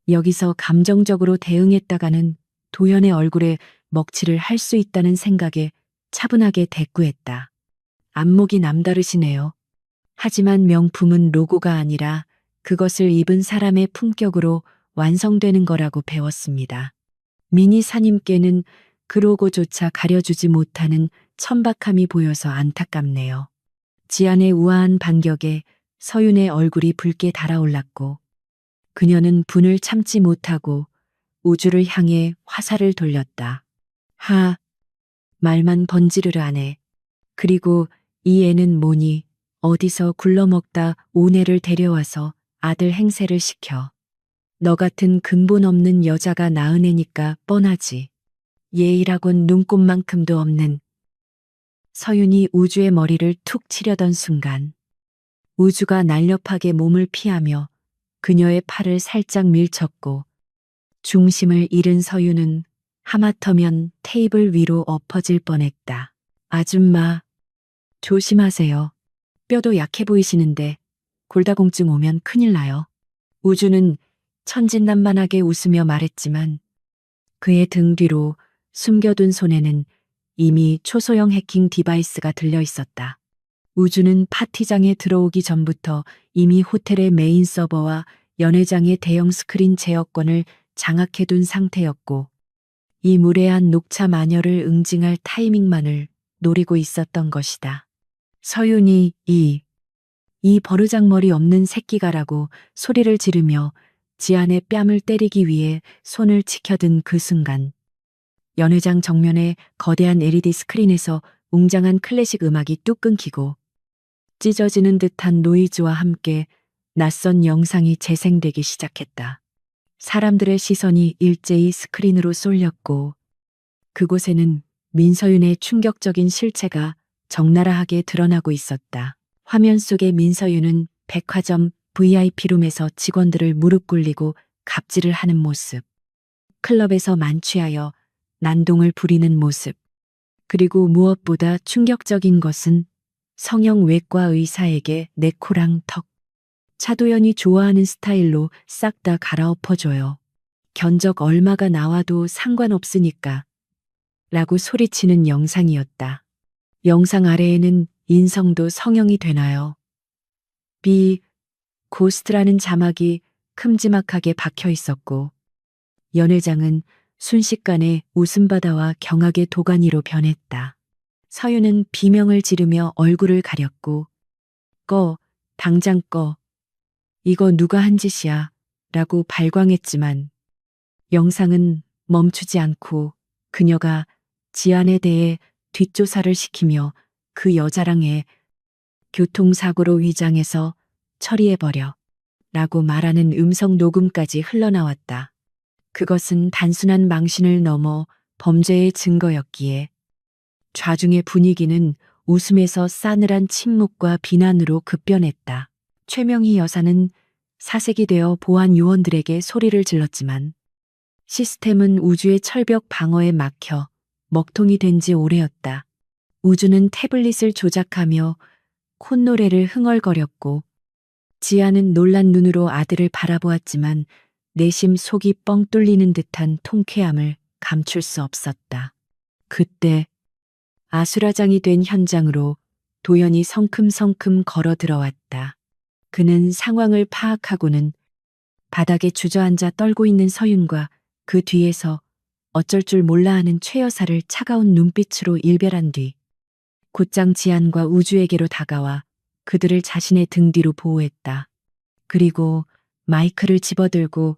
[SPEAKER 1] 여기서 감정적으로 대응했다가는 도연의 얼굴에 먹칠을 할 수 있다는 생각에 차분하게 대꾸했다. 안목이 남다르시네요. 하지만 명품은 로고가 아니라 그것을 입은 사람의 품격으로 완성되는 거라고 배웠습니다. 미니 사님께는 그 로고조차 가려주지 못하는 천박함이 보여서 안타깝네요. 지안의 우아한 반격에 서윤의 얼굴이 붉게 달아올랐고 그녀는 분을 참지 못하고 우주를 향해 화살을 돌렸다. 하, 말만 번지르르 하네. 그리고 이 애는 뭐니 어디서 굴러먹다 오네를 데려와서 아들 행세를 시켜. 너 같은 근본 없는 여자가 낳은 애니까 뻔하지. 예의라곤 눈꼽만큼도 없는. 서윤이 우주의 머리를 툭 치려던 순간 우주가 날렵하게 몸을 피하며 그녀의 팔을 살짝 밀쳤고 중심을 잃은 서윤은 하마터면 테이블 위로 엎어질 뻔했다. 아줌마, 조심하세요. 뼈도 약해 보이시는데 골다공증 오면 큰일 나요. 우주는 천진난만하게 웃으며 말했지만 그의 등 뒤로 숨겨둔 손에는 이미 초소형 해킹 디바이스가 들려 있었다. 우주는 파티장에 들어오기 전부터 이미 호텔의 메인 서버와 연회장의 대형 스크린 제어권을 장악해둔 상태였고 이 무례한 녹차 마녀를 응징할 타이밍만을 노리고 있었던 것이다. 서윤이 이 버르장머리 없는 새끼가라고 소리를 지르며 지안의 뺨을 때리기 위해 손을 치켜든 그 순간 연회장 정면의 거대한 LED 스크린에서 웅장한 클래식 음악이 뚝 끊기고 찢어지는 듯한 노이즈와 함께 낯선 영상이 재생되기 시작했다. 사람들의 시선이 일제히 스크린으로 쏠렸고 그곳에는 민서윤의 충격적인 실체가 적나라하게 드러나고 있었다. 화면 속의 민서윤은 백화점 VIP룸에서 직원들을 무릎 꿇리고 갑질을 하는 모습, 클럽에서 만취하여 난동을 부리는 모습, 그리고 무엇보다 충격적인 것은 성형 외과 의사에게 내 코랑 턱, 차도연이 좋아하는 스타일로 싹 다 갈아엎어줘요. 견적 얼마가 나와도 상관없으니까 라고 소리치는 영상이었다. 영상 아래에는 인성도 성형이 되나요? 고스트라는 자막이 큼지막하게 박혀 있었고 연회장은 순식간에 웃음바다와 경악의 도가니로 변했다. 서윤은 비명을 지르며 얼굴을 가렸고 꺼, 당장 꺼. 이거 누가 한 짓이야 라고 발광했지만 영상은 멈추지 않고 그녀가 지안에 대해 뒷조사를 시키며 그 여자랑 해 교통사고로 위장해서 처리해버려 라고 말하는 음성 녹음까지 흘러나왔다. 그것은 단순한 망신을 넘어 범죄의 증거였기에 좌중의 분위기는 웃음에서 싸늘한 침묵과 비난으로 급변했다. 최명희 여사는 사색이 되어 보안 요원들에게 소리를 질렀지만 시스템은 우주의 철벽 방어에 막혀 먹통이 된 지 오래였다. 우주는 태블릿을 조작하며 콧노래를 흥얼거렸고 지아는 놀란 눈으로 아들을 바라보았지만 내심 속이 뻥 뚫리는 듯한 통쾌함을 감출 수 없었다. 그때 아수라장이 된 현장으로 도연이 성큼성큼 걸어 들어왔다. 그는 상황을 파악하고는 바닥에 주저앉아 떨고 있는 서윤과 그 뒤에서 어쩔 줄 몰라 하는 최 여사를 차가운 눈빛으로 일별한 뒤 곧장 지안과 우주에게로 다가와 그들을 자신의 등 뒤로 보호했다. 그리고 마이크를 집어들고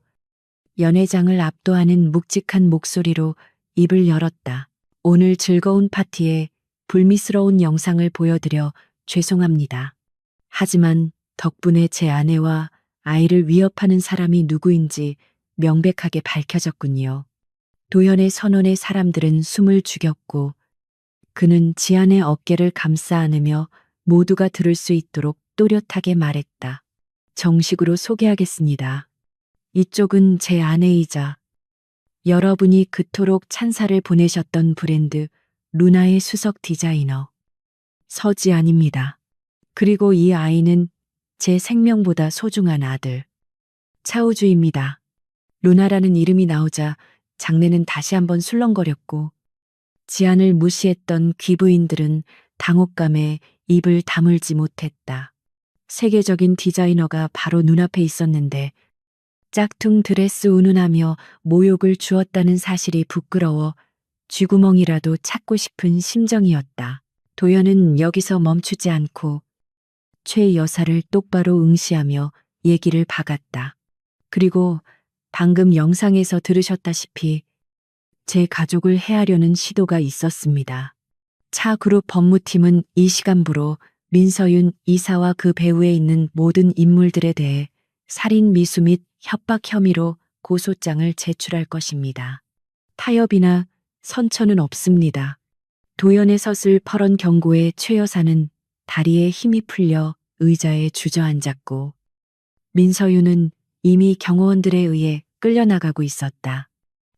[SPEAKER 1] 연회장을 압도하는 묵직한 목소리로 입을 열었다. 오늘 즐거운 파티에 불미스러운 영상을 보여드려 죄송합니다. 하지만 덕분에 제 아내와 아이를 위협하는 사람이 누구인지 명백하게 밝혀졌군요. 도연의 선언에 사람들은 숨을 죽였고 그는 지안의 어깨를 감싸 안으며 모두가 들을 수 있도록 또렷하게 말했다. 정식으로 소개하겠습니다. 이쪽은 제 아내이자 여러분이 그토록 찬사를 보내셨던 브랜드 루나의 수석 디자이너 서지안입니다. 그리고 이 아이는 제 생명보다 소중한 아들 차우주입니다. 루나라는 이름이 나오자 장내는 다시 한번 술렁거렸고 지안을 무시했던 귀부인들은 당혹감에 입을 다물지 못했다. 세계적인 디자이너가 바로 눈앞에 있었는데 짝퉁 드레스 운운하며 모욕을 주었다는 사실이 부끄러워 쥐구멍이라도 찾고 싶은 심정이었다. 도연은 여기서 멈추지 않고 최 여사를 똑바로 응시하며 얘기를 박았다. 그리고 방금 영상에서 들으셨다시피 제 가족을 해하려는 시도가 있었습니다. 차그룹 법무팀은 이 시간부로 민서윤 이사와 그 배후에 있는 모든 인물들에 대해 살인 미수 및 협박 혐의로 고소장을 제출할 것입니다. 타협이나 선처는 없습니다. 도연의 서슬 펄언 경고에 최 여사는 다리에 힘이 풀려 의자에 주저앉았고 민서윤은 이미 경호원들에 의해 끌려나가고 있었다.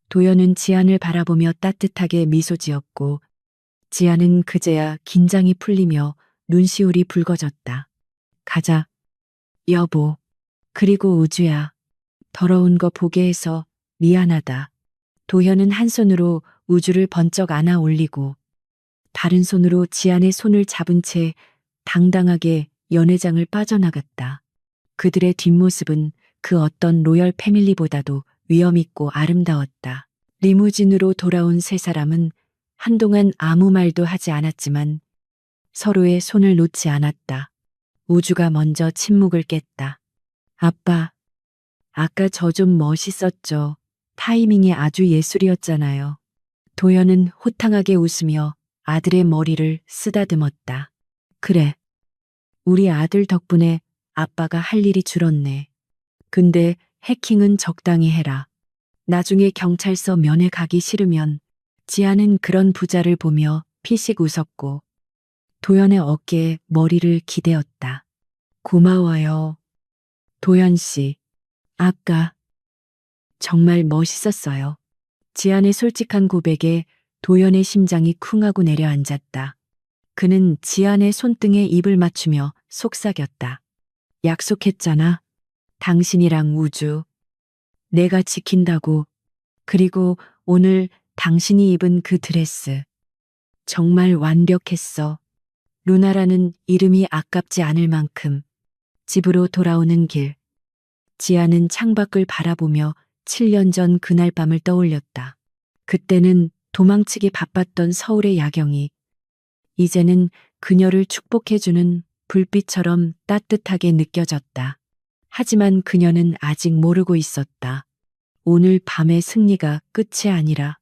[SPEAKER 1] 도연은 지안을 바라보며 따뜻하게 미소 지었고 지안은 그제야 긴장이 풀리며 눈시울이 붉어졌다. 가자, 여보. 그리고 우주야. 더러운 거 보게 해서 미안하다. 도현은 한 손으로 우주를 번쩍 안아 올리고 다른 손으로 지안의 손을 잡은 채 당당하게 연회장을 빠져나갔다. 그들의 뒷모습은 그 어떤 로열 패밀리보다도 위엄있고 아름다웠다. 리무진으로 돌아온 세 사람은 한동안 아무 말도 하지 않았지만 서로의 손을 놓지 않았다. 우주가 먼저 침묵을 깼다. 아빠, 아까 저 좀 멋있었죠. 타이밍이 아주 예술이었잖아요. 도연은 호탕하게 웃으며 아들의 머리를 쓰다듬었다. 그래. 우리 아들 덕분에 아빠가 할 일이 줄었네. 근데 해킹은 적당히 해라. 나중에 경찰서 면회 가기 싫으면 지아는 그런 부자를 보며 피식 웃었고 도연의 어깨에 머리를 기대었다. 고마워요. 도연 씨. 아까 정말 멋있었어요. 지안의 솔직한 고백에 도연의 심장이 쿵하고 내려앉았다. 그는 지안의 손등에 입을 맞추며 속삭였다. 약속했잖아. 당신이랑 우주. 내가 지킨다고. 그리고 오늘 당신이 입은 그 드레스. 정말 완벽했어. 루나라는 이름이 아깝지 않을 만큼. 집으로 돌아오는 길. 지아는 창밖을 바라보며 7년 전 그날 밤을 떠올렸다. 그때는 도망치기 바빴던 서울의 야경이 이제는 그녀를 축복해주는 불빛처럼 따뜻하게 느껴졌다. 하지만 그녀는 아직 모르고 있었다. 오늘 밤의 승리가 끝이 아니라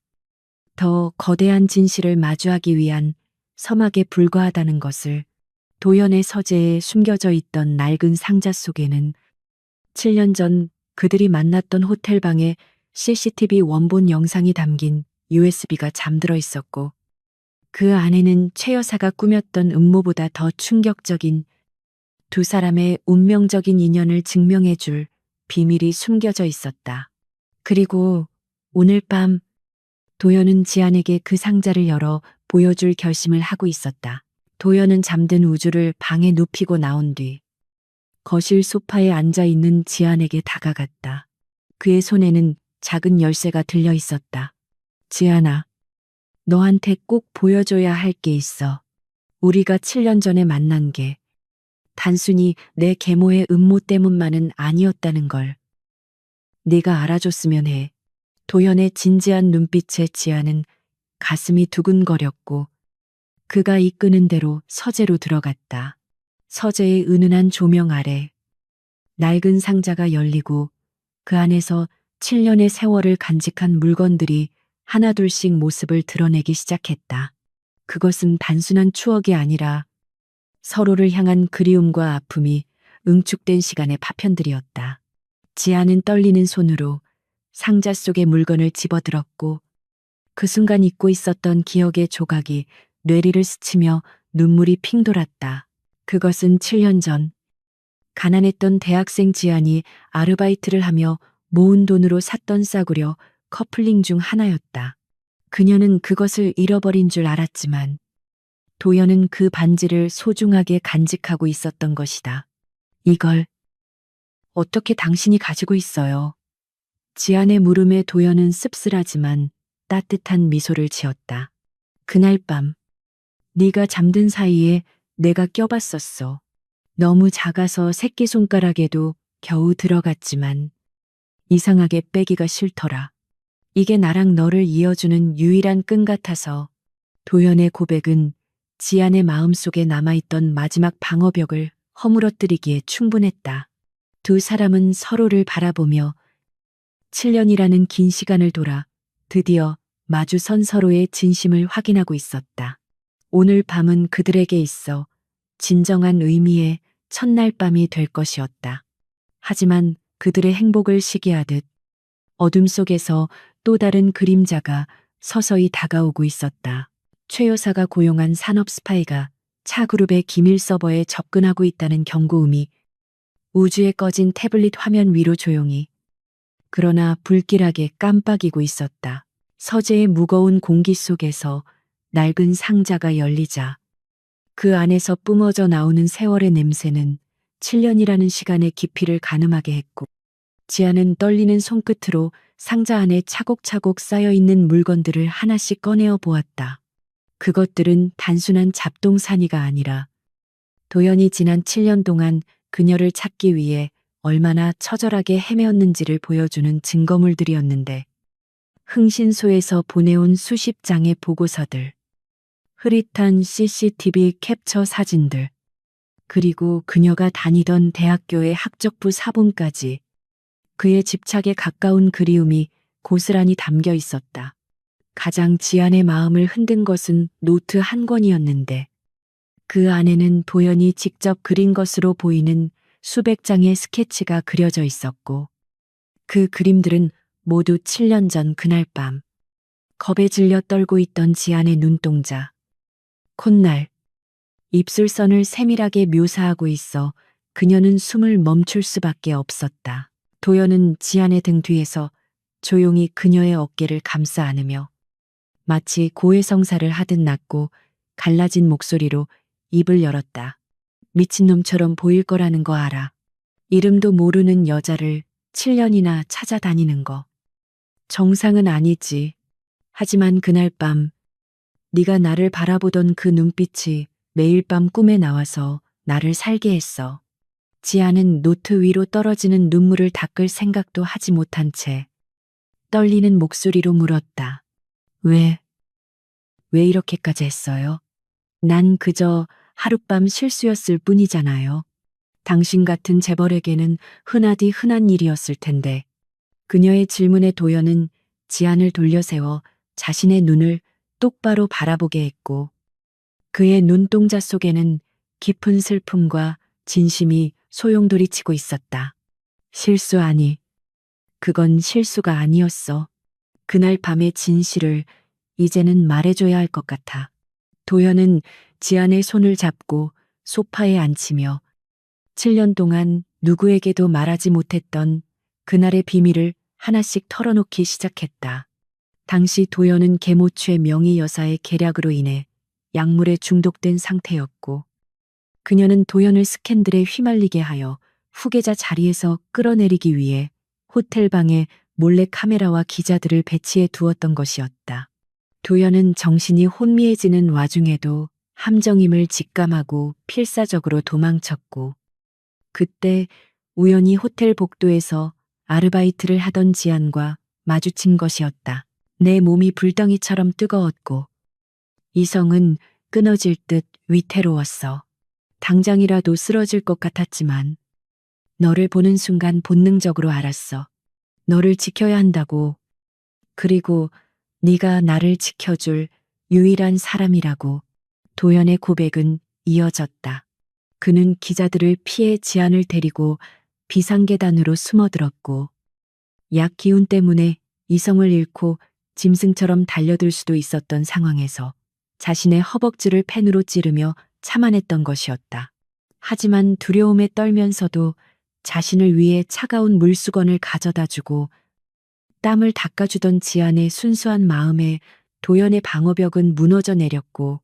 [SPEAKER 1] 더 거대한 진실을 마주하기 위한 서막에 불과하다는 것을. 도연의 서재에 숨겨져 있던 낡은 상자 속에는 7년 전 그들이 만났던 호텔방의 CCTV 원본 영상이 담긴 USB가 잠들어 있었고, 그 안에는 최 여사가 꾸몄던 음모보다 더 충격적인 두 사람의 운명적인 인연을 증명해줄 비밀이 숨겨져 있었다. 그리고 오늘 밤 도연은 지안에게 그 상자를 열어 보여줄 결심을 하고 있었다. 도연은 잠든 우주를 방에 눕히고 나온 뒤 거실 소파에 앉아 있는 지안에게 다가갔다. 그의 손에는 작은 열쇠가 들려 있었다. 지안아, 너한테 꼭 보여줘야 할 게 있어. 우리가 7년 전에 만난 게 단순히 내 계모의 음모 때문만은 아니었다는 걸 네가 알아줬으면 해. 도연의 진지한 눈빛에 지안은 가슴이 두근거렸고 그가 이끄는 대로 서재로 들어갔다. 서재의 은은한 조명 아래 낡은 상자가 열리고 그 안에서 7년의 세월을 간직한 물건들이 하나둘씩 모습을 드러내기 시작했다. 그것은 단순한 추억이 아니라 서로를 향한 그리움과 아픔이 응축된 시간의 파편들이었다. 지아는 떨리는 손으로 상자 속의 물건을 집어들었고 그 순간 잊고 있었던 기억의 조각이 뇌리를 스치며 눈물이 핑 돌았다. 그것은 7년 전 가난했던 대학생 지안이 아르바이트를 하며 모은 돈으로 샀던 싸구려 커플링 중 하나였다. 그녀는 그것을 잃어버린 줄 알았지만 도연은 그 반지를 소중하게 간직하고 있었던 것이다. 이걸 어떻게 당신이 가지고 있어요? 지안의 물음에 도연은 씁쓸하지만 따뜻한 미소를 지었다. 그날 밤 네가 잠든 사이에 내가 껴봤었어. 너무 작아서 새끼손가락에도 겨우 들어갔지만 이상하게 빼기가 싫더라. 이게 나랑 너를 이어주는 유일한 끈 같아서. 도연의 고백은 지안의 마음속에 남아있던 마지막 방어벽을 허물어뜨리기에 충분했다. 두 사람은 서로를 바라보며 7년이라는 긴 시간을 돌아 드디어 마주선 서로의 진심을 확인하고 있었다. 오늘 밤은 그들에게 있어 진정한 의미의 첫날 밤이 될 것이었다. 하지만 그들의 행복을 시기하듯 어둠 속에서 또 다른 그림자가 서서히 다가오고 있었다. 최 여사가 고용한 산업 스파이가 차그룹의 기밀 서버에 접근하고 있다는 경고음이 우주에 꺼진 태블릿 화면 위로 조용히 그러나 불길하게 깜빡이고 있었다. 서재의 무거운 공기 속에서 낡은 상자가 열리자 그 안에서 뿜어져 나오는 세월의 냄새는 7년이라는 시간의 깊이를 가늠하게 했고 지아는 떨리는 손끝으로 상자 안에 차곡차곡 쌓여있는 물건들을 하나씩 꺼내어 보았다. 그것들은 단순한 잡동사니가 아니라 도연이 지난 7년 동안 그녀를 찾기 위해 얼마나 처절하게 헤매었는지를 보여주는 증거물들이었는데 흥신소에서 보내온 수십 장의 보고서들, 흐릿한 CCTV 캡처 사진들, 그리고 그녀가 다니던 대학교의 학적부 사본까지 그의 집착에 가까운 그리움이 고스란히 담겨 있었다. 가장 지안의 마음을 흔든 것은 노트 한 권이었는데 그 안에는 도연이 직접 그린 것으로 보이는 수백 장의 스케치가 그려져 있었고 그 그림들은 모두 7년 전 그날 밤 겁에 질려 떨고 있던 지안의 눈동자, 콧날, 입술선을 세밀하게 묘사하고 있어 그녀는 숨을 멈출 수밖에 없었다. 도연은 지안의 등 뒤에서 조용히 그녀의 어깨를 감싸 안으며 마치 고해성사를 하듯 낮고 갈라진 목소리로 입을 열었다. 미친놈처럼 보일 거라는 거 알아. 이름도 모르는 여자를 7년이나 찾아다니는 거. 정상은 아니지. 하지만 그날 밤 네가 나를 바라보던 그 눈빛이 매일 밤 꿈에 나와서 나를 살게 했어. 지아는 노트 위로 떨어지는 눈물을 닦을 생각도 하지 못한 채 떨리는 목소리로 물었다. 왜, 왜 이렇게까지 했어요? 난 그저 하룻밤 실수였을 뿐이잖아요. 당신 같은 재벌에게는 흔하디 흔한 일이었을 텐데. 그녀의 질문에 도연은 지안을 돌려세워 자신의 눈을 똑바로 바라보게 했고 그의 눈동자 속에는 깊은 슬픔과 진심이 소용돌이치고 있었다. 실수 아니, 그건 실수가 아니었어. 그날 밤의 진실을 이제는 말해줘야 할 것 같아. 도연은 지안의 손을 잡고 소파에 앉히며 7년 동안 누구에게도 말하지 못했던 그날의 비밀을 하나씩 털어놓기 시작했다. 당시 도연은 계모추의 명의 여사의 계략으로 인해 약물에 중독된 상태였고 그녀는 도연을 스캔들에 휘말리게 하여 후계자 자리에서 끌어내리기 위해 호텔 방에 몰래 카메라와 기자들을 배치해 두었던 것이었다. 도연은 정신이 혼미해지는 와중에도 함정임을 직감하고 필사적으로 도망쳤고 그때 우연히 호텔 복도에서 아르바이트를 하던 지안과 마주친 것이었다. 내 몸이 불덩이처럼 뜨거웠고 이성은 끊어질 듯 위태로웠어. 당장이라도 쓰러질 것 같았지만 너를 보는 순간 본능적으로 알았어. 너를 지켜야 한다고. 그리고 네가 나를 지켜줄 유일한 사람이라고. 도연의 고백은 이어졌다. 그는 기자들을 피해 지안을 데리고 비상계단으로 숨어들었고 약 기운 때문에 이성을 잃고 짐승처럼 달려들 수도 있었던 상황에서 자신의 허벅지를 펜으로 찌르며 참아냈던 것이었다. 하지만 두려움에 떨면서도 자신을 위해 차가운 물수건을 가져다 주고 땀을 닦아주던 지안의 순수한 마음에 도연의 방어벽은 무너져 내렸고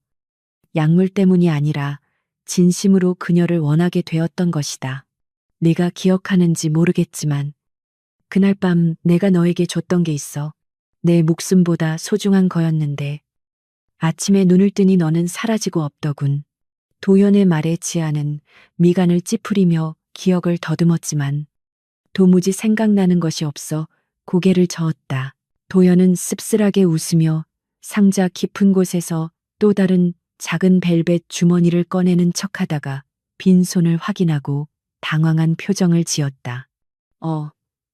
[SPEAKER 1] 약물 때문이 아니라 진심으로 그녀를 원하게 되었던 것이다. 네가 기억하는지 모르겠지만 그날 밤 내가 너에게 줬던 게 있어. 내 목숨보다 소중한 거였는데 아침에 눈을 뜨니 너는 사라지고 없더군. 도연의 말에 지아는 미간을 찌푸리며 기억을 더듬었지만 도무지 생각나는 것이 없어 고개를 저었다. 도연은 씁쓸하게 웃으며 상자 깊은 곳에서 또 다른 작은 벨벳 주머니를 꺼내는 척하다가 빈손을 확인하고 당황한 표정을 지었다.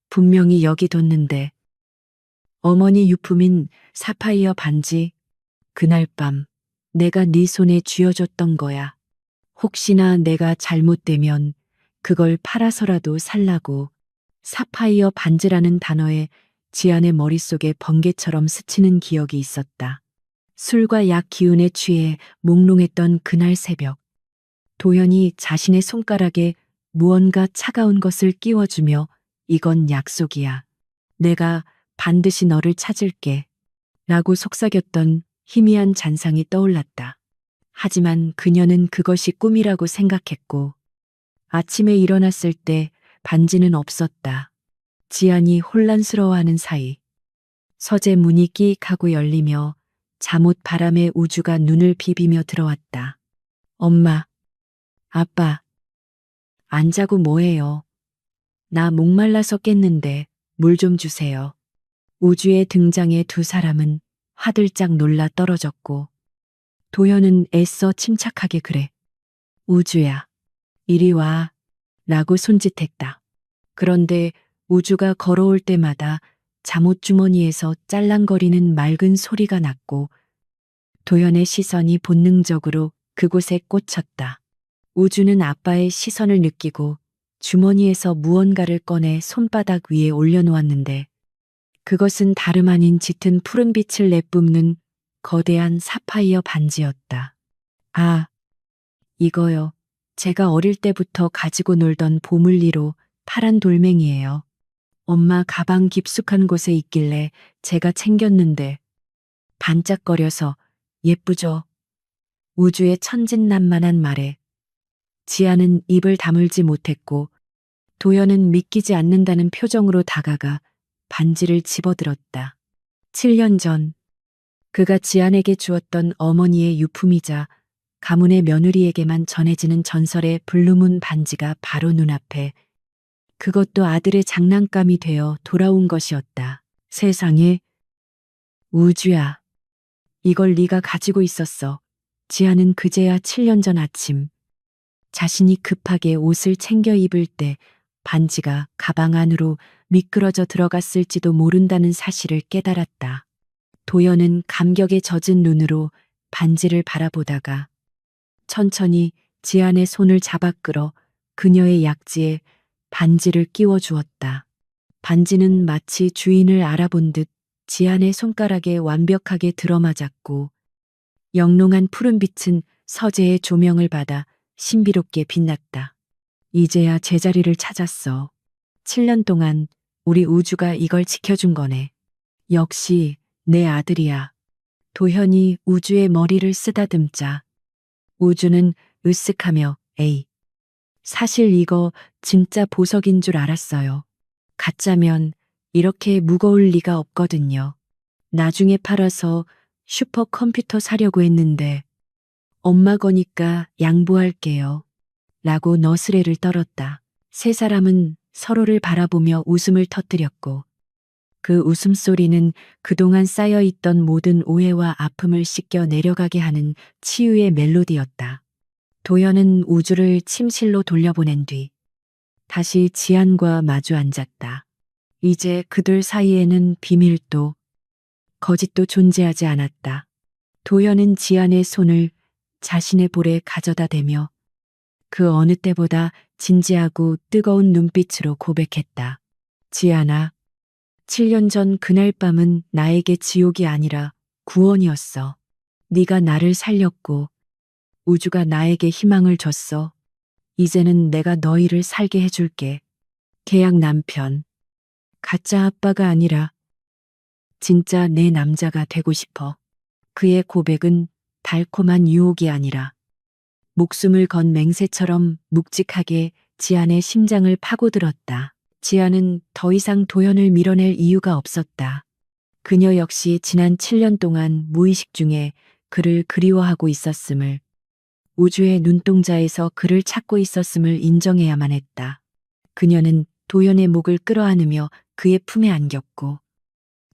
[SPEAKER 1] 분명히 여기 뒀는데. 어머니 유품인 사파이어 반지. 그날 밤 내가 네 손에 쥐어줬던 거야. 혹시나 내가 잘못되면 그걸 팔아서라도 살라고. 사파이어 반지라는 단어에 지안의 머릿속에 번개처럼 스치는 기억이 있었다. 술과 약 기운에 취해 몽롱했던 그날 새벽. 도연이 자신의 손가락에 무언가 차가운 것을 끼워주며 이건 약속이야. 내가 반드시 너를 찾을게. 라고 속삭였던 희미한 잔상이 떠올랐다. 하지만 그녀는 그것이 꿈이라고 생각했고 아침에 일어났을 때 반지는 없었다. 지안이 혼란스러워하는 사이 서재 문이 끼익 하고 열리며 잠옷 바람에 우주가 눈을 비비며 들어왔다. 엄마, 아빠, 안 자고 뭐해요? 나 목말라서 깼는데 물 좀 주세요. 우주의 등장에 두 사람은 화들짝 놀라 떨어졌고 도연은 애써 침착하게 그래. 우주야, 이리 와. 라고 손짓했다. 그런데 우주가 걸어올 때마다 잠옷 주머니에서 짤랑거리는 맑은 소리가 났고 도연의 시선이 본능적으로 그곳에 꽂혔다. 우주는 아빠의 시선을 느끼고 주머니에서 무언가를 꺼내 손바닥 위에 올려놓았는데 그것은 다름 아닌 짙은 푸른빛을 내뿜는 거대한 사파이어 반지였다. 아, 이거요. 제가 어릴 때부터 가지고 놀던 보물리로 파란 돌멩이에요. 엄마 가방 깊숙한 곳에 있길래 제가 챙겼는데 반짝거려서 예쁘죠? 우주의 천진난만한 말에 지아는 입을 다물지 못했고 도연은 믿기지 않는다는 표정으로 다가가 반지를 집어들었다. 7년 전 그가 지안에게 주었던 어머니의 유품이자 가문의 며느리에게만 전해지는 전설의 블루문 반지가 바로 눈앞에 그것도 아들의 장난감이 되어 돌아온 것이었다. 세상에, 우주야. 이걸 네가 가지고 있었어. 지아는 그제야 7년 전 아침 자신이 급하게 옷을 챙겨 입을 때 반지가 가방 안으로 미끄러져 들어갔을지도 모른다는 사실을 깨달았다. 도연은 감격에 젖은 눈으로 반지를 바라보다가 천천히 지안의 손을 잡아 끌어 그녀의 약지에 반지를 끼워 주었다. 반지는 마치 주인을 알아본 듯 지안의 손가락에 완벽하게 들어맞았고 영롱한 푸른빛은 서재의 조명을 받아 신비롭게 빛났다. 이제야 제자리를 찾았어. 7년 동안 우리 우주가 이걸 지켜준 거네. 역시 내 아들이야. 도현이 우주의 머리를 쓰다듬자 우주는 으쓱하며 에이. 사실 이거 진짜 보석인 줄 알았어요. 가짜면 이렇게 무거울 리가 없거든요. 나중에 팔아서 슈퍼컴퓨터 사려고 했는데 엄마 거니까 양보할게요. 라고 너스레를 떨었다. 세 사람은 서로를 바라보며 웃음을 터뜨렸고 그 웃음소리는 그동안 쌓여있던 모든 오해와 아픔을 씻겨 내려가게 하는 치유의 멜로디였다. 도연은 우주를 침실로 돌려보낸 뒤 다시 지안과 마주 앉았다. 이제 그들 사이에는 비밀도 거짓도 존재하지 않았다. 도연은 지안의 손을 자신의 볼에 가져다 대며 그 어느 때보다 진지하고 뜨거운 눈빛으로 고백했다. 지안아, 7년 전 그날 밤은 나에게 지옥이 아니라 구원이었어. 네가 나를 살렸고 우주가 나에게 희망을 줬어. 이제는 내가 너희를 살게 해줄게. 계약 남편. 가짜 아빠가 아니라 진짜 내 남자가 되고 싶어. 그의 고백은 달콤한 유혹이 아니라 목숨을 건 맹세처럼 묵직하게 지안의 심장을 파고들었다. 지안은 더 이상 도연을 밀어낼 이유가 없었다. 그녀 역시 지난 7년 동안 무의식 중에 그를 그리워하고 있었음을, 우주의 눈동자에서 그를 찾고 있었음을 인정해야만 했다. 그녀는 도연의 목을 끌어안으며 그의 품에 안겼고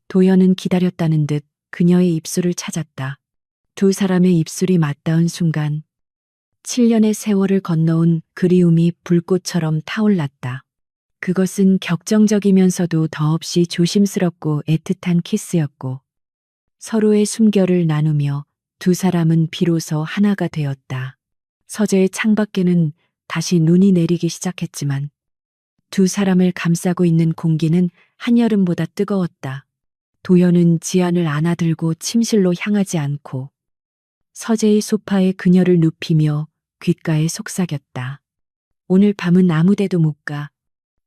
[SPEAKER 1] 도연은 기다렸다는 듯 그녀의 입술을 찾았다. 두 사람의 입술이 맞닿은 순간 7년의 세월을 건너온 그리움이 불꽃처럼 타올랐다. 그것은 격정적이면서도 더없이 조심스럽고 애틋한 키스였고 서로의 숨결을 나누며 두 사람은 비로소 하나가 되었다. 서재의 창밖에는 다시 눈이 내리기 시작했지만 두 사람을 감싸고 있는 공기는 한여름보다 뜨거웠다. 도연은 지안을 안아들고 침실로 향하지 않고 서재의 소파에 그녀를 눕히며 귓가에 속삭였다. 오늘 밤은 아무데도 못 가.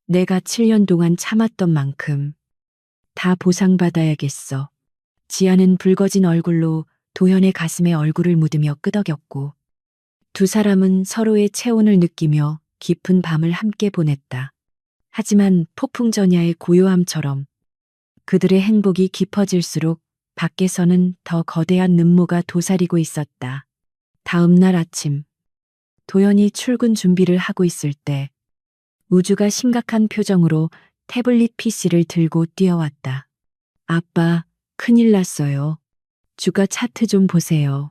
[SPEAKER 1] 내가 7년 동안 참았던 만큼 다 보상받아야겠어. 지안은 붉어진 얼굴로 도연의 가슴에 얼굴을 묻으며 끄덕였고 두 사람은 서로의 체온을 느끼며 깊은 밤을 함께 보냈다. 하지만 폭풍전야의 고요함처럼 그들의 행복이 깊어질수록 밖에서는 더 거대한 눈모가 도사리고 있었다. 다음 날 아침 도연이 출근 준비를 하고 있을 때 우주가 심각한 표정으로 태블릿 PC를 들고 뛰어왔다. 아빠, 큰일 났어요. 주가 차트 좀 보세요.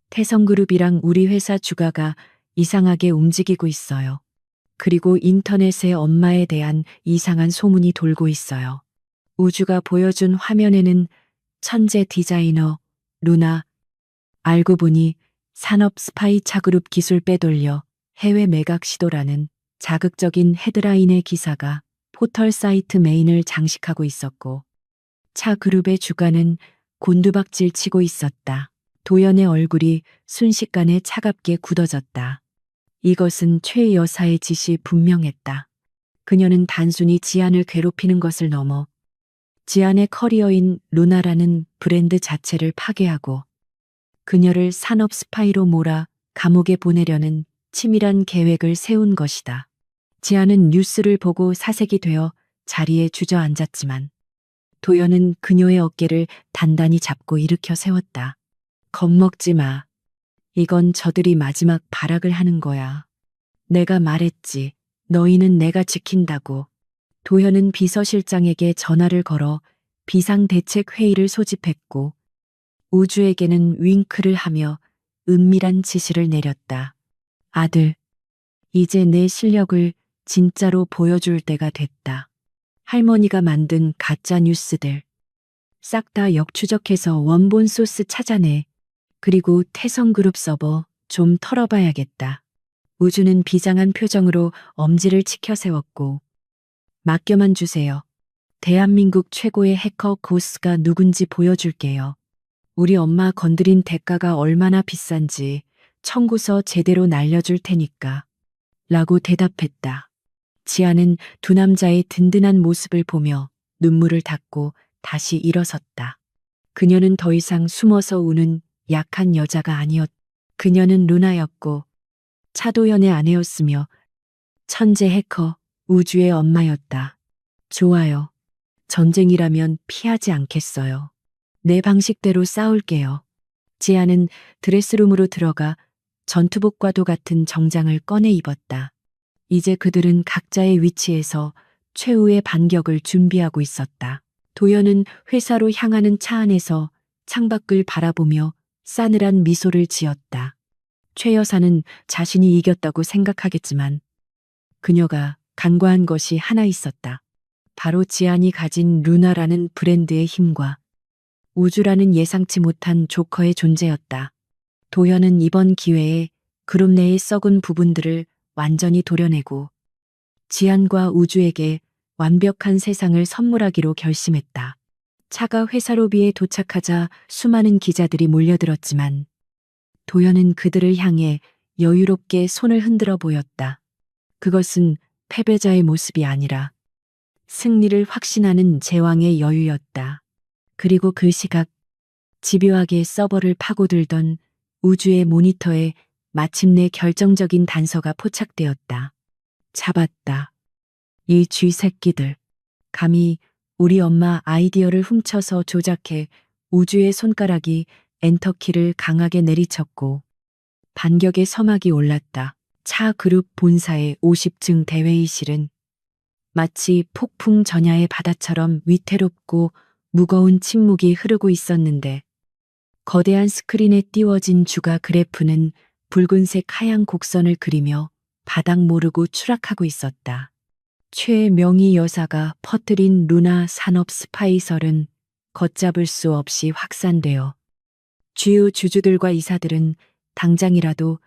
[SPEAKER 1] 태성그룹이랑 우리 회사 주가가 이상하게 움직이고 있어요. 그리고 인터넷에 엄마에 대한 이상한 소문이 돌고 있어요. 우주가 보여준 화면에는 천재 디자이너 루나, 알고 보니 산업 스파이 차그룹 기술 빼돌려 해외 매각 시도라는 자극적인 헤드라인의 기사가 포털 사이트 메인을 장식하고 있었고 차 그룹의 주가는 곤두박질 치고 있었다. 도연의 얼굴이 순식간에 차갑게 굳어졌다. 이것은 최 여사의 짓이 분명했다. 그녀는 단순히 지안을 괴롭히는 것을 넘어 지안의 커리어인 루나라는 브랜드 자체를 파괴하고 그녀를 산업 스파이로 몰아 감옥에 보내려는 치밀한 계획을 세운 것이다. 지안은 뉴스를 보고 사색이 되어 자리에 주저앉았지만 도연은 그녀의 어깨를 단단히 잡고 일으켜 세웠다. 겁먹지 마. 이건 저들이 마지막 발악을 하는 거야. 내가 말했지. 너희는 내가 지킨다고. 도현은 비서실장에게 전화를 걸어 비상대책회의를 소집했고 우주에게는 윙크를 하며 은밀한 지시를 내렸다. 아들, 이제 내 실력을 진짜로 보여줄 때가 됐다. 할머니가 만든 가짜 뉴스들 싹 다 역추적해서 원본 소스 찾아내. 그리고 태성그룹 서버 좀 털어봐야겠다. 우주는 비장한 표정으로 엄지를 치켜 세웠고, 맡겨만 주세요. 대한민국 최고의 해커 고스가 누군지 보여줄게요. 우리 엄마 건드린 대가가 얼마나 비싼지 청구서 제대로 날려줄 테니까. 라고 대답했다. 지아는 두 남자의 든든한 모습을 보며 눈물을 닦고 다시 일어섰다. 그녀는 더 이상 숨어서 우는 약한 여자가 아니었다. 그녀는 루나였고 차도연의 아내였으며 천재 해커 우주의 엄마였다. 좋아요. 전쟁이라면 피하지 않겠어요. 내 방식대로 싸울게요. 지아는 드레스룸으로 들어가 전투복과도 같은 정장을 꺼내 입었다. 이제 그들은 각자의 위치에서 최후의 반격을 준비하고 있었다. 도연은 회사로 향하는 차 안에서 창밖을 바라보며 싸늘한 미소를 지었다. 최 여사는 자신이 이겼다고 생각하겠지만 그녀가 간과한 것이 하나 있었다. 바로 지안이 가진 루나라는 브랜드의 힘과 우주라는 예상치 못한 조커의 존재였다. 도연은 이번 기회에 그룹 내의 썩은 부분들을 완전히 도려내고 지안과 우주에게 완벽한 세상을 선물하기로 결심했다. 차가 회사 로비에 도착하자 수많은 기자들이 몰려들었지만 도연은 그들을 향해 여유롭게 손을 흔들어 보였다. 그것은 패배자의 모습이 아니라 승리를 확신하는 제왕의 여유였다. 그리고 그 시각 집요하게 서버를 파고들던 우주의 모니터에 마침내 결정적인 단서가 포착되었다. 잡았다. 이 쥐새끼들. 감히 우리 엄마 아이디어를 훔쳐서 조작해. 우주의 손가락이 엔터키를 강하게 내리쳤고 반격의 서막이 올랐다. 차 그룹 본사의 50층 대회의실은 마치 폭풍 전야의 바다처럼 위태롭고 무거운 침묵이 흐르고 있었는데 거대한 스크린에 띄워진 주가 그래프는 붉은색 하얀 곡선을 그리며 바닥 모르고 추락하고 있었다. 최명희 여사가 퍼뜨린 루나 산업 스파이설은 걷잡을 수 없이 확산되어 주요 주주들과 이사들은 당장이라도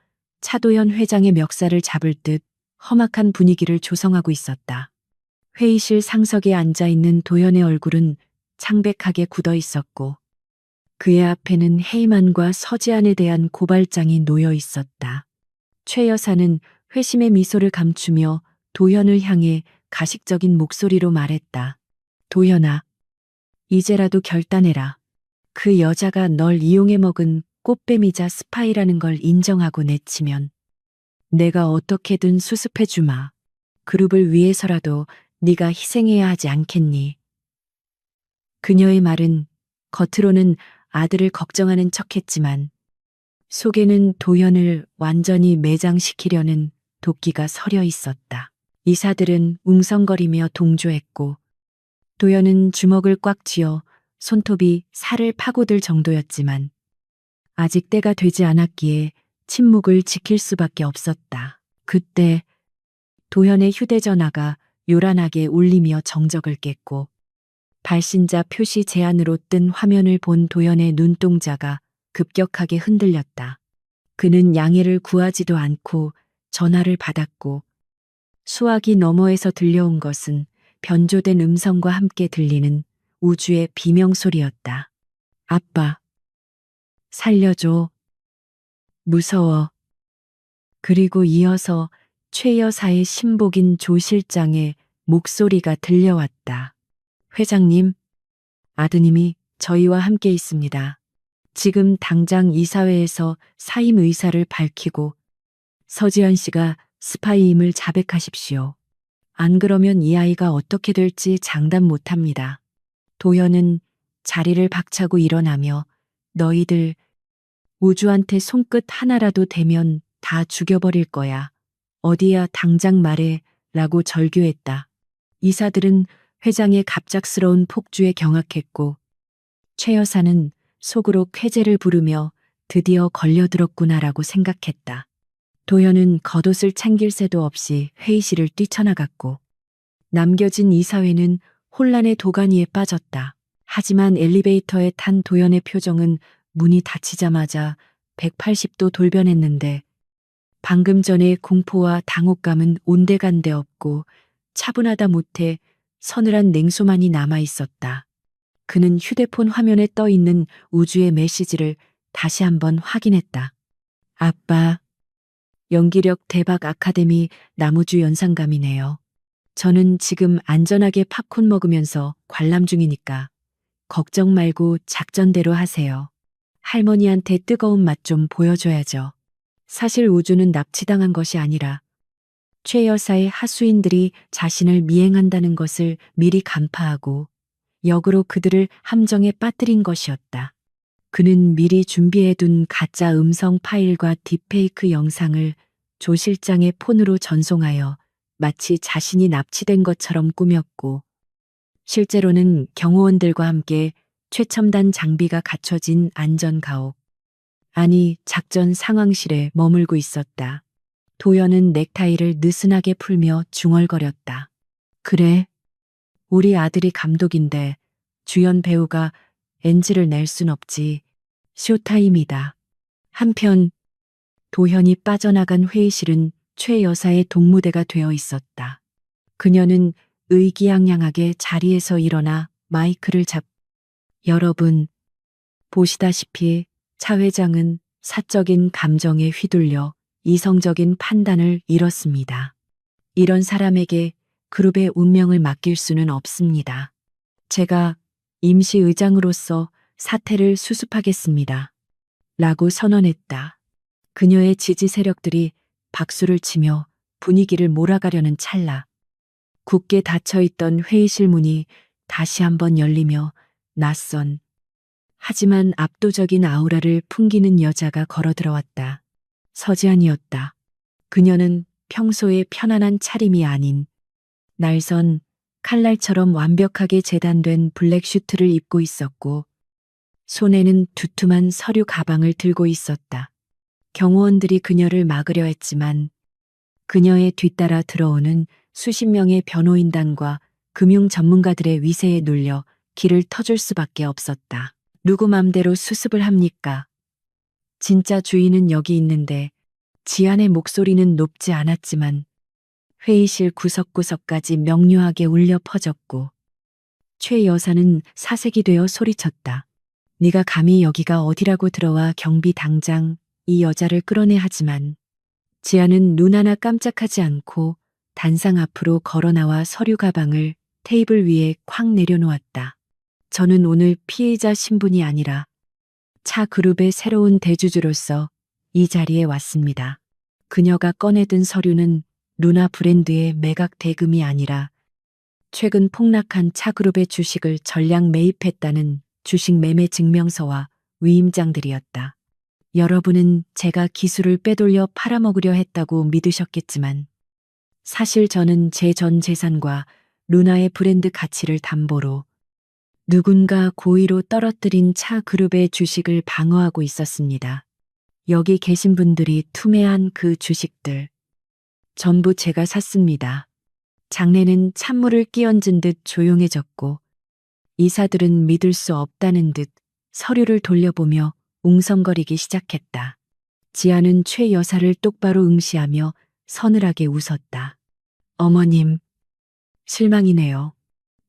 [SPEAKER 1] 차도연 회장의 멱살을 잡을 듯 험악한 분위기를 조성하고 있었다. 회의실 상석에 앉아있는 도연의 얼굴은 창백하게 굳어 있었고 그의 앞에는 헤이만과 서지안에 대한 고발장이 놓여 있었다. 최 여사는 회심의 미소를 감추며 도연을 향해 가식적인 목소리로 말했다. 도연아, 이제라도 결단해라. 그 여자가 널 이용해 먹은 꽃뱀이자 스파이라는 걸 인정하고 내치면 내가 어떻게든 수습해 주마. 그룹을 위해서라도 네가 희생해야 하지 않겠니? 그녀의 말은 겉으로는 아들을 걱정하는 척했지만 속에는 도연을 완전히 매장시키려는 도끼가 서려 있었다. 이사들은 웅성거리며 동조했고 도연은 주먹을 꽉 쥐어 손톱이 살을 파고들 정도였지만 아직 때가 되지 않았기에 침묵을 지킬 수밖에 없었다. 그때 도연의 휴대전화가 요란하게 울리며 정적을 깼고 발신자 표시 제한으로 뜬 화면을 본 도연의 눈동자가 급격하게 흔들렸다. 그는 양해를 구하지도 않고 전화를 받았고 수화기 너머에서 들려온 것은 변조된 음성과 함께 들리는 우주의 비명소리였다. 아빠, 살려줘. 무서워. 그리고 이어서 최 여사의 신복인 조 실장의 목소리가 들려왔다. 회장님, 아드님이 저희와 함께 있습니다. 지금 당장 이사회에서 사임 의사를 밝히고 서지현 씨가 스파이임을 자백하십시오. 안 그러면 이 아이가 어떻게 될지 장담 못합니다. 도연은 자리를 박차고 일어나며 너희들 우주한테 손끝 하나라도 대면 다 죽여버릴 거야. 어디야 당장 말해 라고 절규했다. 이사들은 회장의 갑작스러운 폭주에 경악했고 최 여사는 속으로 쾌재를 부르며 드디어 걸려들었구나라고 생각했다. 도현은 겉옷을 챙길 새도 없이 회의실을 뛰쳐나갔고 남겨진 이사회는 혼란의 도가니에 빠졌다. 하지만 엘리베이터에 탄 도현의 표정은 문이 닫히자마자 180도 돌변했는데 방금 전의 공포와 당혹감은 온데간데 없고 차분하다 못해 서늘한 냉소만이 남아 있었다. 그는 휴대폰 화면에 떠 있는 우주의 메시지를 다시 한번 확인했다. 아빠, 연기력 대박 아카데미 나무주 연상감이네요. 저는 지금 안전하게 팝콘 먹으면서 관람 중이니까 걱정 말고 작전대로 하세요. 할머니한테 뜨거운 맛 좀 보여줘야죠. 사실 우주는 납치당한 것이 아니라 최 여사의 하수인들이 자신을 미행한다는 것을 미리 간파하고 역으로 그들을 함정에 빠뜨린 것이었다. 그는 미리 준비해둔 가짜 음성 파일과 딥페이크 영상을 조 실장의 폰으로 전송하여 마치 자신이 납치된 것처럼 꾸몄고 실제로는 경호원들과 함께 최첨단 장비가 갖춰진 안전가옥, 아니 작전 상황실에 머물고 있었다. 도연은 넥타이를 느슨하게 풀며 중얼거렸다. 그래, 우리 아들이 감독인데 주연 배우가 NG를 낼 순 없지. 쇼타임이다. 한편 도현이 빠져나간 회의실은 최 여사의 동무대가 되어 있었다. 그녀는 의기양양하게 자리에서 일어나 마이크를 여러분, 보시다시피 차 회장은 사적인 감정에 휘둘려 이성적인 판단을 잃었습니다. 이런 사람에게 그룹의 운명을 맡길 수는 없습니다. 제가 임시 의장으로서 사태를 수습하겠습니다. 라고 선언했다. 그녀의 지지 세력들이 박수를 치며 분위기를 몰아가려는 찰나 굳게 닫혀있던 회의실 문이 다시 한번 열리며 낯선 하지만 압도적인 아우라를 풍기는 여자가 걸어 들어왔다. 서지안이었다. 그녀는 평소의 편안한 차림이 아닌 날선 칼날처럼 완벽하게 재단된 블랙 슈트를 입고 있었고 손에는 두툼한 서류 가방을 들고 있었다. 경호원들이 그녀를 막으려 했지만 그녀의 뒤따라 들어오는 수십 명의 변호인단과 금융 전문가들의 위세에 눌려 길을 터줄 수밖에 없었다. 누구 맘대로 수습을 합니까? 진짜 주인은 여기 있는데 지안의 목소리는 높지 않았지만 회의실 구석구석까지 명료하게 울려 퍼졌고 최 여사는 사색이 되어 소리쳤다. 네가 감히 여기가 어디라고 들어와 경비 당장 이 여자를 끌어내 하지만 지안은 눈 하나 깜짝하지 않고 단상 앞으로 걸어 나와 서류 가방을 테이블 위에 쾅 내려놓았다. 저는 오늘 피해자 신분이 아니라 차 그룹의 새로운 대주주로서 이 자리에 왔습니다. 그녀가 꺼내든 서류는 루나 브랜드의 매각 대금이 아니라 최근 폭락한 차 그룹의 주식을 전량 매입했다는 주식 매매 증명서와 위임장들이었다. 여러분은 제가 기술을 빼돌려 팔아먹으려 했다고 믿으셨겠지만 사실 저는 제 전 재산과 루나의 브랜드 가치를 담보로 누군가 고의로 떨어뜨린 차 그룹의 주식을 방어하고 있었습니다. 여기 계신 분들이 투매한 그 주식들 전부 제가 샀습니다. 장내는 찬물을 끼얹은 듯 조용해졌고 이사들은 믿을 수 없다는 듯 서류를 돌려보며 웅성거리기 시작했다. 지아는 최 여사를 똑바로 응시하며 서늘하게 웃었다. 어머님, 실망이네요.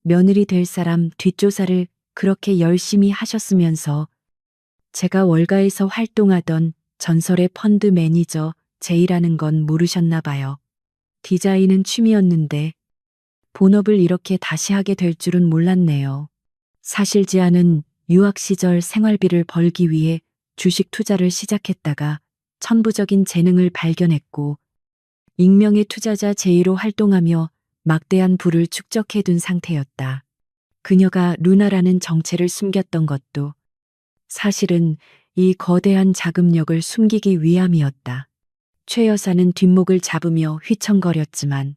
[SPEAKER 1] 며느리 될 사람 뒷조사를 그렇게 열심히 하셨으면서 제가 월가에서 활동하던 전설의 펀드 매니저 제이라는 건 모르셨나 봐요. 디자인은 취미였는데 본업을 이렇게 다시 하게 될 줄은 몰랐네요. 사실 지아는 유학 시절 생활비를 벌기 위해 주식 투자를 시작했다가 천부적인 재능을 발견했고 익명의 투자자 제이로 활동하며 막대한 부를 축적해둔 상태였다. 그녀가 루나라는 정체를 숨겼던 것도 사실은 이 거대한 자금력을 숨기기 위함이었다. 최 여사는 뒷목을 잡으며 휘청거렸지만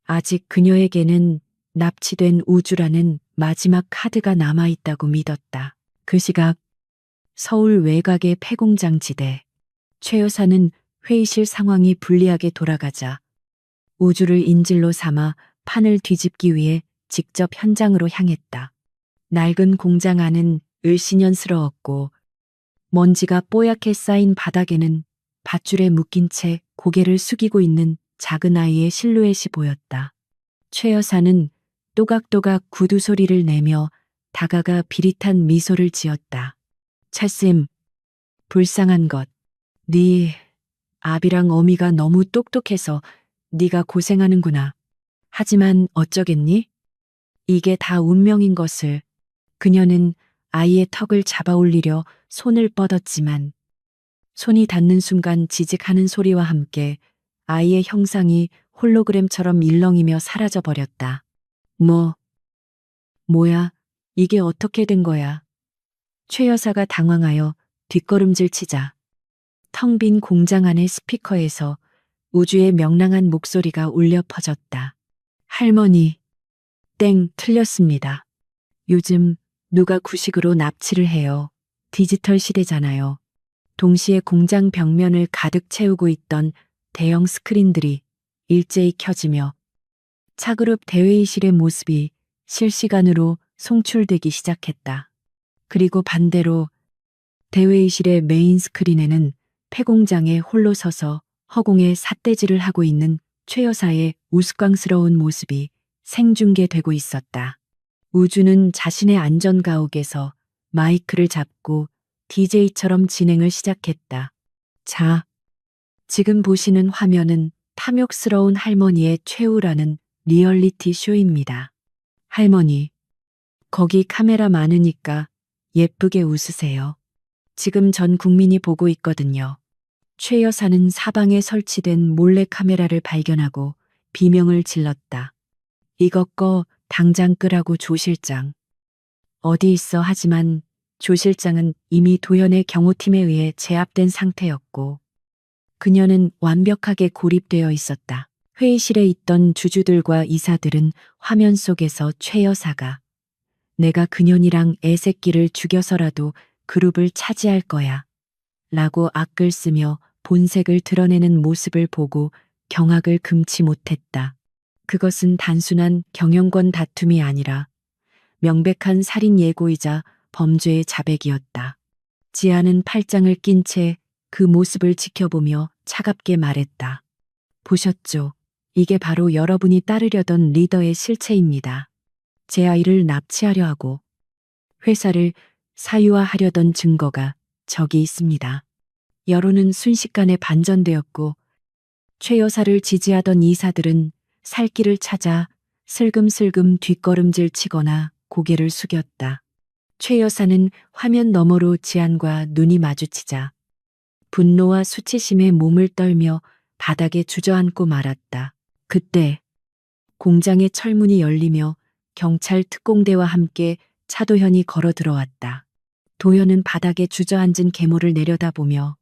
[SPEAKER 1] 아직 그녀에게는 납치된 우주라는 마지막 카드가 남아있다고 믿었다. 그 시각 서울 외곽의 폐공장 지대. 최 여사는 회의실 상황이 불리하게 돌아가자 우주를 인질로 삼아 판을 뒤집기 위해 직접 현장으로 향했다. 낡은 공장 안은 을씨년스러웠고 먼지가 뽀얗게 쌓인 바닥에는 밧줄에 묶인 채 고개를 숙이고 있는 작은 아이의 실루엣이 보였다. 최 여사는 또각또각 구두 소리를 내며 다가가 비릿한 미소를 지었다. 찰쌤, 불쌍한 것. 네 아비랑 어미가 너무 똑똑해서 네가 고생하는구나. 하지만 어쩌겠니? 이게 다 운명인 것을. 그녀는 아이의 턱을 잡아 올리려 손을 뻗었지만 손이 닿는 순간 지직하는 소리와 함께 아이의 형상이 홀로그램처럼 일렁이며 사라져 버렸다. 뭐야, 이게 어떻게 된 거야? 최 여사가 당황하여 뒷걸음질 치자 텅 빈 공장 안의 스피커에서 우주의 명랑한 목소리가 울려 퍼졌다. 할머니, 땡, 틀렸습니다. 요즘 누가 구식으로 납치를 해요. 디지털 시대잖아요. 동시에 공장 벽면을 가득 채우고 있던 대형 스크린들이 일제히 켜지며 차그룹 대회의실의 모습이 실시간으로 송출되기 시작했다. 그리고 반대로 대회의실의 메인 스크린에는 폐공장에 홀로 서서 허공에 삿대질을 하고 있는 최 여사의 우스꽝스러운 모습이 생중계되고 있었다. 우주는 자신의 안전가옥에서 마이크를 잡고 DJ처럼 진행을 시작했다. 자, 지금 보시는 화면은 탐욕스러운 할머니의 최후라는 리얼리티 쇼입니다. 할머니, 거기 카메라 많으니까 예쁘게 웃으세요. 지금 전 국민이 보고 있거든요. 최 여사는 사방에 설치된 몰래 카메라를 발견하고 비명을 질렀다. 이것 꺼 당장 끄라고 조 실장. 어디 있어 하지만 조 실장은 이미 도연의 경호팀에 의해 제압된 상태였고 그녀는 완벽하게 고립되어 있었다. 회의실에 있던 주주들과 이사들은 화면 속에서 최 여사가 내가 그년이랑 애새끼를 죽여서라도 그룹을 차지할 거야 라고 악글 쓰며 본색을 드러내는 모습을 보고 경악을 금치 못했다. 그것은 단순한 경영권 다툼이 아니라 명백한 살인 예고이자 범죄의 자백이었다. 지아는 팔짱을 낀 채 그 모습을 지켜보며 차갑게 말했다. 보셨죠? 이게 바로 여러분이 따르려던 리더의 실체입니다. 제 아이를 납치하려 하고 회사를 사유화하려던 증거가 저기 있습니다. 여론은 순식간에 반전되었고 최 여사를 지지하던 이사들은 살 길을 찾아 슬금슬금 뒷걸음질 치거나 고개를 숙였다. 최 여사는 화면 너머로 지안과 눈이 마주치자 분노와 수치심에 몸을 떨며 바닥에 주저앉고 말았다. 그때 공장의 철문이 열리며 경찰 특공대와 함께 차도현이 걸어 들어왔다. 도현은 바닥에 주저앉은 계모를 내려다보며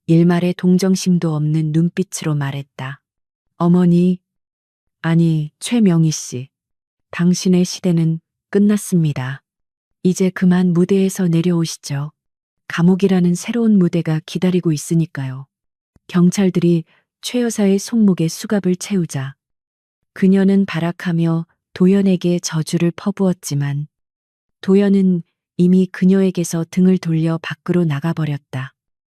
[SPEAKER 1] 일말의 동정심도 없는 눈빛으로 말했다. 어머니, 아니 최명희 씨, 당신의 시대는 끝났습니다. 이제 그만 무대에서 내려오시죠. 감옥이라는 새로운 무대가 기다리고 있으니까요. 경찰들이 최 여사의 손목에 수갑을 채우자 그녀는 발악하며 도연에게 저주를 퍼부었지만 도연은 이미 그녀에게서 등을 돌려 밖으로 나가버렸다.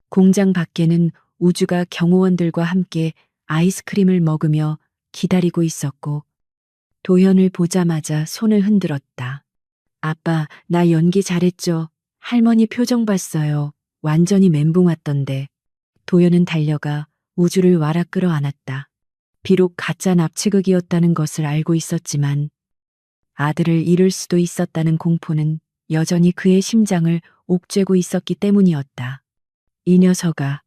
[SPEAKER 1] 공장 밖에는 우주가 경호원들과 함께 아이스크림을 먹으며 기다리고 있었고 도연을 보자마자 손을 흔들었다. 아빠, 나 연기 잘했죠? 할머니 표정 봤어요. 완전히 멘붕 왔던데. 도연은 달려가 우주를 와라 끌어안았다. 비록 가짜 납치극이었다는 것을 알고 있었지만 아들을 잃을 수도 있었다는 공포는 여전히 그의 심장을 옥죄고 있었기 때문이었다. 이 녀석아,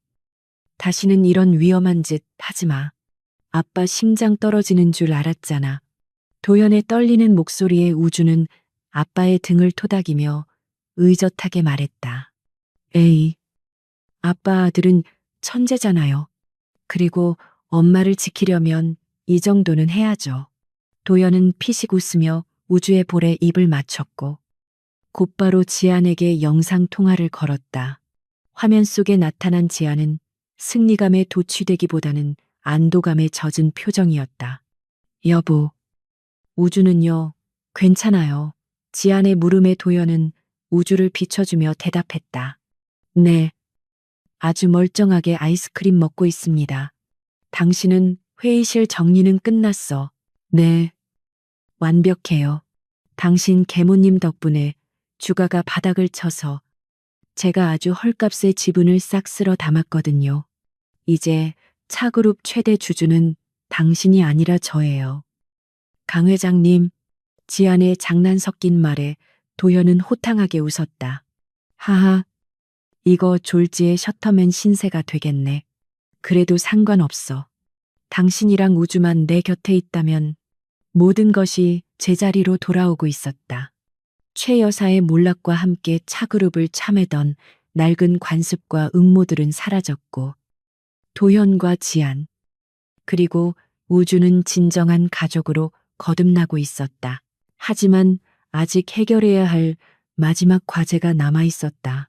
[SPEAKER 1] 다시는 이런 위험한 짓 하지 마. 아빠 심장 떨어지는 줄 알았잖아. 도연의 떨리는 목소리에 우주는 아빠의 등을 토닥이며 의젓하게 말했다. 에이, 아빠 아들은 천재잖아요. 그리고 엄마를 지키려면 이 정도는 해야죠. 도연은 피식 웃으며 우주의 볼에 입을 맞췄고 곧바로 지안에게 영상통화를 걸었다. 화면 속에 나타난 지안은 승리감에 도취되기보다는 안도감에 젖은 표정이었다. 여보, 우주는요, 괜찮아요. 지안의 물음에 도연은 우주를 비춰주며 대답했다. 네, 아주 멀쩡하게 아이스크림 먹고 있습니다. 당신은 회의실 정리는 끝났어. 네, 완벽해요. 당신 계모님 덕분에 주가가 바닥을 쳐서 제가 아주 헐값에 지분을 싹 쓸어 담았거든요. 이제 차그룹 최대 주주는 당신이 아니라 저예요. 강 회장님, 지안의 장난 섞인 말에 도연은 호탕하게 웃었다. 하하, 이거 졸지의 셔터맨 신세가 되겠네. 그래도 상관없어. 당신이랑 우주만 내 곁에 있다면 모든 것이 제자리로 돌아오고 있었다. 최 여사의 몰락과 함께 차그룹을 참애던 낡은 관습과 음모들은 사라졌고 도현과 지안 그리고 우주는 진정한 가족으로 거듭나고 있었다. 하지만 아직 해결해야 할 마지막 과제가 남아 있었다.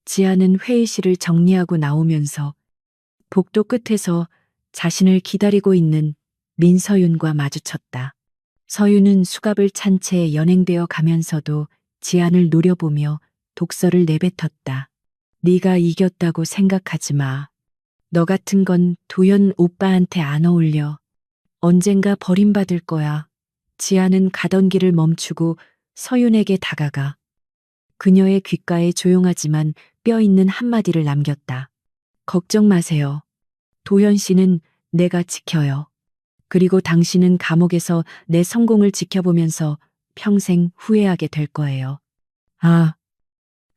[SPEAKER 1] 지안은 회의실을 정리하고 나오면서 복도 끝에서 자신을 기다리고 있는 민서윤과 마주쳤다. 서윤은 수갑을 찬 채 연행되어 가면서도 지안을 노려보며 독서를 내뱉었다. 네가 이겼다고 생각하지 마. 너 같은 건 도연 오빠한테 안 어울려. 언젠가 버림받을 거야. 지안은 가던 길을 멈추고 서윤에게 다가가 그녀의 귓가에 조용하지만 뼈 있는 한마디를 남겼다. 걱정 마세요. 도연 씨는 내가 지켜요. 그리고 당신은 감옥에서 내 성공을 지켜보면서 평생 후회하게 될 거예요. 아,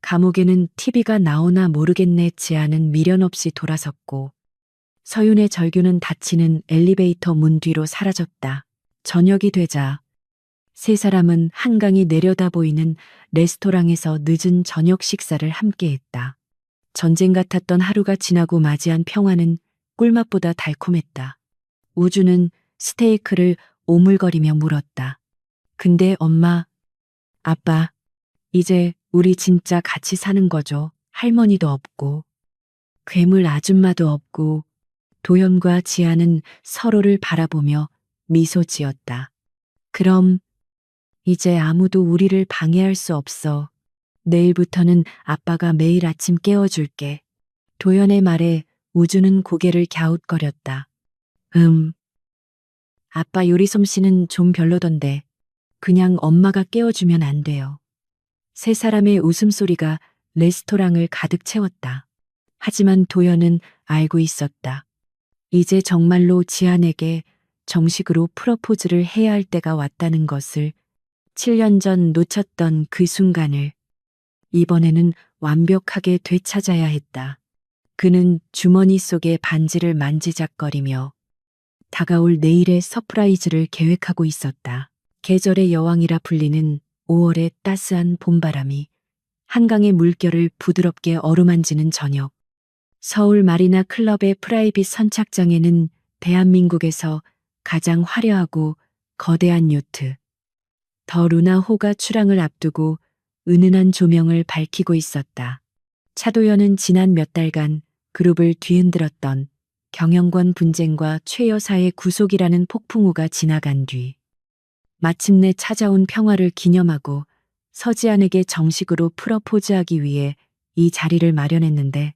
[SPEAKER 1] 감옥에는 TV가 나오나 모르겠네. 지안은 미련 없이 돌아섰고 서윤의 절규는 닫히는 엘리베이터 문 뒤로 사라졌다. 저녁이 되자 세 사람은 한강이 내려다 보이는 레스토랑에서 늦은 저녁 식사를 함께 했다. 전쟁 같았던 하루가 지나고 맞이한 평화는 꿀맛보다 달콤했다. 우주는 스테이크를 오물거리며 물었다. 근데 엄마, 아빠, 이제 우리 진짜 같이 사는 거죠. 할머니도 없고, 괴물 아줌마도 없고, 도연과 지아는 서로를 바라보며 미소 지었다. 그럼 이제 아무도 우리를 방해할 수 없어. 내일부터는 아빠가 매일 아침 깨워줄게. 도연의 말에 우주는 고개를 갸웃거렸다. 아빠 요리 솜씨는 좀 별로던데 그냥 엄마가 깨워주면 안 돼요. 세 사람의 웃음소리가 레스토랑을 가득 채웠다. 하지만 도연은 알고 있었다. 이제 정말로 지안에게 정식으로 프러포즈를 해야 할 때가 왔다는 것을 7년 전 놓쳤던 그 순간을 이번에는 완벽하게 되찾아야 했다. 그는 주머니 속의 반지를 만지작거리며 다가올 내일의 서프라이즈를 계획하고 있었다. 계절의 여왕이라 불리는 5월의 따스한 봄바람이 한강의 물결을 부드럽게 어루만지는 저녁. 서울 마리나 클럽의 프라이빗 선착장에는 대한민국에서 가장 화려하고 거대한 요트 더 루나호가 출항을 앞두고 은은한 조명을 밝히고 있었다. 차도연은 지난 몇 달간 그룹을 뒤흔들었던 경영권 분쟁과 최 여사의 구속이라는 폭풍우가 지나간 뒤 마침내 찾아온 평화를 기념하고 서지안에게 정식으로 프러포즈하기 위해 이 자리를 마련했는데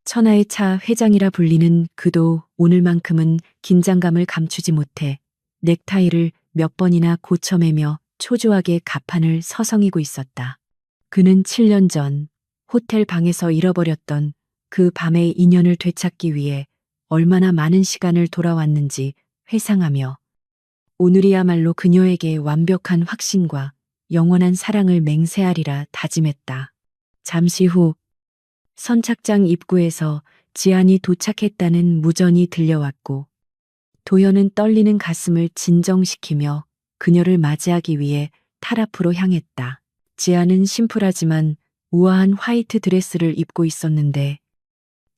[SPEAKER 1] 천하의 차 회장이라 불리는 그도 오늘만큼은 긴장감을 감추지 못해 넥타이를 몇 번이나 고쳐매며 초조하게 가판을 서성이고 있었다. 그는 7년 전 호텔 방에서 잃어버렸던 그 밤의 인연을 되찾기 위해 얼마나 많은 시간을 돌아왔는지 회상하며 오늘이야말로 그녀에게 완벽한 확신과 영원한 사랑을 맹세하리라 다짐했다. 잠시 후 선착장 입구에서 지안이 도착했다는 무전이 들려왔고 도연은 떨리는 가슴을 진정시키며 그녀를 맞이하기 위해 탈 앞으로 향했다. 지안은 심플하지만 우아한 화이트 드레스를 입고 있었는데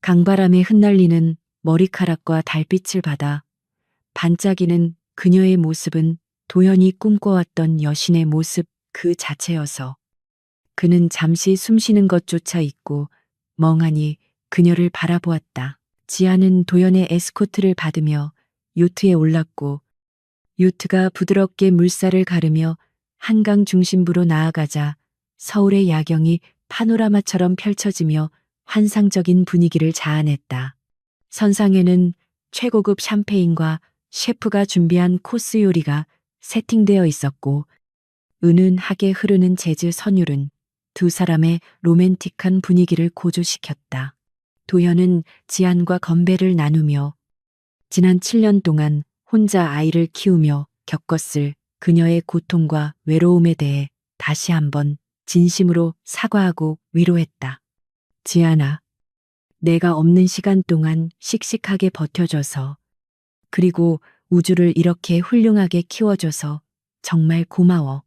[SPEAKER 1] 강바람에 흩날리는 머리카락과 달빛을 받아 반짝이는 그녀의 모습은 도연이 꿈꿔왔던 여신의 모습 그 자체여서 그는 잠시 숨쉬는 것조차 잊고 멍하니 그녀를 바라보았다. 지아는 도연의 에스코트를 받으며 요트에 올랐고 요트가 부드럽게 물살을 가르며 한강 중심부로 나아가자 서울의 야경이 파노라마처럼 펼쳐지며 환상적인 분위기를 자아냈다. 선상에는 최고급 샴페인과 셰프가 준비한 코스 요리가 세팅되어 있었고 은은하게 흐르는 재즈 선율은 두 사람의 로맨틱한 분위기를 고조시켰다. 도현은 지안과 건배를 나누며 지난 7년 동안 혼자 아이를 키우며 겪었을 그녀의 고통과 외로움에 대해 다시 한번 진심으로 사과하고 위로했다. 지안아, 내가 없는 시간 동안 씩씩하게 버텨줘서, 그리고 우주를 이렇게 훌륭하게 키워줘서 정말 고마워.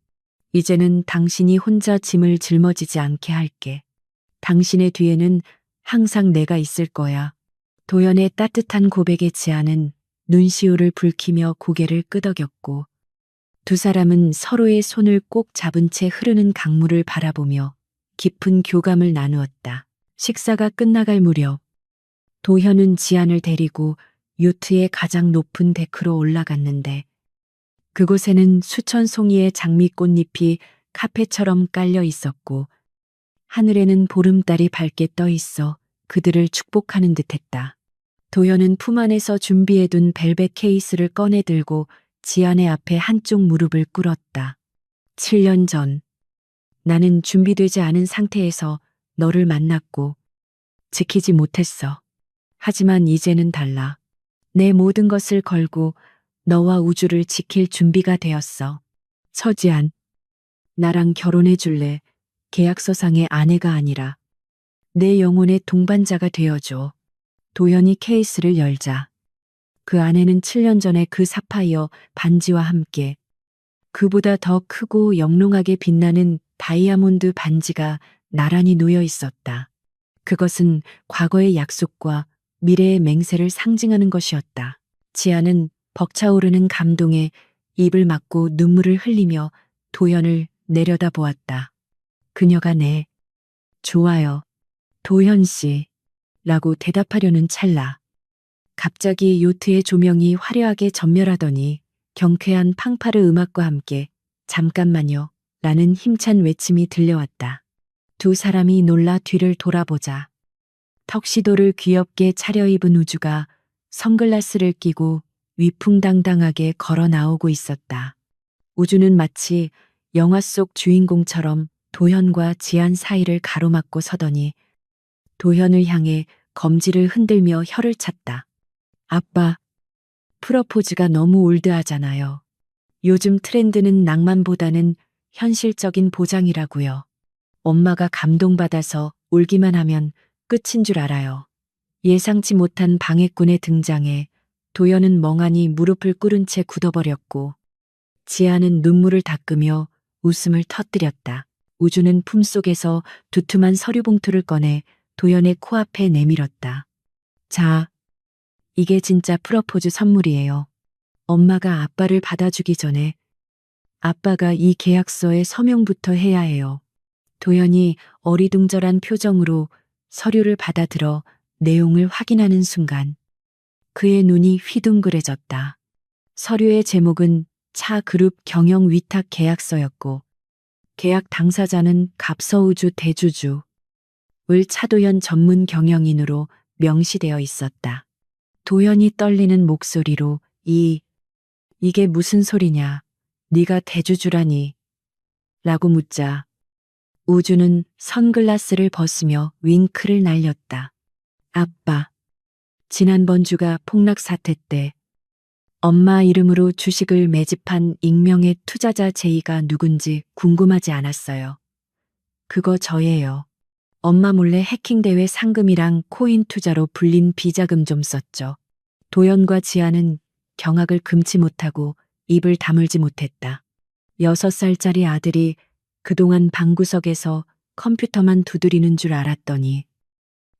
[SPEAKER 1] 이제는 당신이 혼자 짐을 짊어지지 않게 할게. 당신의 뒤에는 항상 내가 있을 거야. 도연의 따뜻한 고백에 지아는 눈시울을 붉히며 고개를 끄덕였고 두 사람은 서로의 손을 꼭 잡은 채 흐르는 강물을 바라보며 깊은 교감을 나누었다. 식사가 끝나갈 무렵 도현은 지안을 데리고 요트의 가장 높은 데크로 올라갔는데 그곳에는 수천 송이의 장미꽃잎이 카페처럼 깔려 있었고 하늘에는 보름달이 밝게 떠 있어 그들을 축복하는 듯했다. 도현은 품 안에서 준비해둔 벨벳 케이스를 꺼내 들고 지안의 앞에 한쪽 무릎을 꿇었다. 7년 전 나는 준비되지 않은 상태에서 너를 만났고 지키지 못했어. 하지만 이제는 달라. 내 모든 것을 걸고 너와 우주를 지킬 준비가 되었어. 서지안, 나랑 결혼해 줄래? 계약서상의 아내가 아니라 내 영혼의 동반자가 되어줘. 도연이 케이스를 열자 그 안에는 7년 전의 그 사파이어 반지와 함께 그보다 더 크고 영롱하게 빛나는 다이아몬드 반지가 나란히 놓여 있었다. 그것은 과거의 약속과 미래의 맹세를 상징하는 것이었다. 지아는 벅차오르는 감동에 입을 막고 눈물을 흘리며 도연을 내려다보았다. 그녀가 좋아요. 도현 씨. 라고 대답하려는 찰나. 갑자기 요트의 조명이 화려하게 전멸하더니 경쾌한 팡파르 음악과 함께 잠깐만요. 라는 힘찬 외침이 들려왔다. 두 사람이 놀라 뒤를 돌아보자 턱시도를 귀엽게 차려입은 우주가 선글라스를 끼고 위풍당당하게 걸어 나오고 있었다. 우주는 마치 영화 속 주인공처럼 도현과 지안 사이를 가로막고 서더니 도현을 향해 검지를 흔들며 혀를 찼다. 아빠, 프러포즈가 너무 올드하잖아요. 요즘 트렌드는 낭만보다는 현실적인 보장이라고요. 엄마가 감동받아서 울기만 하면 끝인 줄 알아요. 예상치 못한 방해꾼의 등장에 도연은 멍하니 무릎을 꿇은 채 굳어버렸고 지아는 눈물을 닦으며 웃음을 터뜨렸다. 우주는 품속에서 두툼한 서류 봉투를 꺼내 도연의 코앞에 내밀었다. 자, 이게 진짜 프러포즈 선물이에요. 엄마가 아빠를 받아주기 전에 아빠가 이 계약서에 서명부터 해야 해요. 도연이 어리둥절한 표정으로 서류를 받아들어 내용을 확인하는 순간 그의 눈이 휘둥그레졌다. 서류의 제목은 차그룹 경영 위탁 계약서였고 계약 당사자는 갑서우주 대주주 을 차도연 전문 경영인으로 명시되어 있었다. 도연이 떨리는 목소리로 이게 무슨 소리냐? 네가 대주주라니? 라고 묻자 우주는 선글라스를 벗으며 윙크를 날렸다. 아빠, 지난번 주가 폭락 사태 때 엄마 이름으로 주식을 매집한 익명의 투자자 제이가 누군지 궁금하지 않았어요. 그거 저예요. 엄마 몰래 해킹대회 상금이랑 코인 투자로 불린 비자금 좀 썼죠. 도연과 지아는 경악을 금치 못하고 입을 다물지 못했다. 6살짜리 아들이 그동안 방구석에서 컴퓨터만 두드리는 줄 알았더니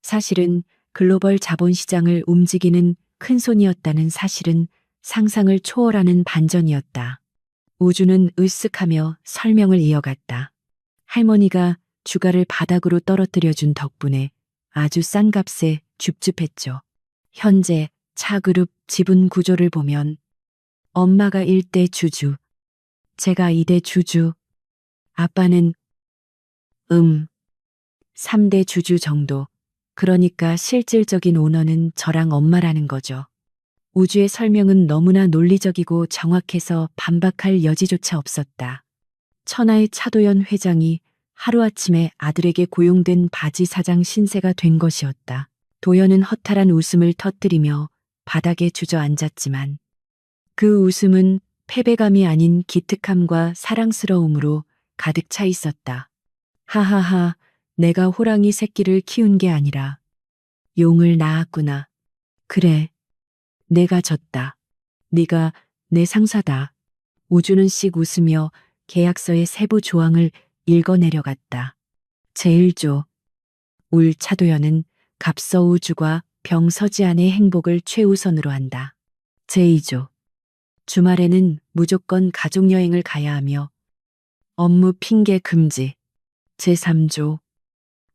[SPEAKER 1] 사실은 글로벌 자본시장을 움직이는 큰손이었다는 사실은 상상을 초월하는 반전이었다. 우주는 으쓱하며 설명을 이어갔다. 할머니가 주가를 바닥으로 떨어뜨려준 덕분에 아주 싼 값에 줍줍했죠. 현재 차그룹 지분 구조를 보면 엄마가 1대 주주, 제가 2대 주주, 아빠는 3대 주주 정도. 그러니까 실질적인 오너는 저랑 엄마라는 거죠. 우주의 설명은 너무나 논리적이고 정확해서 반박할 여지조차 없었다. 천하의 차도연 회장이 하루아침에 아들에게 고용된 바지 사장 신세가 된 것이었다. 도연은 허탈한 웃음을 터뜨리며 바닥에 주저앉았지만 그 웃음은 패배감이 아닌 기특함과 사랑스러움으로 가득 차 있었다. 하하하, 내가 호랑이 새끼를 키운 게 아니라 용을 낳았구나. 그래, 내가 졌다. 네가 내 상사다. 우주는 씩 웃으며 계약서의 세부 조항을 읽어내려갔다. 제1조. 울 차도연은 갑서 우주과 병서지안의 행복을 최우선으로 한다. 제2조. 주말에는 무조건 가족여행을 가야 하며 업무 핑계 금지. 제3조.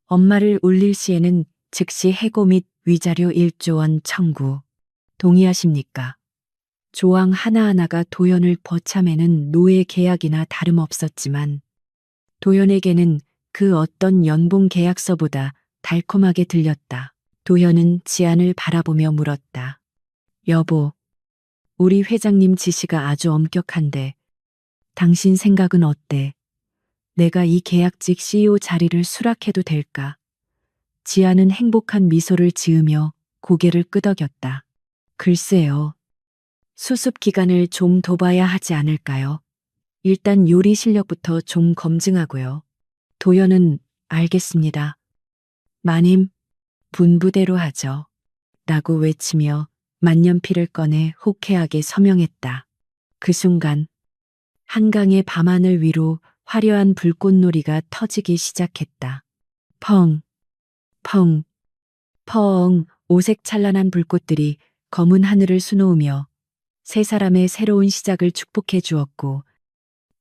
[SPEAKER 1] 엄마를 울릴 시에는 즉시 해고 및 위자료 1조 원 청구. 동의하십니까? 조항 하나하나가 도연을 버참에는 노예 계약이나 다름없었지만 도연에게는 그 어떤 연봉 계약서보다 달콤하게 들렸다. 도연은 지안을 바라보며 물었다. 여보, 우리 회장님 지시가 아주 엄격한데 당신 생각은 어때? 내가 이 계약직 CEO 자리를 수락해도 될까? 지아는 행복한 미소를 지으며 고개를 끄덕였다. 글쎄요. 수습 기간을 좀 더 봐야 하지 않을까요? 일단 요리 실력부터 좀 검증하고요. 도연은 알겠습니다. 마님, 분부대로 하죠. 라고 외치며 만년필을 꺼내 호쾌하게 서명했다. 그 순간 한강의 밤하늘 위로 화려한 불꽃놀이가 터지기 시작했다. 펑, 펑, 펑, 오색 찬란한 불꽃들이 검은 하늘을 수놓으며 세 사람의 새로운 시작을 축복해 주었고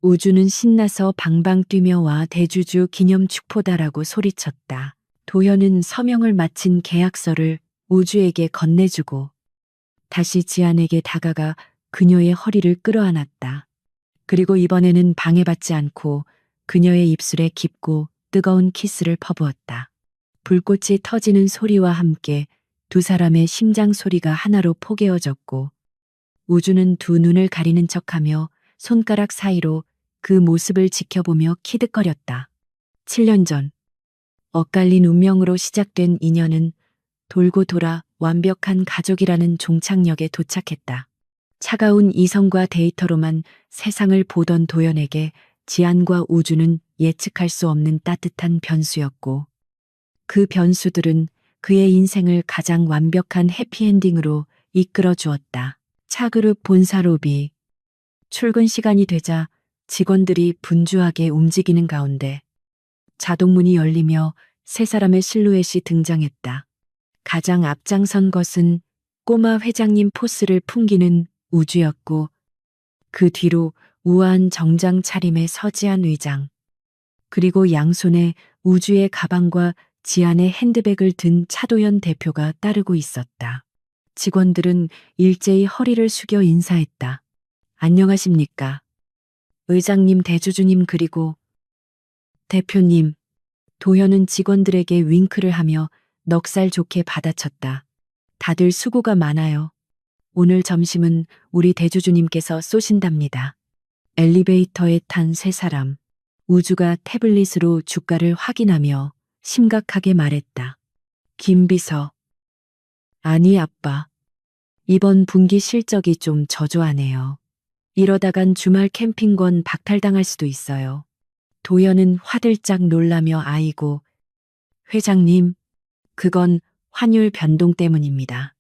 [SPEAKER 1] 우주는 신나서 방방 뛰며 와 대주주 기념 축포다라고 소리쳤다. 도연은 서명을 마친 계약서를 우주에게 건네주고 다시 지안에게 다가가 그녀의 허리를 끌어안았다. 그리고 이번에는 방해받지 않고 그녀의 입술에 깊고 뜨거운 키스를 퍼부었다. 불꽃이 터지는 소리와 함께 두 사람의 심장 소리가 하나로 포개어졌고 우주는 두 눈을 가리는 척하며 손가락 사이로 그 모습을 지켜보며 키득거렸다. 7년 전 엇갈린 운명으로 시작된 인연은 돌고 돌아 완벽한 가족이라는 종착역에 도착했다. 차가운 이성과 데이터로만 세상을 보던 도연에게 지안과 우주는 예측할 수 없는 따뜻한 변수였고 그 변수들은 그의 인생을 가장 완벽한 해피엔딩으로 이끌어 주었다. 차그룹 본사 로비. 출근 시간이 되자 직원들이 분주하게 움직이는 가운데 자동문이 열리며 세 사람의 실루엣이 등장했다. 가장 앞장선 것은 꼬마 회장님 포스를 풍기는 우주였고 그 뒤로 우아한 정장 차림의 서지한 의장 그리고 양손에 우주의 가방과 지안의 핸드백을 든 차도연 대표가 따르고 있었다. 직원들은 일제히 허리를 숙여 인사했다. 안녕하십니까. 의장님, 대주주님 그리고 대표님. 도연은 직원들에게 윙크를 하며 넉살 좋게 받아쳤다. 다들 수고가 많아요. 오늘 점심은 우리 대주주님께서 쏘신답니다. 엘리베이터에 탄 세 사람. 우주가 태블릿으로 주가를 확인하며 심각하게 말했다. 김 비서. 아니 아빠. 이번 분기 실적이 좀 저조하네요. 이러다간 주말 캠핑권 박탈당할 수도 있어요. 도연은 화들짝 놀라며 아이고. 회장님, 그건 환율 변동 때문입니다.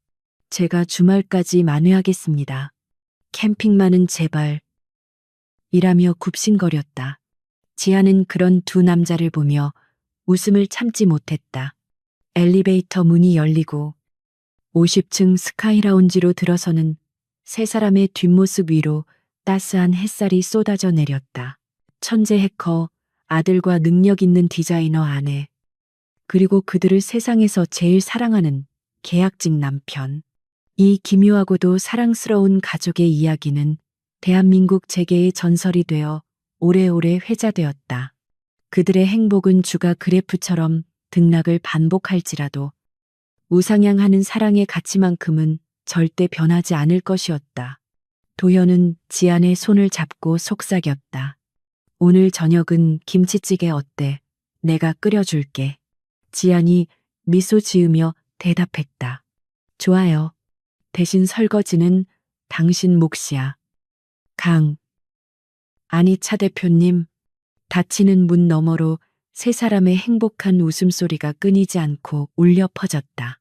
[SPEAKER 1] 제가 주말까지 만회하겠습니다. 캠핑만은 제발. 이라며 굽신거렸다. 지아는 그런 두 남자를 보며 웃음을 참지 못했다. 엘리베이터 문이 열리고 50층 스카이라운지로 들어서는 세 사람의 뒷모습 위로 따스한 햇살이 쏟아져 내렸다. 천재 해커 아들과 능력 있는 디자이너 아내, 그리고 그들을 세상에서 제일 사랑하는 계약직 남편. 이 기묘하고도 사랑스러운 가족의 이야기는 대한민국 재계의 전설이 되어 오래오래 회자되었다. 그들의 행복은 주가 그래프처럼 등락을 반복할지라도 우상향하는 사랑의 가치만큼은 절대 변하지 않을 것이었다. 도현은 지안의 손을 잡고 속삭였다. 오늘 저녁은 김치찌개 어때? 내가 끓여줄게. 지안이 미소 지으며 대답했다. 좋아요. 대신 설거지는 당신 몫이야. 아니 차 대표님. 닫히는 문 너머로 세 사람의 행복한 웃음소리가 끊이지 않고 울려 퍼졌다.